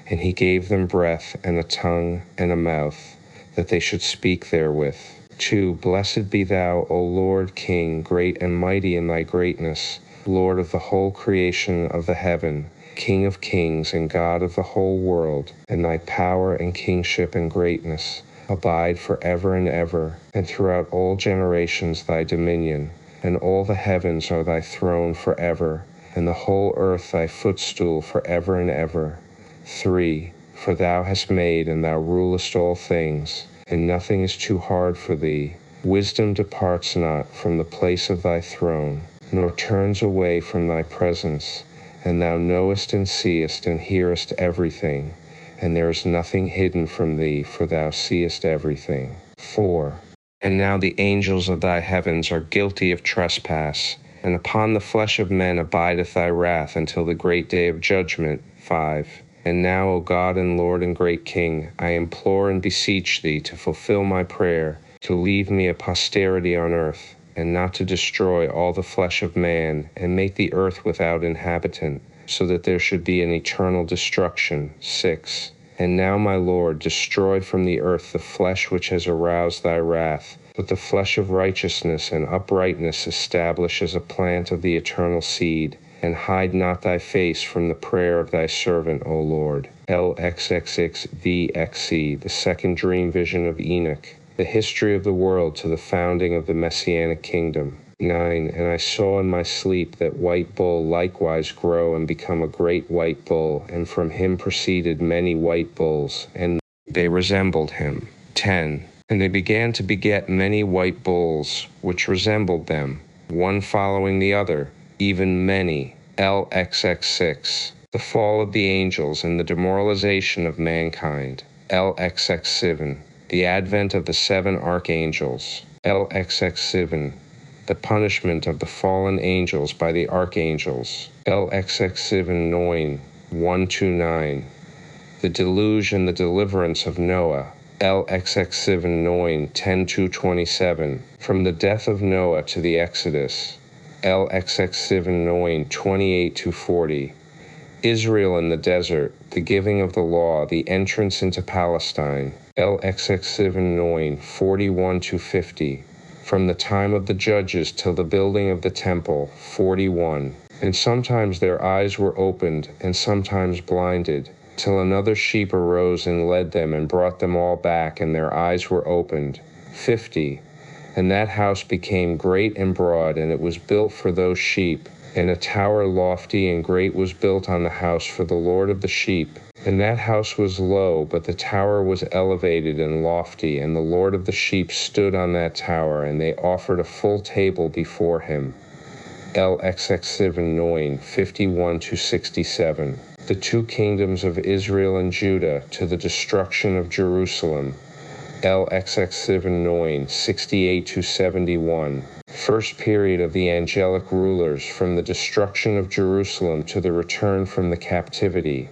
And he gave them breath, and a tongue, and a mouth, that they should speak therewith. 2. Blessed be thou, O Lord King, great and mighty in thy greatness, Lord of the whole creation of the heaven, King of kings and God of the whole world, and thy power and kingship and greatness abide forever and ever, and throughout all generations thy dominion, and all the heavens are thy throne forever, and the whole earth thy footstool forever and ever. 3. For thou hast made, and thou rulest all things, and nothing is too hard for thee. Wisdom departs not from the place of thy throne, nor turns away from thy presence. And thou knowest and seest and hearest everything, and there is nothing hidden from thee, for thou seest everything. 4. And now the angels of thy heavens are guilty of trespass, and upon the flesh of men abideth thy wrath until the great day of judgment. 5. And now, O God and Lord and great King, I implore and beseech thee to fulfill my prayer, to leave me a posterity on earth, and not to destroy all the flesh of man, and make the earth without inhabitant, so that there should be an eternal destruction. 6. And now, my Lord, destroy from the earth the flesh which has aroused thy wrath, but the flesh of righteousness and uprightness establish as a plant of the eternal seed, and hide not thy face from the prayer of thy servant, O Lord. LXXXVXC, the second dream vision of Enoch, the history of the world to the founding of the Messianic kingdom. 9. And I saw in my sleep that white bull likewise grow and become a great white bull, and from him proceeded many white bulls, and they resembled him. 10. And they began to beget many white bulls, which resembled them, one following the other, even many. LXX6. The fall of the angels and the demoralization of mankind. LXX7. The advent of the 7 archangels. LXX7. The punishment of the fallen angels by the archangels. LXX7 9. 1-9. The deluge and the deliverance of Noah. LXX7 9. 10-27. From the death of Noah to the Exodus. LXX7 9. 28-40. Israel in the desert, the giving of the law, the entrance into Palestine. LXX7 9. 41-50. From the time of the judges till the building of the temple. 41. And sometimes their eyes were opened, and sometimes blinded, till another sheep arose and led them and brought them all back, and their eyes were opened. 50. And that house became great and broad, and it was built for those sheep. And a tower lofty and great was built on the house for the Lord of the sheep. And that house was low, but the tower was elevated and lofty, and the Lord of the sheep stood on that tower, and they offered a full table before him. LXX7 9. 51-67. The 2 kingdoms of Israel and Judah to the destruction of Jerusalem. LXX7 9. 68-71. First period of the angelic rulers from the destruction of Jerusalem to the return from the captivity.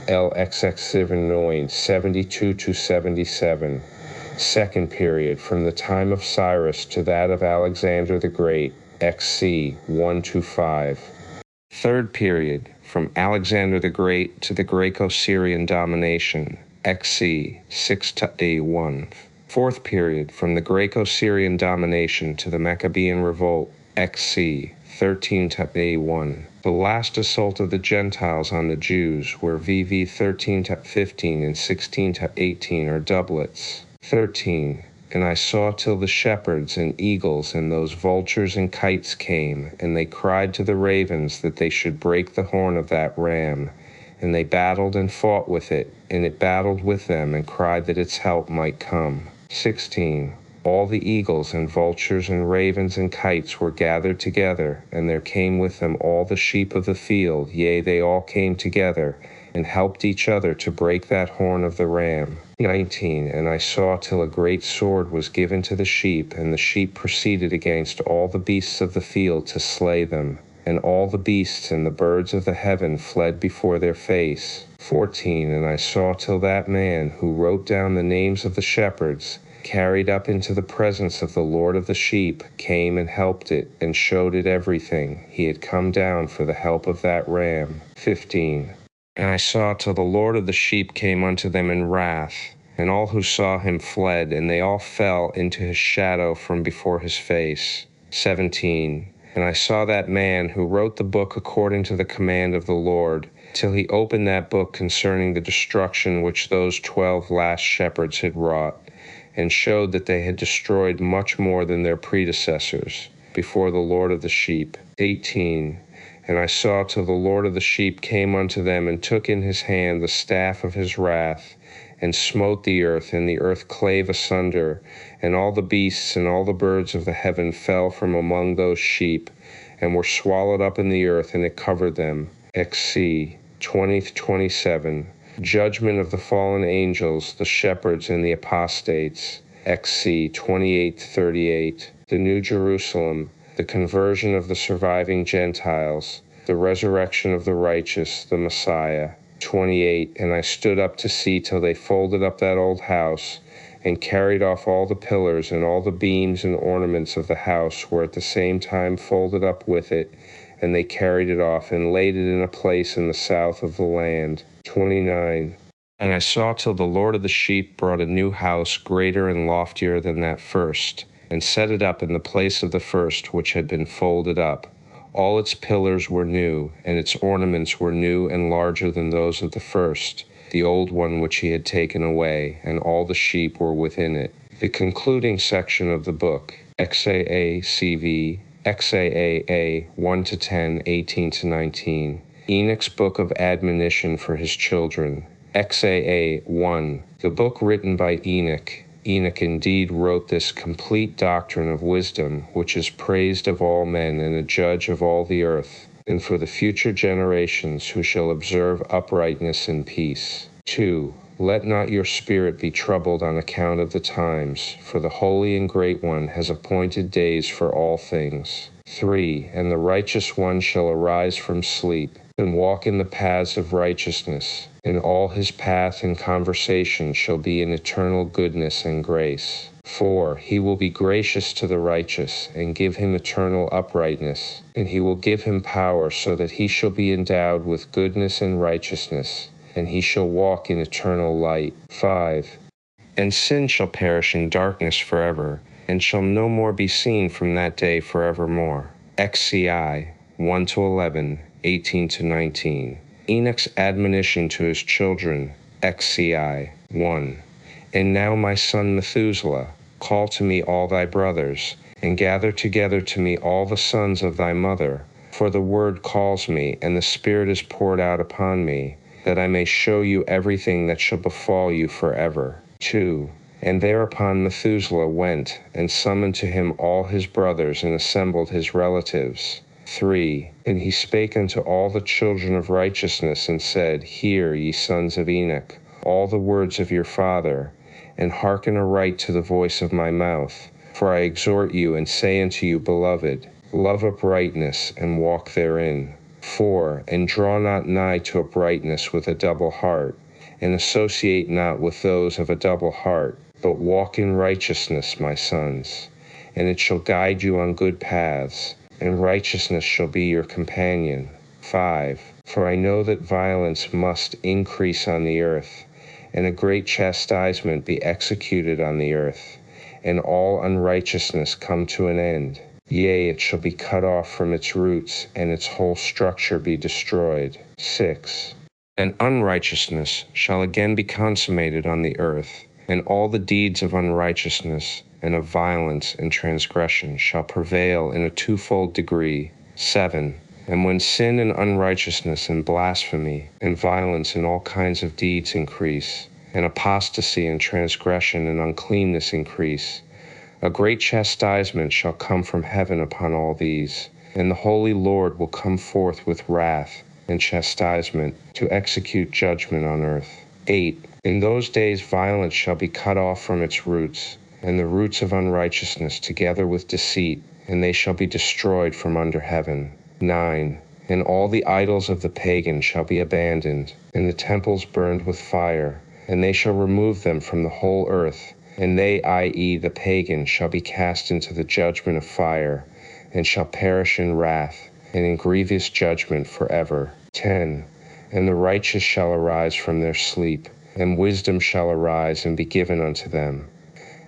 LXX7 9. 72-77. Second period from the time of Cyrus to that of Alexander the Great. XC 1-5. Third period from Alexander the Great to the Greco-Syrian domination. XC 6-1. Fourth period from the Greco-Syrian domination to the Maccabean revolt. XC 13-A1. The last assault of the Gentiles on the Jews, where VV 13-15 and 16-18 are doublets. 13. And I saw till the shepherds and eagles and those vultures and kites came, and they cried to the ravens that they should break the horn of that ram. And they battled and fought with it, and it battled with them and cried that its help might come. 16. All the eagles and vultures and ravens and kites were gathered together, and there came with them all the sheep of the field, yea, they all came together, and helped each other to break that horn of the ram. 19. And I saw till a great sword was given to the sheep, and the sheep proceeded against all the beasts of the field to slay them. And all the beasts and the birds of the heaven fled before their face. 14. And I saw till that man who wrote down the names of the shepherds, carried up into the presence of the Lord of the sheep, came and helped it, and showed it everything. He had come down for the help of that ram. 15. And I saw till the Lord of the sheep came unto them in wrath, and all who saw him fled, and they all fell into his shadow from before his face. 17. And I saw that man who wrote the book according to the command of the Lord, till he opened that book concerning the destruction which those 12 last shepherds had wrought, and showed that they had destroyed much more than their predecessors, before the Lord of the sheep. 18. And I saw till the Lord of the sheep came unto them, and took in his hand the staff of his wrath, and smote the earth, and the earth clave asunder, and all the beasts and all the birds of the heaven fell from among those sheep, and were swallowed up in the earth, and it covered them. XC 20-27. Judgment of the fallen angels, the shepherds, and the apostates. XC 28-38. The New Jerusalem, the conversion of the surviving Gentiles, the resurrection of the righteous, the Messiah. 28. And I stood up to see till they folded up that old house, and carried off all the pillars, and all the beams and ornaments of the house were at the same time folded up with it, and they carried it off, and laid it in a place in the south of the land. 29. And I saw till the Lord of the sheep brought a new house greater and loftier than that first, and set it up in the place of the first which had been folded up. All its pillars were new, and its ornaments were new and larger than those of the first, the old one which he had taken away, and all the sheep were within it. The concluding section of the book, XAA-CV, XAAA 1-10, 18-19. Enoch's Book of Admonition for his children. XAA 1. The book written by Enoch. Enoch indeed wrote this complete doctrine of wisdom, which is praised of all men and a judge of all the earth, and for the future generations who shall observe uprightness and peace. 2. Let not your spirit be troubled on account of the times, for the Holy and Great One has appointed days for all things. 3. And the righteous one shall arise from sleep, and walk in the paths of righteousness, and all his path and conversation shall be in eternal goodness and grace. 4. He will be gracious to the righteous, and give him eternal uprightness, and he will give him power so that he shall be endowed with goodness and righteousness, and he shall walk in eternal light. 5. And sin shall perish in darkness forever, and shall no more be seen from that day forevermore. XCI 1-11, 18-19. Enoch's admonition to his children. XCI 1. And now, my son Methuselah, call to me all thy brothers, and gather together to me all the sons of thy mother, for the word calls me, and the Spirit is poured out upon me, that I may show you everything that shall befall you forever. 2. And thereupon Methuselah went, and summoned to him all his brothers, and assembled his relatives. 3. And he spake unto all the children of righteousness, and said, Hear, ye sons of Enoch, all the words of your father, and hearken aright to the voice of my mouth. For I exhort you, and say unto you, beloved, love uprightness, and walk therein. 4. And draw not nigh to uprightness with a double heart, and associate not with those of a double heart, but walk in righteousness, my sons, and it shall guide you on good paths, and righteousness shall be your companion. 5. For I know that violence must increase on the earth, and a great chastisement be executed on the earth, and all unrighteousness come to an end. Yea, it shall be cut off from its roots, and its whole structure be destroyed. 6. And unrighteousness shall again be consummated on the earth, and all the deeds of unrighteousness and of violence and transgression shall prevail in a twofold degree. 7. And when sin and unrighteousness and blasphemy and violence and all kinds of deeds increase, and apostasy and transgression and uncleanness increase, a great chastisement shall come from heaven upon all these, and the Holy Lord will come forth with wrath and chastisement to execute judgment on earth. 8. In those days violence shall be cut off from its roots, and the roots of unrighteousness together with deceit, and they shall be destroyed from under heaven. 9. And all the idols of the pagan shall be abandoned, and the temples burned with fire, and they shall remove them from the whole earth, and they, i.e., the pagan, shall be cast into the judgment of fire, and shall perish in wrath, and in grievous judgment forever. 10. And the righteous shall arise from their sleep, and wisdom shall arise and be given unto them.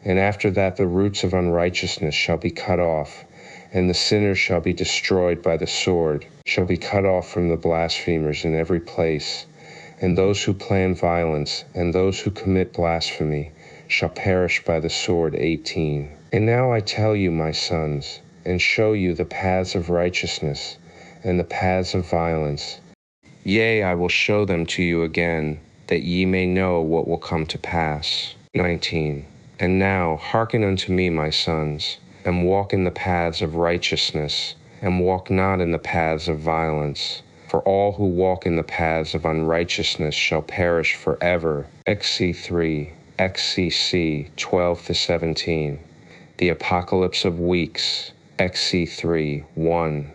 And after that the roots of unrighteousness shall be cut off, and the sinners shall be destroyed by the sword, shall be cut off from the blasphemers in every place, and those who plan violence, and those who commit blasphemy, shall perish by the sword. 18. And now I tell you, my sons, and show you the paths of righteousness, and the paths of violence. Yea, I will show them to you again, that ye may know what will come to pass. 19. And now hearken unto me, my sons, and walk in the paths of righteousness, and walk not in the paths of violence. For all who walk in the paths of unrighteousness shall perish forever. XC3, XCC 12-17. The Apocalypse of Weeks, XC3, 1.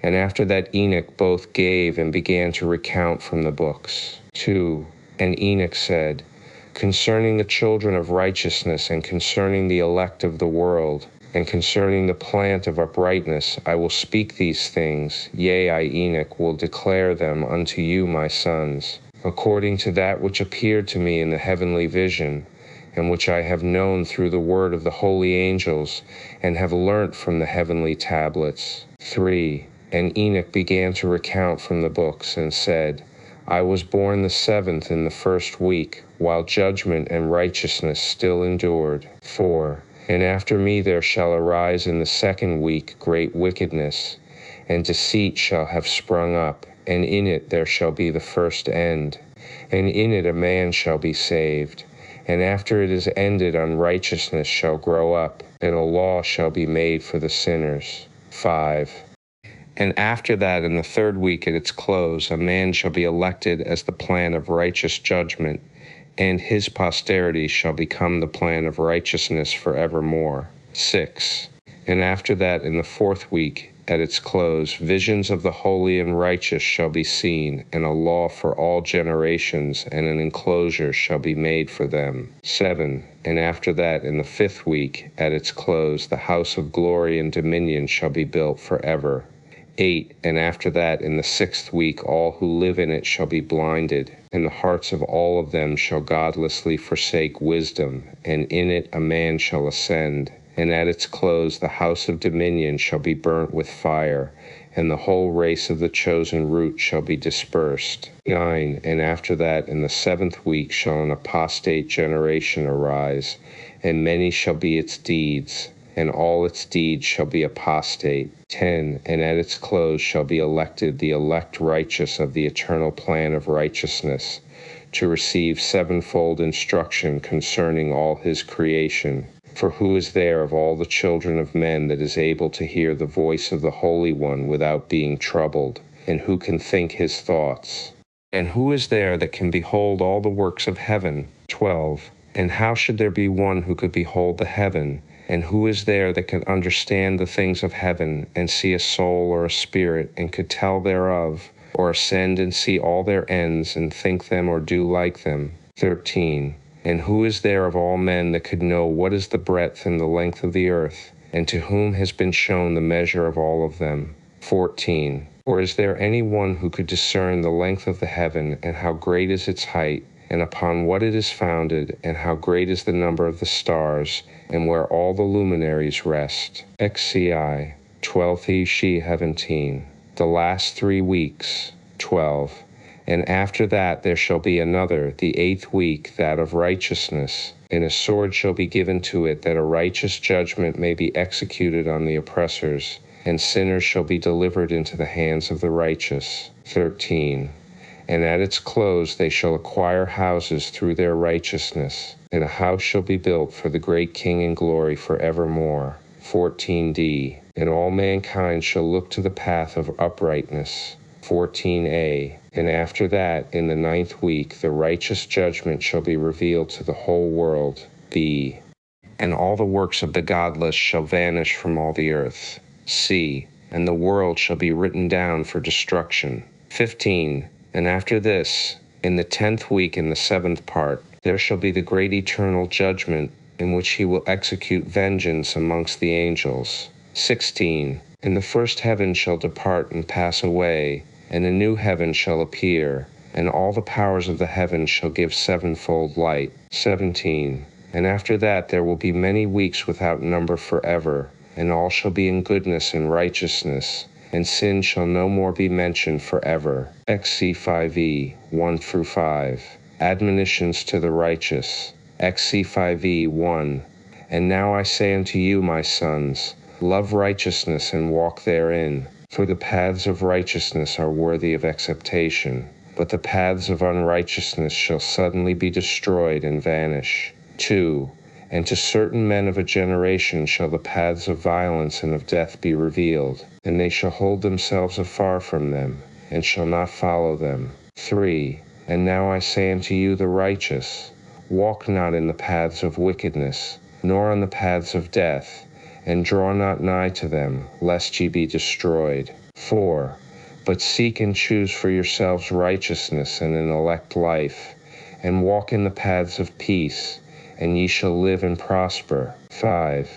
And after that Enoch both gave and began to recount from the books. 2. And Enoch said, Concerning the children of righteousness, and concerning the elect of the world, and concerning the plant of uprightness, I will speak these things. Yea, I, Enoch, will declare them unto you, my sons, according to that which appeared to me in the heavenly vision, and which I have known through the word of the holy angels, and have learnt from the heavenly tablets. 3. And Enoch began to recount from the books, and said, I was born the 7th in the 1st week, while judgment and righteousness still endured. 4. And after me there shall arise in the 2nd week great wickedness, and deceit shall have sprung up, and in it there shall be the first end, and in it a man shall be saved. And after it is ended, unrighteousness shall grow up, and a law shall be made for the sinners. 5. And after that, in the 3rd week at its close, a man shall be elected as the plan of righteous judgment, and his posterity shall become the plan of righteousness forevermore. 6. And after that, in the 4th week, at its close, visions of the holy and righteous shall be seen, and a law for all generations, and an enclosure shall be made for them. 7. And after that, in the 5th week, at its close, the house of glory and dominion shall be built forever. 8. And after that, in the 6th week, all who live in it shall be blinded, and the hearts of all of them shall godlessly forsake wisdom, and in it a man shall ascend. And at its close the house of dominion shall be burnt with fire, and the whole race of the chosen root shall be dispersed. 9. And after that, in the 7th week, shall an apostate generation arise, and many shall be its deeds, and all its deeds shall be apostate. 10. And at its close shall be elected the elect righteous of the eternal plan of righteousness, to receive sevenfold instruction concerning all his creation. For who is there of all the children of men that is able to hear the voice of the Holy One without being troubled? And who can think his thoughts? And who is there that can behold all the works of heaven? 12. And how should there be one who could behold the heaven? And who is there that can understand the things of heaven, and see a soul or a spirit, and could tell thereof, or ascend and see all their ends, and think them or do like them? 13. And who is there of all men that could know what is the breadth and the length of the earth, and to whom has been shown the measure of all of them? 14. Or is there any one who could discern the length of the heaven, and how great is its height, and upon what it is founded, and how great is the number of the stars, and where all the luminaries rest? XCI 12th He 17. The last 3 weeks, 12. And after that there shall be another, the 8th week, that of righteousness. And a sword shall be given to it, that a righteous judgment may be executed on the oppressors, and sinners shall be delivered into the hands of the righteous. 13. And at its close they shall acquire houses through their righteousness, and a house shall be built for the great King in glory forevermore. 14d. And all mankind shall look to the path of uprightness. 14a. And after that, in the 9th week, the righteous judgment shall be revealed to the whole world. b. And all the works of the godless shall vanish from all the earth. c. And the world shall be written down for destruction. 15. And after this, in the 10th week, in the 7th part, there shall be the great eternal judgment, in which he will execute vengeance amongst the angels. 16. And the first heaven shall depart and pass away, and a new heaven shall appear, and all the powers of the heavens shall give sevenfold light. 17. And after that there will be many weeks without number forever, and all shall be in goodness and righteousness, and sin shall no more be mentioned forever. XC 5e 1-5. Admonitions to the righteous. XC 5e 1. And now I say unto you, my sons, love righteousness and walk therein, for the paths of righteousness are worthy of acceptation, but the paths of unrighteousness shall suddenly be destroyed and vanish. 2. And to certain men of a generation shall the paths of violence and of death be revealed, and they shall hold themselves afar from them, and shall not follow them. 3. And now I say unto you, the righteous, walk not in the paths of wickedness, nor on the paths of death, and draw not nigh to them, lest ye be destroyed. 4. But seek and choose for yourselves righteousness and an elect life, and walk in the paths of peace, and ye shall live and prosper. 5.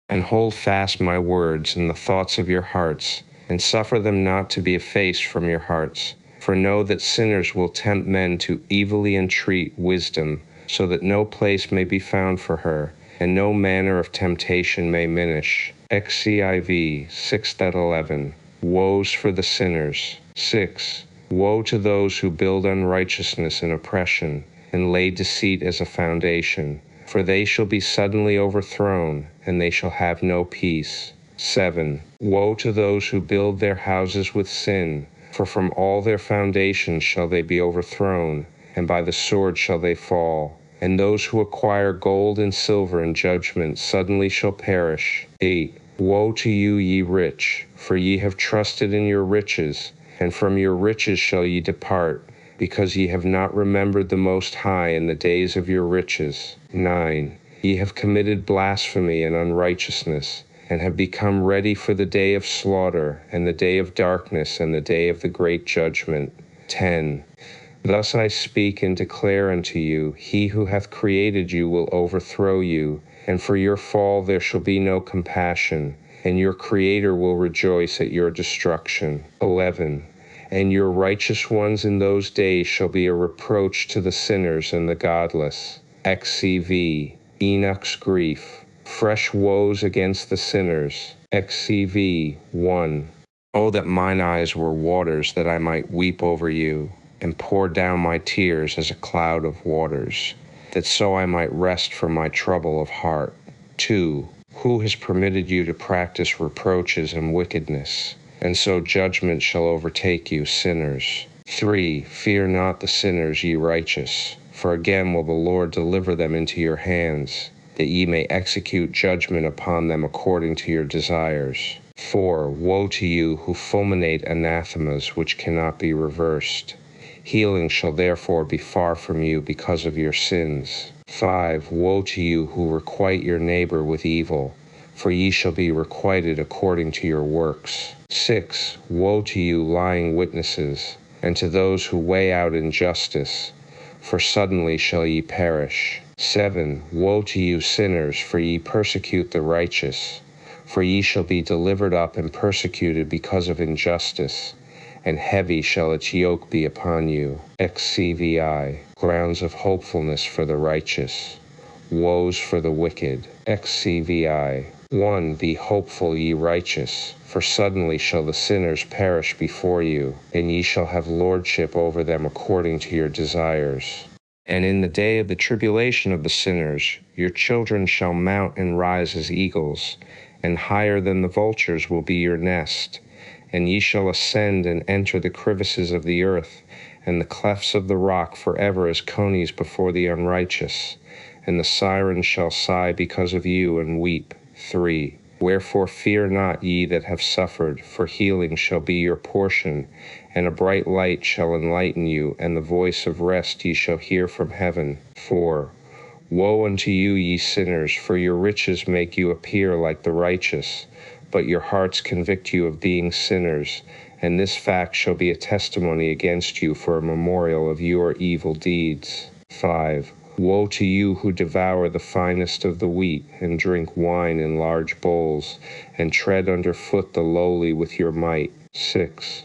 And hold fast my words in the thoughts of your hearts, and suffer them not to be effaced from your hearts. For know that sinners will tempt men to evilly entreat wisdom, so that no place may be found for her, and no manner of temptation may minish. XCIV 6:11. Woes for the sinners. 6. Woe to those who build unrighteousness and oppression, and lay deceit as a foundation, for they shall be suddenly overthrown, and they shall have no peace. 7. Woe to those who build their houses with sin, for from all their foundations shall they be overthrown, and by the sword shall they fall. And those who acquire gold and silver in judgment suddenly shall perish. 8. Woe to you, ye rich, for ye have trusted in your riches, and from your riches shall ye depart, because ye have not remembered the Most High in the days of your riches. 9. Ye have committed blasphemy and unrighteousness, and have become ready for the day of slaughter, and the day of darkness, and the day of the great judgment. 10. Thus I speak and declare unto you, he who hath created you will overthrow you, and for your fall there shall be no compassion, and your Creator will rejoice at your destruction. 11. And your righteous ones in those days shall be a reproach to the sinners and the godless. XCV, Enoch's grief. Fresh woes against the sinners. XCV 1. Oh, that mine eyes were waters, that I might weep over you, and pour down my tears as a cloud of waters, that so I might rest from my trouble of heart. 2. Who has permitted you to practice reproaches and wickedness? And so judgment shall overtake you, sinners. 3. Fear not the sinners, ye righteous, for again will the Lord deliver them into your hands, that ye may execute judgment upon them according to your desires. 4. Woe to you who fulminate anathemas which cannot be reversed. Healing shall therefore be far from you because of your sins. 5. Woe to you who requite your neighbor with evil, for ye shall be requited according to your works. 6. Woe to you, lying witnesses, and to those who weigh out injustice, for suddenly shall ye perish. 7. Woe to you, sinners, for ye persecute the righteous, for ye shall be delivered up and persecuted because of injustice, and heavy shall its yoke be upon you. XCVI, grounds of hopefulness for the righteous, woes for the wicked. XCVI, 1. Be hopeful, ye righteous, for suddenly shall the sinners perish before you, and ye shall have lordship over them according to your desires. And in the day of the tribulation of the sinners, your children shall mount and rise as eagles, and higher than the vultures will be your nest. And ye shall ascend and enter the crevices of the earth, and the clefts of the rock forever as conies before the unrighteous. And the sirens shall sigh because of you and weep. 3. Wherefore fear not, ye that have suffered, for healing shall be your portion, and a bright light shall enlighten you, and the voice of rest ye shall hear from heaven. 4. Woe unto you, ye sinners, for your riches make you appear like the righteous, but your hearts convict you of being sinners, and this fact shall be a testimony against you for a memorial of your evil deeds. 5. Woe to you who devour the finest of the wheat, and drink wine in large bowls, and tread under foot the lowly with your might. 6.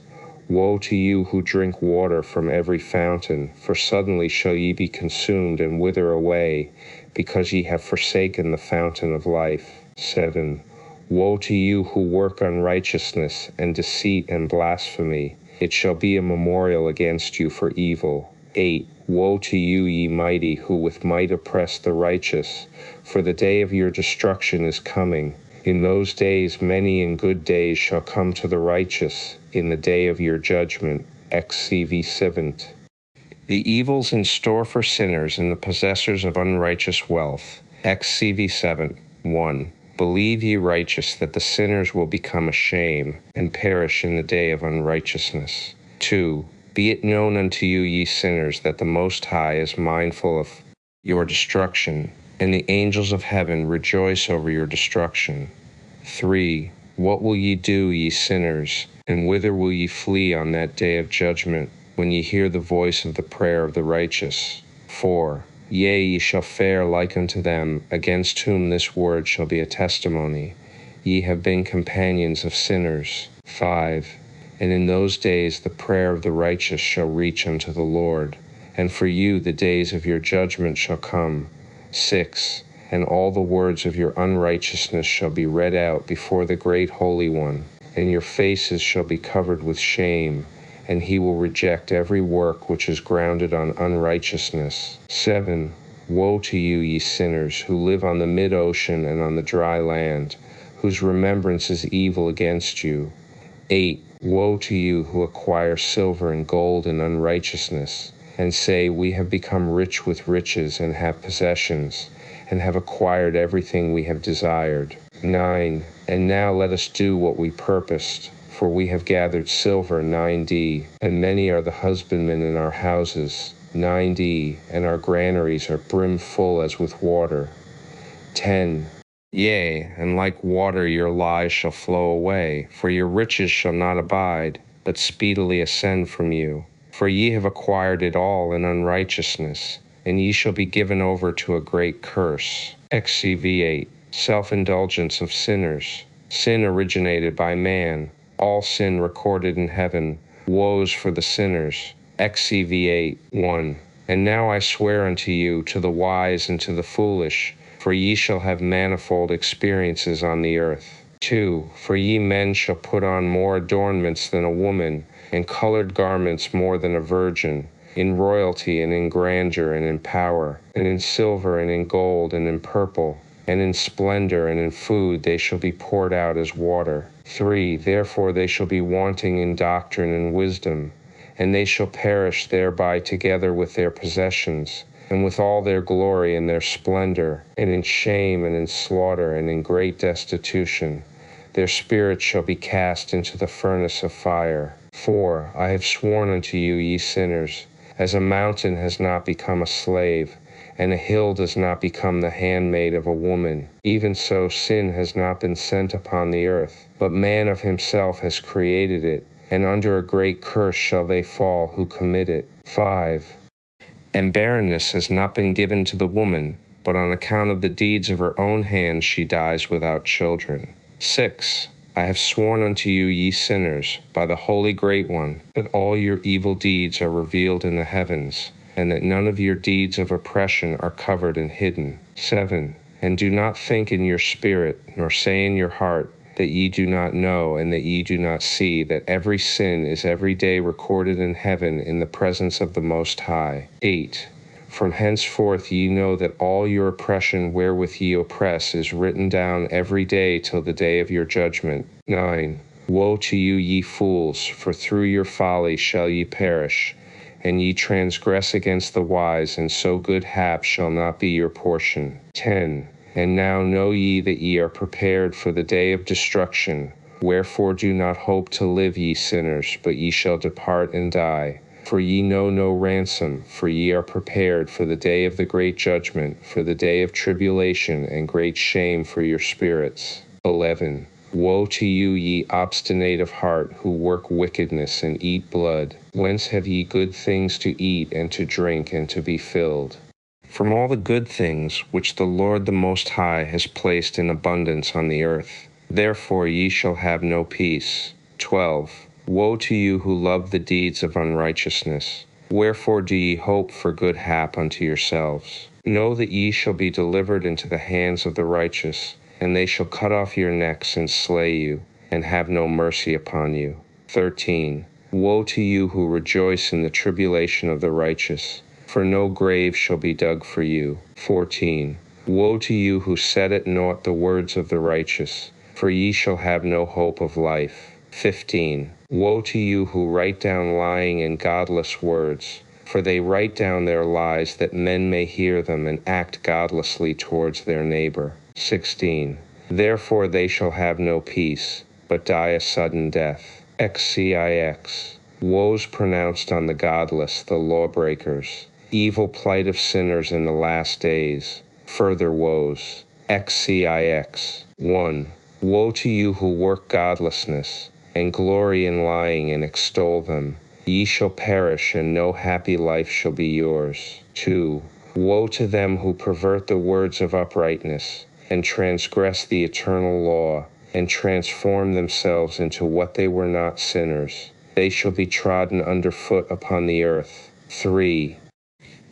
Woe to you who drink water from every fountain, for suddenly shall ye be consumed and wither away, because ye have forsaken the fountain of life. 7. Woe to you who work unrighteousness, and deceit and blasphemy. It shall be a memorial against you for evil. 8. Woe to you, ye mighty, who with might oppress the righteous, for the day of your destruction is coming. In those days many and good days shall come to the righteous, in the day of your judgment. XCV 7. The evils in store for sinners and the possessors of unrighteous wealth. XCV 7. 1. Believe ye righteous that the sinners will become a shame, and perish in the day of unrighteousness. 2. Be it known unto you, ye sinners, that the Most High is mindful of your destruction, and the angels of heaven rejoice over your destruction. 3. What will ye do, ye sinners, and whither will ye flee on that day of judgment, when ye hear the voice of the prayer of the righteous? 4. Yea, ye shall fare like unto them, against whom this word shall be a testimony. Ye have been companions of sinners. 5. And in those days the prayer of the righteous shall reach unto the Lord, and for you the days of your judgment shall come. 6. And all the words of your unrighteousness shall be read out before the great Holy One, and your faces shall be covered with shame, and he will reject every work which is grounded on unrighteousness. 7. Woe to you, ye sinners, who live on the mid-ocean and on the dry land, whose remembrance is evil against you. 8. Woe to you who acquire silver and gold in unrighteousness, and say, we have become rich with riches and have possessions, and have acquired everything we have desired. 9. And now let us do what we purposed, for we have gathered silver. 9d. And many are the husbandmen in our houses. 9d. And our granaries are brimful as with water. 10. Yea, and like water your lies shall flow away, for your riches shall not abide, but speedily ascend from you. For ye have acquired it all in unrighteousness, and ye shall be given over to a great curse. XCV 8. Self-indulgence of sinners. Sin originated by man. All sin recorded in heaven. Woes for the sinners. XCV 8. 1. And now I swear unto you, to the wise and to the foolish, for ye shall have manifold experiences on the earth. 2. For ye men shall put on more adornments than a woman, and colored garments more than a virgin, in royalty and in grandeur and in power, and in silver and in gold and in purple, and in splendor and in food they shall be poured out as water. 3. Therefore they shall be wanting in doctrine and wisdom, and they shall perish thereby together with their possessions, and with all their glory and their splendor, and in shame and in slaughter and in great destitution. Their spirits shall be cast into the furnace of fire. 4. I have sworn unto you, ye sinners, as a mountain has not become a slave, and a hill does not become the handmaid of a woman, even so sin has not been sent upon the earth, but man of himself has created it, and under a great curse shall they fall who commit it. 5. And barrenness has not been given to the woman, but on account of the deeds of her own hands she dies without children. 6. I have sworn unto you, ye sinners, by the Holy Great One, that all your evil deeds are revealed in the heavens, and that none of your deeds of oppression are covered and hidden. 7. And do not think in your spirit, nor say in your heart, that ye do not know, and that ye do not see, that every sin is every day recorded in heaven in the presence of the Most High. 8. From henceforth ye know that all your oppression wherewith ye oppress is written down every day till the day of your judgment. 9. Woe to you, ye fools, for through your folly shall ye perish, and ye transgress against the wise, and so good hap shall not be your portion. 10. And now know ye that ye are prepared for the day of destruction. Wherefore do not hope to live, ye sinners, but ye shall depart and die. For ye know no ransom, for ye are prepared for the day of the great judgment, for the day of tribulation and great shame for your spirits. 11. Woe to you, ye obstinate of heart, who work wickedness and eat blood. Whence have ye good things to eat and to drink and to be filled? From all the good things which the Lord the Most High has placed in abundance on the earth. Therefore ye shall have no peace. 12. Woe to you who love the deeds of unrighteousness. Wherefore do ye hope for good hap unto yourselves? Know that ye shall be delivered into the hands of the righteous, and they shall cut off your necks and slay you, and have no mercy upon you. 13. Woe to you who rejoice in the tribulation of the righteous, for no grave shall be dug for you. 14. Woe to you who set at naught the words of the righteous, for ye shall have no hope of life. 15. Woe to you who write down lying and godless words, for they write down their lies that men may hear them and act godlessly towards their neighbor. 16. Therefore they shall have no peace, but die a sudden death. XCIX. Woes pronounced on the godless, the lawbreakers. Evil plight of sinners in the last days. Further woes. XCIX. 1. Woe to you who work godlessness, and glory in lying and extol them. Ye shall perish, and no happy life shall be yours. 2. Woe to them who pervert the words of uprightness, and transgress the eternal law, and transform themselves into what they were not, sinners. They shall be trodden under foot upon the earth. 3.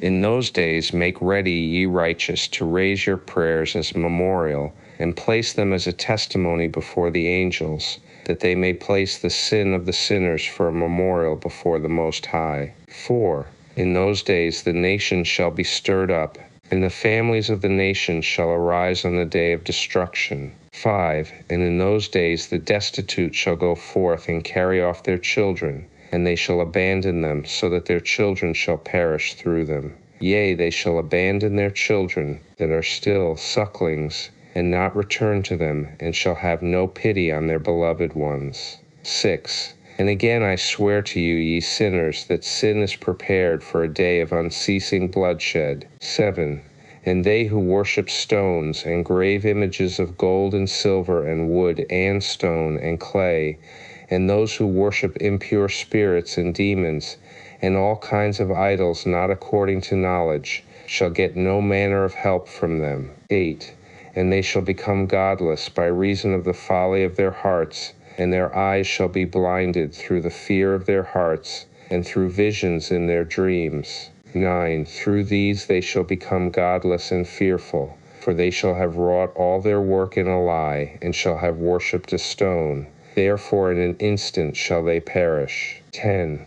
In those days make ready, ye righteous, to raise your prayers as a memorial, and place them as a testimony before the angels, that they may place the sin of the sinners for a memorial before the Most High. 4. In those days the nations shall be stirred up, and the families of the nations shall arise on the day of destruction. 5. And in those days the destitute shall go forth and carry off their children, and they shall abandon them, so that their children shall perish through them. Yea, they shall abandon their children that are still sucklings, and not return to them, and shall have no pity on their beloved ones. 6. And again I swear to you, ye sinners, that sin is prepared for a day of unceasing bloodshed. 7. And they who worship stones, and grave images of gold and silver and wood and stone and clay, and those who worship impure spirits and demons, and all kinds of idols not according to knowledge, shall get no manner of help from them. 8. And they shall become godless by reason of the folly of their hearts, and their eyes shall be blinded through the fear of their hearts, and through visions in their dreams. 9. Through these they shall become godless and fearful, for they shall have wrought all their work in a lie, and shall have worshipped a stone. Therefore in an instant shall they perish. 10.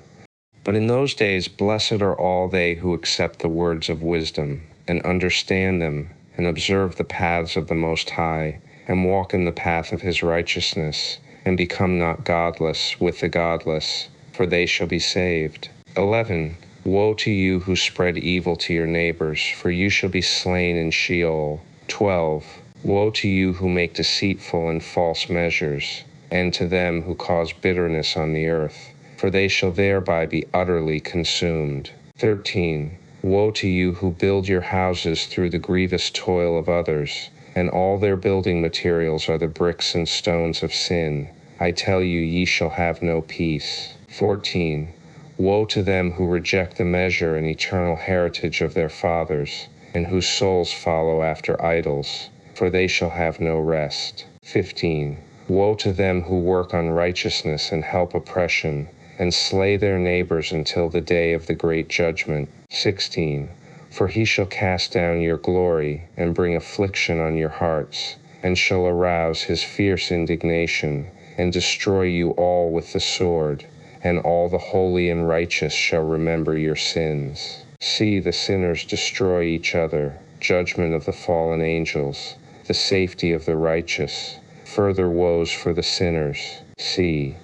But in those days blessed are all they who accept the words of wisdom, and understand them, and observe the paths of the Most High, and walk in the path of his righteousness, and become not godless with the godless, for they shall be saved. 11. Woe to you who spread evil to your neighbors, for you shall be slain in Sheol. 12. Woe to you who make deceitful and false measures, and to them who cause bitterness on the earth, for they shall thereby be utterly consumed. 13. Woe to you who build your houses through the grievous toil of others, and all their building materials are the bricks and stones of sin. I tell you, ye shall have no peace. 14. Woe to them who reject the measure and eternal heritage of their fathers, and whose souls follow after idols, for they shall have no rest. 15. Woe to them who work unrighteousness and help oppression, and slay their neighbors until the day of the great judgment. 16. For he shall cast down your glory, and bring affliction on your hearts, and shall arouse his fierce indignation, and destroy you all with the sword, and all the holy and righteous shall remember your sins. See, the sinners destroy each other, judgment of the fallen angels, the safety of the righteous, further woes for the sinners. See,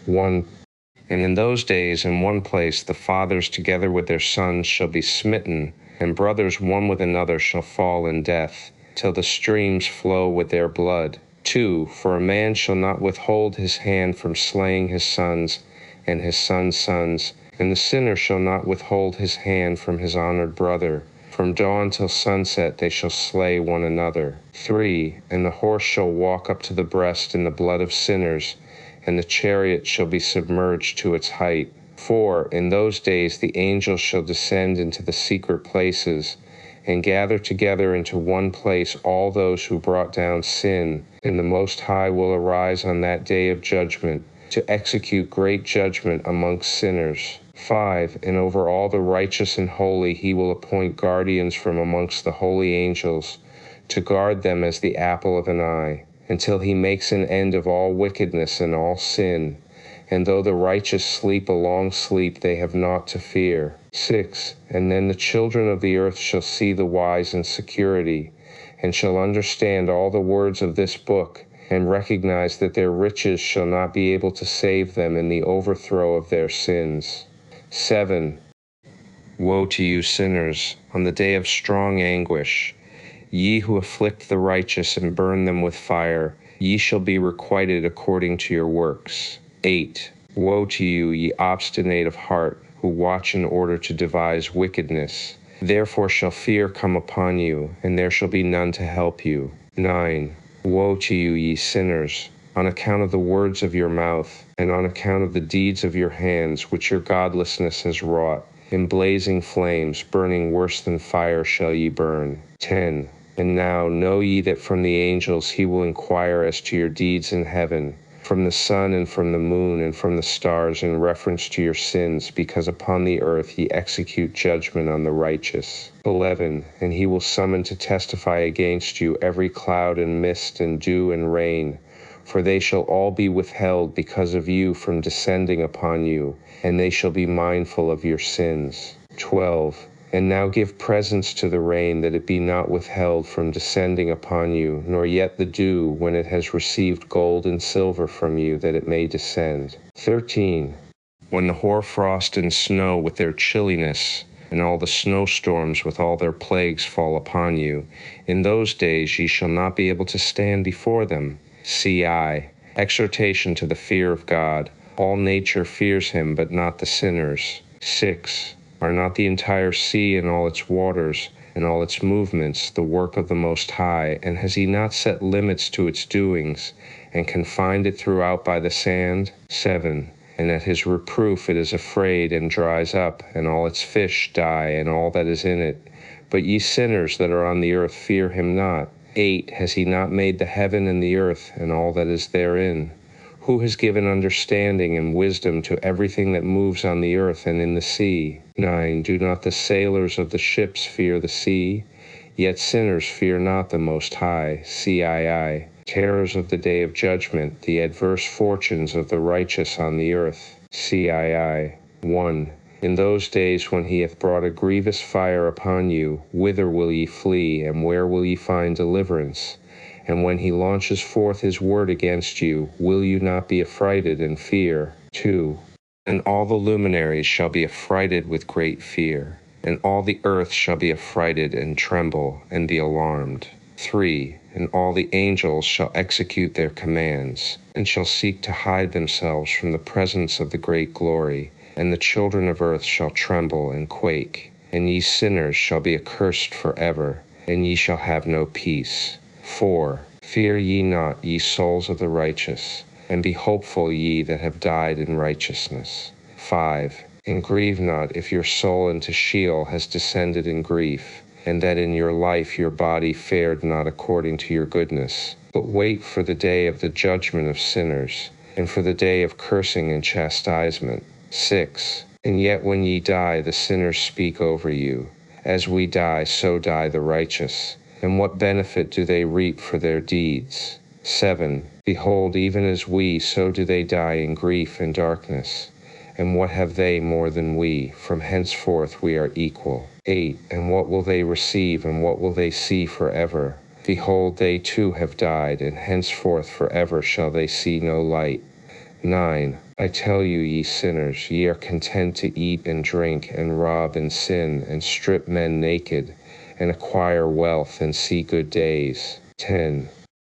1. And in those days, in one place, the fathers together with their sons shall be smitten, and brothers one with another shall fall in death, till the streams flow with their blood. 2. For a man shall not withhold his hand from slaying his sons, and his sons' sons, and the sinner shall not withhold his hand from his honored brother. From dawn till sunset they shall slay one another. 3. And the horse shall walk up to the breast in the blood of sinners, and the chariot shall be submerged to its height. 4. In those days the angels shall descend into the secret places, and gather together into one place all those who brought down sin, and the Most High will arise on that day of judgment, to execute great judgment amongst sinners. 5. And over all the righteous and holy he will appoint guardians from amongst the holy angels, to guard them as the apple of an eye, until he makes an end of all wickedness and all sin. And though the righteous sleep a long sleep, they have naught to fear. 6. And then the children of the earth shall see the wise in security, and shall understand all the words of this book, and recognize that their riches shall not be able to save them in the overthrow of their sins. 7. Woe to you sinners, on the day of strong anguish! Ye who afflict the righteous and burn them with fire, ye shall be requited according to your works. 8. Woe to you, ye obstinate of heart, who watch in order to devise wickedness. Therefore shall fear come upon you, and there shall be none to help you. 9. Woe to you, ye sinners, on account of the words of your mouth, and on account of the deeds of your hands, which your godlessness has wrought. In blazing flames, burning worse than fire, shall ye burn. 10. And now know ye that from the angels he will inquire as to your deeds in heaven, from the sun and from the moon and from the stars, in reference to your sins, because upon the earth ye execute judgment on the righteous. 11. And he will summon to testify against you every cloud and mist and dew and rain, for they shall all be withheld because of you from descending upon you, and they shall be mindful of your sins. 12. And now give presents to the rain, that it be not withheld from descending upon you, nor yet the dew, when it has received gold and silver from you, that it may descend. 13. When the hoarfrost and snow with their chilliness, and all the snowstorms with all their plagues fall upon you, in those days ye shall not be able to stand before them. C.I. Exhortation to the fear of God. All nature fears him, but not the sinners. 6. Are not the entire sea and all its waters, and all its movements, the work of the Most High, and has he not set limits to its doings, and confined it throughout by the sand? 7. And at his reproof it is afraid, and dries up, and all its fish die, and all that is in it. But ye sinners that are on the earth fear him not. 8. Has he not made the heaven and the earth, and all that is therein? Who has given understanding and wisdom to everything that moves on the earth and in the sea? 9. Do not the sailors of the ships fear the sea? Yet sinners fear not the Most High. CII. Terrors of the day of judgment, the adverse fortunes of the righteous on the earth. CII. 1. In those days when he hath brought a grievous fire upon you, whither will ye flee, and where will ye find deliverance? And when he launches forth his word against you, will you not be affrighted and fear? 2. And all the luminaries shall be affrighted with great fear, and all the earth shall be affrighted and tremble, and be alarmed. 3. And all the angels shall execute their commands, and shall seek to hide themselves from the presence of the great glory, and the children of earth shall tremble and quake, and ye sinners shall be accursed forever, and ye shall have no peace. 4. Fear ye not, ye souls of the righteous, and be hopeful, ye that have died in righteousness. 5. And grieve not if your soul into Sheol has descended in grief, and that in your life your body fared not according to your goodness. But wait for the day of the judgment of sinners, and for the day of cursing and chastisement. 6. And yet when ye die, the sinners speak over you, As we die, so die the righteous. And what benefit do they reap for their deeds? 7. Behold, even as we, so do they die in grief and darkness. And what have they more than we? From henceforth we are equal. 8. And what will they receive, and what will they see forever? Behold, they too have died, and henceforth forever shall they see no light. 9. I tell you, ye sinners, ye are content to eat and drink, and rob and sin, and strip men naked, and acquire wealth, and see good days. 10.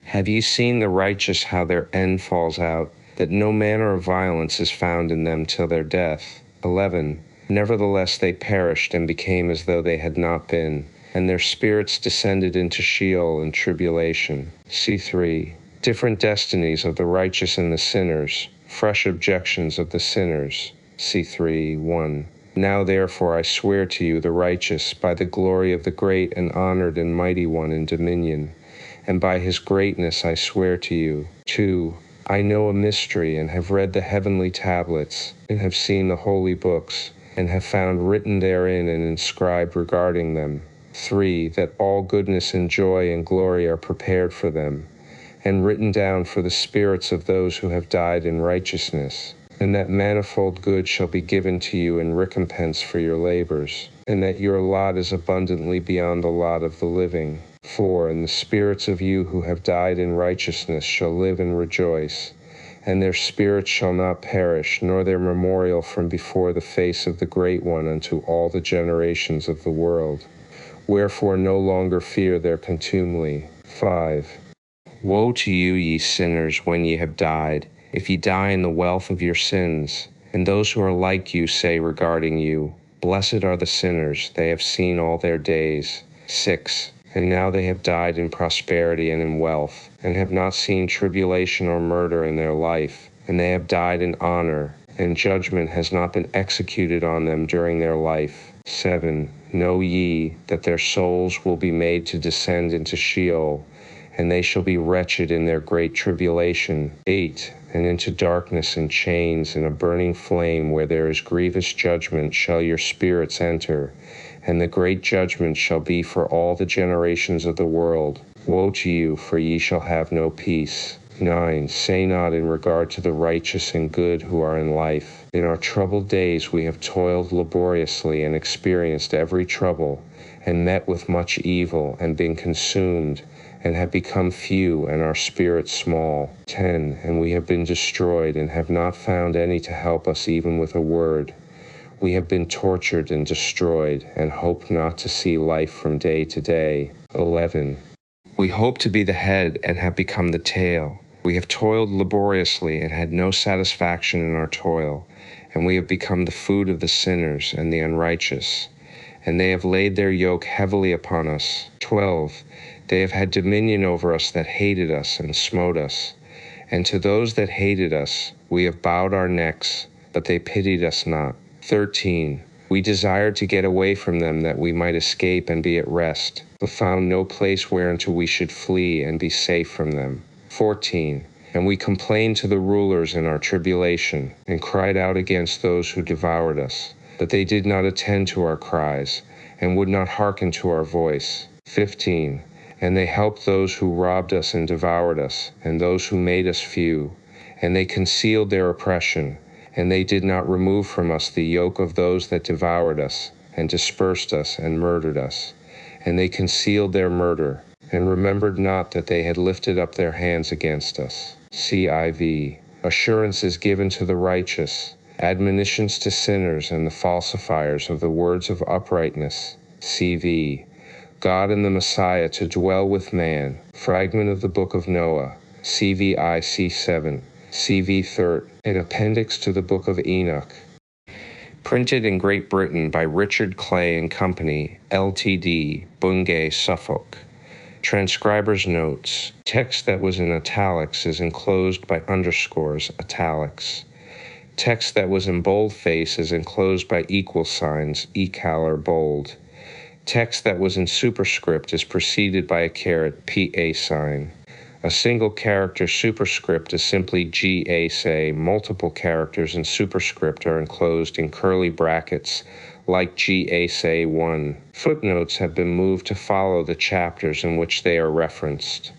Have ye seen the righteous how their end falls out, that no manner of violence is found in them till their death? 11. Nevertheless they perished, and became as though they had not been, and their spirits descended into Sheol and tribulation. C3. Different destinies of the righteous and the sinners, fresh objections of the sinners. C3. 1. Now therefore I swear to you, the righteous, by the glory of the great and honored and mighty one in dominion, and by his greatness I swear to you. 2. I know a mystery, and have read the heavenly tablets, and have seen the holy books, and have found written therein and inscribed regarding them. 3. That all goodness and joy and glory are prepared for them, and written down for the spirits of those who have died in righteousness, and that manifold good shall be given to you in recompense for your labors, and that your lot is abundantly beyond the lot of the living. 4. And the spirits of you who have died in righteousness shall live and rejoice, and their spirits shall not perish, nor their memorial from before the face of the Great One unto all the generations of the world. Wherefore no longer fear their contumely. 5. Woe to you, ye sinners, when ye have died, if ye die in the wealth of your sins. And those who are like you say regarding you, Blessed are the sinners, they have seen all their days. 6. And now they have died in prosperity and in wealth, and have not seen tribulation or murder in their life, and they have died in honor, and judgment has not been executed on them during their life. 7. Know ye that their souls will be made to descend into Sheol, and they shall be wretched in their great tribulation. 8. And into darkness and chains and a burning flame, where there is grievous judgment, shall your spirits enter, and the great judgment shall be for all the generations of the world. Woe to you, for ye shall have no peace. 9. Say not in regard to the righteous and good who are in life, In our troubled days we have toiled laboriously and experienced every trouble, and met with much evil, and been consumed, and have become few, and our spirits small. 10. And we have been destroyed, and have not found any to help us even with a word. We have been tortured and destroyed, and hope not to see life from day to day. 11. We hope to be the head, and have become the tail. We have toiled laboriously, and had no satisfaction in our toil, and we have become the food of the sinners and the unrighteous. And they have laid their yoke heavily upon us. 12. They have had dominion over us that hated us and smote us. And to those that hated us we have bowed our necks, but they pitied us not. 13. We desired to get away from them, that we might escape and be at rest, but found no place whereunto we should flee and be safe from them. 14. And we complained to the rulers in our tribulation, and cried out against those who devoured us. But they did not attend to our cries, and would not hearken to our voice. 15. And they helped those who robbed us and devoured us, and those who made us few. And they concealed their oppression, and they did not remove from us the yoke of those that devoured us, and dispersed us, and murdered us. And they concealed their murder, and remembered not that they had lifted up their hands against us. CIV. Assurance is given to the righteous, admonitions to sinners and the falsifiers of the words of uprightness. CV. God and the Messiah to dwell with man. Fragment of the Book of Noah. CVI C7. CV Third. An appendix to the Book of Enoch. Printed in Great Britain by Richard Clay and Company, Ltd., Bungay, Suffolk. Transcriber's notes. Text that was in italics is enclosed by underscores, italics. Text that was in boldface is enclosed by equal signs, equal or bold. Text that was in superscript is preceded by a caret, PA sign. A single character superscript is simply GA, say. Multiple characters in superscript are enclosed in curly brackets, like GA Say 1. Footnotes have been moved to follow the chapters in which they are referenced.